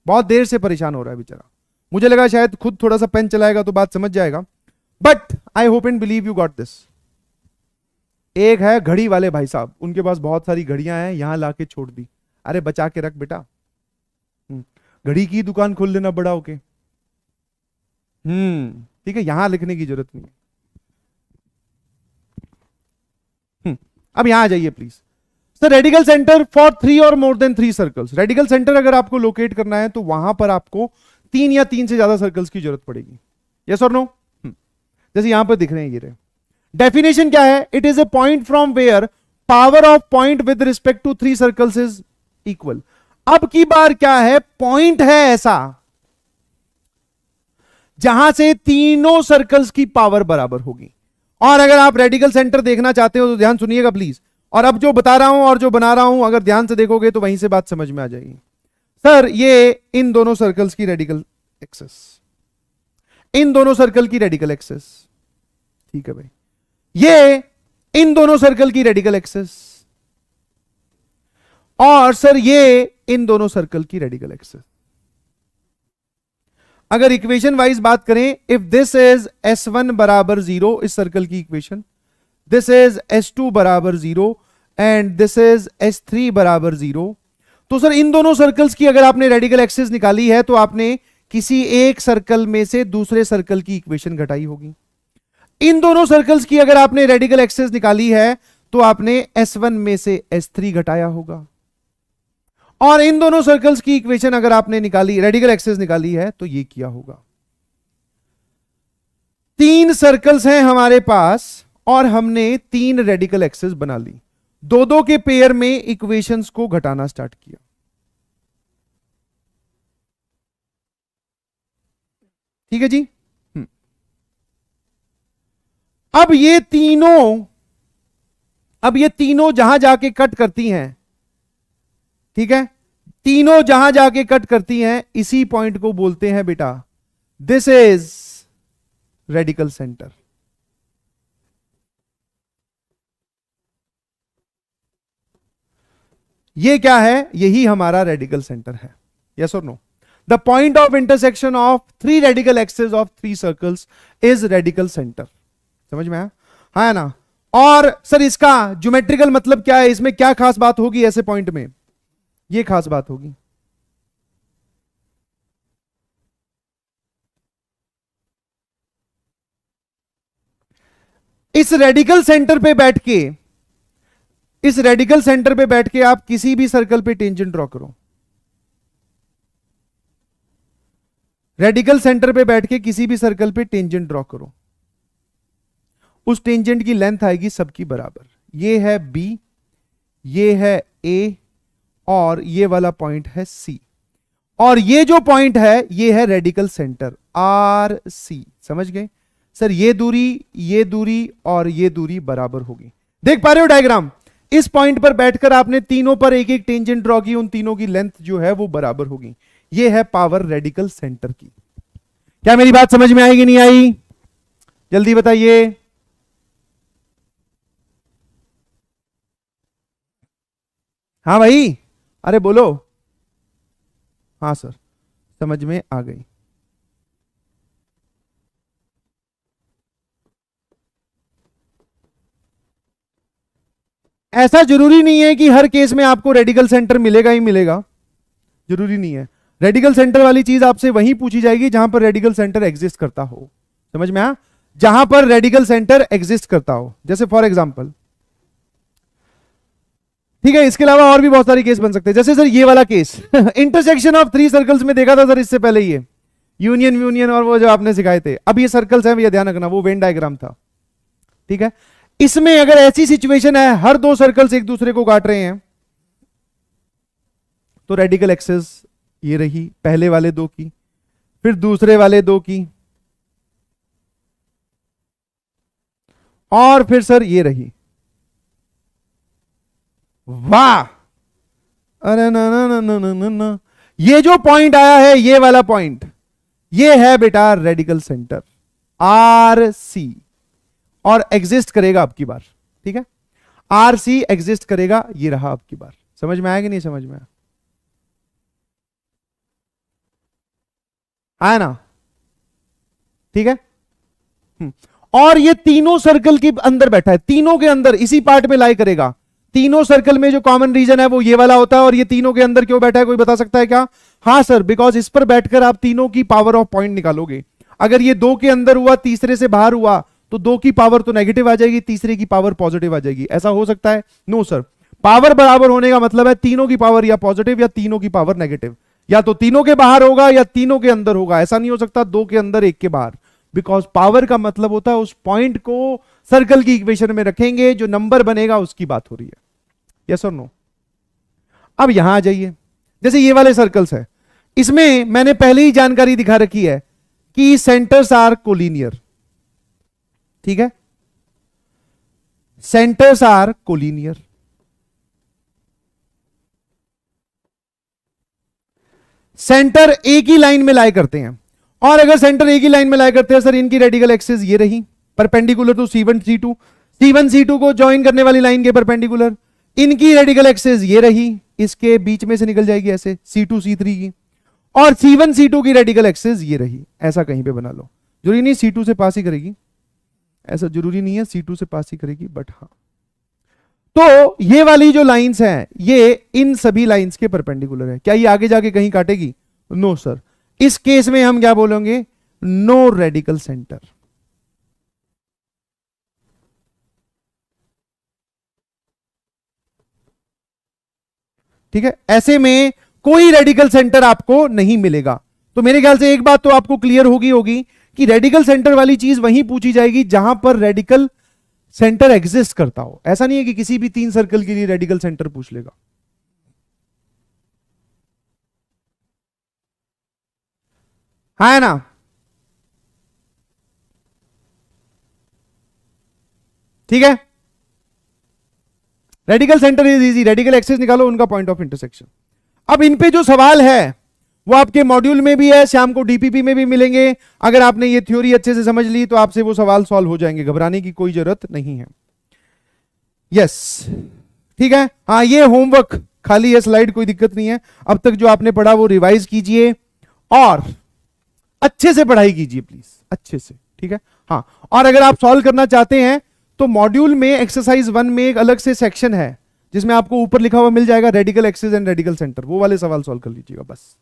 बहुत देर से परेशान हो रहा है बेचारा। मुझे लगा शायद खुद थोड़ा सा पेन चलाएगा तो बात समझ जाएगा, but I hope and believe you got this. एक है घड़ी वाले भाई साहब, उनके पास बहुत सारी घड़ियां हैं, यहां लाके छोड़ दी। अरे बचा के रख बेटा, घड़ी की दुकान खोल लेना बड़ा होके। ठीक है, यहां लिखने की जरूरत नहीं है। अब यहां आ जाइए please. Sir radical centre for 3 और more than 3 circles. Radical centre अगर आपको लोकेट करना है तो वहां पर आपको 3 या 3 से ज्यादा सर्कल्स की जरूरत पड़ेगी। यस और नो? जैसे यहां पर दिख रहे हैं ये रहे। डेफिनेशन क्या है? It is a point from where power of point with respect to 3 circles is equal. अब की बार क्या है? पॉइंट है ऐसा जहां से तीनों सर्कल्स की पावर बराबर होगी। और अगर आप रेडिकल सेंटर देखना चाहते हो तो ध्यान सुनिएगा प्लीज। और अब जो बता रहा हूं और जो बना रहा हूं अगर ध्यान से देखोगे तो वहीं से बात समझ में आ जाएगी। सर ये इन दोनों सर्कल्स की रेडिकल एक्सिस, इन दोनों सर्कल की रेडिकल एक्सिस, ठीक है भाई। ये इन दोनों सर्कल की रेडिकल एक्सिस, और सर ये इन दोनों सर्कल की रेडिकल एक्सिस। अगर इक्वेशन वाइज बात करें, इफ दिस इज S1 बराबर 0, इस सर्कल की इक्वेशन, दिस इज S2 बराबर 0 एंड दिस इज S3 बराबर 0, तो सर इन दोनों सर्कल्स की अगर आपने रेडिकल एक्सिस निकाली है तो आपने किसी एक सर्कल में से दूसरे सर्कल की इक्वेशन घटाई होगी। इन दोनों सर्कल्स की अगर आपने रेडिकल एक्सिस निकाली है तो आपने S1 में से S3 घटाया होगा। और इन दोनों सर्कल्स की इक्वेशन अगर आपने निकाली, रेडिकल एक्सिस निकाली है, तो ये किया होगा। 3 सर्कल्स हैं हमारे पास और हमने 3 रेडिकल एक्सिस बना ली। दो दो के पेयर में इक्वेशंस को घटाना स्टार्ट किया। ठीक है जी। अब ये तीनों जहां जाके कट करती हैं, ठीक है, तीनों जहां जाके कट करती हैं इसी पॉइंट को बोलते हैं बेटा दिस इज रेडिकल सेंटर। ये क्या है, यही हमारा रेडिकल सेंटर है। यस और नो? The point of intersection of three radical axes of three circles is radical centre. समझ में आया? हाँ ना? और सर इसका ज्योमेट्रिकल मतलब क्या है, इसमें क्या खास बात होगी ऐसे पॉइंट में? ये खास बात होगी, इस रेडिकल सेंटर पे बैठ के, इस रेडिकल सेंटर पे बैठ के आप किसी भी सर्कल पे टेंजेंट ड्रॉ करो। रेडिकल सेंटर पे बैठ के किसी भी सर्कल पे टेंजेंट ड्रॉ करो, उस टेंजेंट की लेंथ आएगी सबकी बराबर। ये है बी, ये है ए, और ये वाला पॉइंट है सी, और ये जो पॉइंट है ये है रेडिकल सेंटर आर सी। समझ गए सर? ये दूरी और ये दूरी बराबर होगी। देख पा रहे हो डायग्राम? इस पॉइंट पर बैठकर आपने तीनों पर एक एक टेंजेंट ड्रॉ की, उन तीनों की लेंथ जो है वो बराबर होगी। ये है पावर रेडिकल सेंटर की। क्या मेरी बात समझ में आएगी नहीं आई? जल्दी बताइए। हाँ भाई, अरे बोलो। हाँ सर, समझ में आ गई। ऐसा जरूरी नहीं है कि हर केस में आपको रेडिकल सेंटर मिलेगा ही मिलेगा, जरूरी नहीं है। रेडिकल सेंटर वाली चीज आपसे वहीं पूछी जाएगी जहां पर रेडिकल सेंटर एग्जिस्ट करता हो। समझ में आया? जहां पर रेडिकल सेंटर एग्जिस्ट करता हो, जैसे फॉर एग्जांपल, ठीक है। इसके अलावा और भी बहुत सारे केस बन सकते हैं, जैसे सर ये वाला case intersection of three circles में देखा था सर इससे पहले, ये यूनियन यूनियन और वो जो आपने सिखाए थे। अब ये सर्कल्स हैं, ये ध्यान रखना, वो वेन डायग्राम था, ठीक है। इसमें अगर ऐसी सिचुएशन है हर दो सर्कल्स एक दूसरे को काट रहे हैं, तो रेडिकल एक्सेस ये रही पहले वाले दो की, फिर दूसरे वाले दो की, और फिर सर ये रही। वाह, अरे ना ना ना ना ना ना, ये जो पॉइंट आया है ये वाला पॉइंट, ये है बेटा रेडिकल सेंटर आर सी, और एग्जिस्ट करेगा आपकी बार, ठीक है। आर सी एग्जिस्ट करेगा, ये रहा आपकी बार। समझ में आया कि नहीं समझ में आया ना? ठीक है। और ये तीनों सर्कल के अंदर बैठा है, तीनों के अंदर इसी पार्ट में लाई करेगा। तीनों सर्कल में जो कॉमन रीजन है वो ये वाला होता है, और ये तीनों के अंदर क्यों बैठा है कोई बता सकता है क्या? हाँ सर, बिकॉज इस पर बैठकर आप तीनों की पावर ऑफ पॉइंट निकालोगे। अगर ये दो के अंदर हुआ, तीसरे से बाहर हुआ, तो दो की पावर तो नेगेटिव आ जाएगी, तीसरे की पावर पॉजिटिव आ जाएगी। ऐसा हो सकता है? No sir. पावर बराबर होने का मतलब है तीनों की पावर या पॉजिटिव या तीनों की पावर नेगेटिव, या तो तीनों के बाहर होगा या तीनों के अंदर होगा। ऐसा नहीं हो सकता दो के अंदर एक के बाहर, बिकॉज पावर का मतलब होता है उस पॉइंट को सर्कल की इक्वेशन में रखेंगे, जो नंबर बनेगा उसकी बात हो रही है। यस और नो? अब यहां आ जाइए, जैसे ये वाले सर्कल्स है, इसमें मैंने पहले ही जानकारी दिखा रखी है कि सेंटर्स आर कोलिनियर, ठीक है। सेंटर्स आर कोलिनियर, सेंटर एक ही लाइन में लाए करते हैं। और अगर सेंटर एक ही लाइन में लाए करते हैं सर, इनकी रेडिकल एक्सिस ये रही, perpendicular to C1 C2, C1 C2 को ज्वाइन करने वाली लाइन के परपेंडिकुलर। इनकी रेडिकल एक्सिस ये रही, इसके बीच में से निकल जाएगी ऐसे C2 C3 की, और C1 C2 की रेडिकल एक्सिस ये रही। ऐसा कहीं पे बना लो, जरूरी नहीं C2 से पास ही करेगी, ऐसा जरूरी नहीं है C2 से पास ही करेगी, बट हाँ। तो ये वाली जो लाइंस हैं ये इन सभी लाइंस के परपेंडिकुलर है। क्या ये आगे जाके कहीं काटेगी? No sir. इस केस में हम क्या बोलेंगे? No radical centre. ठीक है, ऐसे में कोई रेडिकल सेंटर आपको नहीं मिलेगा। तो मेरे ख्याल से एक बात तो आपको क्लियर होगी कि रेडिकल सेंटर वाली चीज वहीं पूछी जाएगी जहां पर रेडिकल सेंटर एग्जिस्ट करता हो। ऐसा नहीं है कि किसी भी तीन सर्कल के लिए रेडिकल सेंटर पूछ लेगा। हाँ है ना? ठीक है, radical centre is easy, radical axis निकालो, उनका पॉइंट ऑफ इंटरसेक्शन। अब इन पे जो सवाल है वो आपके मॉड्यूल में भी है, शाम को डीपीपी में भी मिलेंगे। अगर आपने ये थ्योरी अच्छे से समझ ली तो आपसे वो सवाल सॉल्व हो जाएंगे, घबराने की कोई जरूरत नहीं है। यस, ठीक है। हाँ, ये होमवर्क खाली है स्लाइड, कोई दिक्कत नहीं है। अब तक जो आपने पढ़ा वो रिवाइज कीजिए और अच्छे से पढ़ाई कीजिए प्लीज, अच्छे से, ठीक है। हाँ, और अगर आप सॉल्व करना चाहते हैं तो मॉड्यूल में एक्सरसाइज 1 में एक अलग से सेक्शन है जिसमें आपको ऊपर लिखा हुआ मिल जाएगा radical axis and radical centre, वो वाले सवाल सॉल्व कर लीजिएगा बस।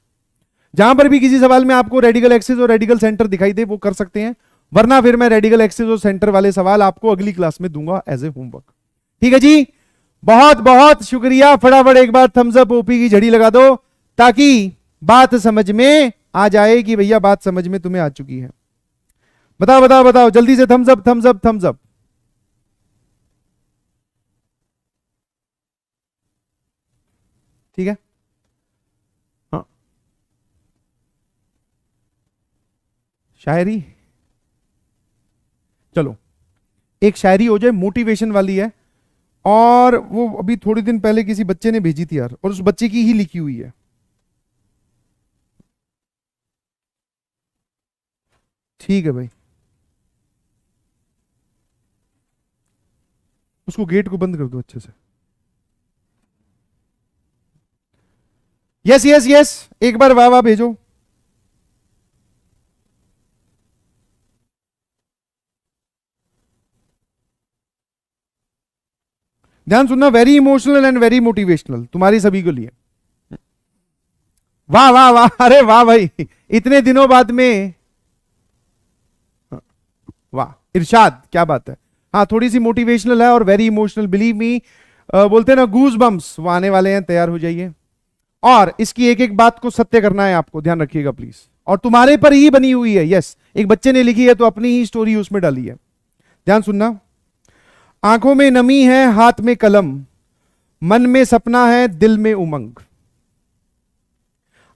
जहां पर भी किसी सवाल में आपको रेडिकल एक्सिस और रेडिकल सेंटर दिखाई दे वो कर सकते हैं, वरना फिर मैं रेडिकल एक्सिस और सेंटर वाले सवाल आपको अगली क्लास में दूंगा एज ए होमवर्क। ठीक है जी, बहुत बहुत शुक्रिया। फटाफट एक बार थम्स अप ओपी की झड़ी लगा दो ताकि बात समझ में आ जाए कि भैया बात समझ में तुम्हें आ चुकी है। बताओ बताओ बताओ जल्दी से, thumbs up thumbs up thumbs up. ठीक है, हाँ, शायरी, चलो एक शायरी हो जाए, मोटिवेशन वाली है, और वो अभी थोड़ी दिन पहले किसी बच्चे ने भेजी थी यार, और उस बच्चे की ही लिखी हुई है। ठीक है भाई, उसको गेट को बंद कर दो अच्छे से। यस यस यस, एक बार वाह वाह भेजो। ध्यान सुनना, very emotional and very motivational, तुम्हारी सभी को लिए। वाह वाह वाह, अरे वाह भाई, इतने दिनों बाद में, वाह इरशाद, क्या बात है। हाँ, थोड़ी सी मोटिवेशनल है और वेरी इमोशनल, बिलीव मी। बोलते हैं ना गूज बम्स, वो आने वाले हैं, तैयार हो जाइए। और इसकी एक एक बात को सत्य करना है आपको, ध्यान रखिएगा प्लीज, और तुम्हारे पर ही बनी हुई है। यस, एक बच्चे ने लिखी है तो अपनी ही स्टोरी उसमें डाली है। ध्यान सुनना। आंखों में नमी है, हाथ में कलम, मन में सपना है, दिल में उमंग।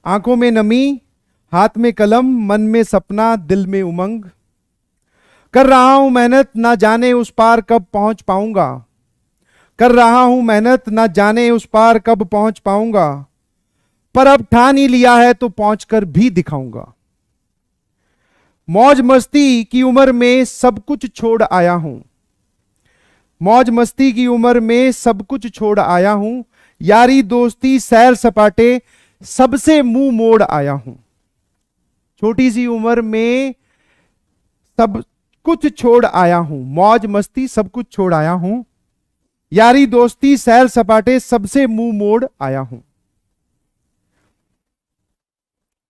आंखों में नमी, हाथ में कलम, मन में सपना, दिल में उमंग। कर रहा हूं मेहनत, ना जाने उस पार कब पहुंच पाऊंगा। कर रहा हूं मेहनत, ना जाने उस पार कब पहुंच पाऊंगा, पर अब ठान ही लिया है तो पहुंचकर भी दिखाऊंगा। मौज मस्ती की उम्र में सब कुछ छोड़ आया हूं। मौज मस्ती की उम्र में सब कुछ छोड़ आया हूं, यारी दोस्ती सैर सपाटे सबसे मुंह मोड़ आया हूं। छोटी सी उम्र में सब कुछ छोड़ आया हूं, मौज मस्ती सब कुछ छोड़ आया हूं, यारी दोस्ती सैर सपाटे सबसे मुंह मोड़ आया हूं।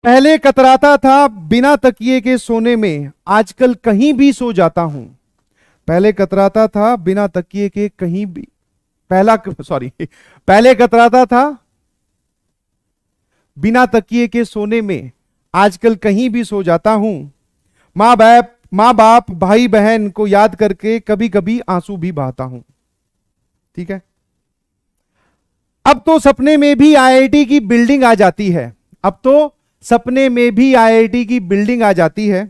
पहले कतराता था बिना तकिए के सोने में, आजकल कहीं भी सो जाता हूं। पहले कतराता था बिना तकिए के कहीं भी, पहले कतराता था बिना तकिए के सोने में, आजकल कहीं भी सो जाता हूं। मां बाप भाई बहन को याद करके कभी कभी आंसू भी बहाता हूं। ठीक है, अब तो सपने में भी आईआईटी की बिल्डिंग आ जाती है। अब तो सपने में भी आईआईटी की बिल्डिंग आ जाती है,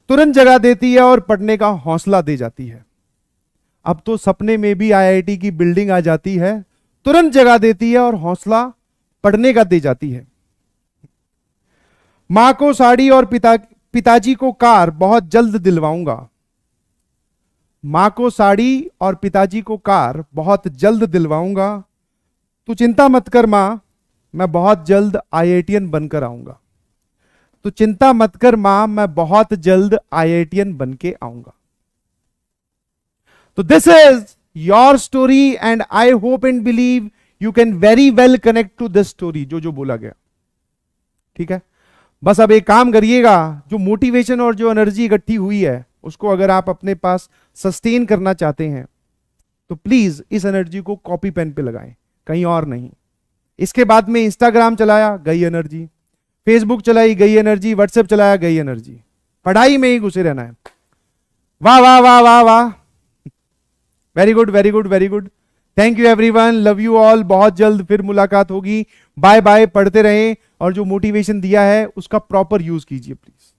तुरंत जगा देती है और पढ़ने का हौसला दे जाती है। अब तो सपने में भी आईआईटी की बिल्डिंग आ जाती है, तुरंत जगा देती है और हौसला पढ़ने का दे जाती है। मां को साड़ी और पिताजी को कार बहुत जल्द दिलवाऊंगा। मां को साड़ी और पिताजी को कार बहुत जल्द दिलवाऊंगा। तू चिंता मत कर मां, मैं बहुत जल्द आईआईटीएन बनकर आऊंगा। तो चिंता मत कर मां, मैं बहुत जल्द आईआईटीएन बन के आऊंगा। तो this is your story and I hope and believe you can very well connect to this story, जो बोला गया। ठीक है, बस अब एक काम करिएगा, जो मोटिवेशन और जो एनर्जी इकट्ठी हुई है उसको अगर आप अपने पास सस्टेन करना चाहते हैं तो प्लीज इस एनर्जी को कॉपी पेन पे लगाएं, कहीं और नहीं। इसके बाद में इंस्टाग्राम चलाया, गई एनर्जी, फेसबुक चलाई, गई एनर्जी, व्हाट्सएप चलाया, गई एनर्जी। पढ़ाई में ही घुसे रहना है। वाह वाह वाह वाह वाह, very good very good very good. Thank you everyone, love you all. बहुत जल्द फिर मुलाकात होगी। बाय बाय, पढ़ते रहें और जो मोटिवेशन दिया है उसका प्रॉपर यूज कीजिए प्लीज।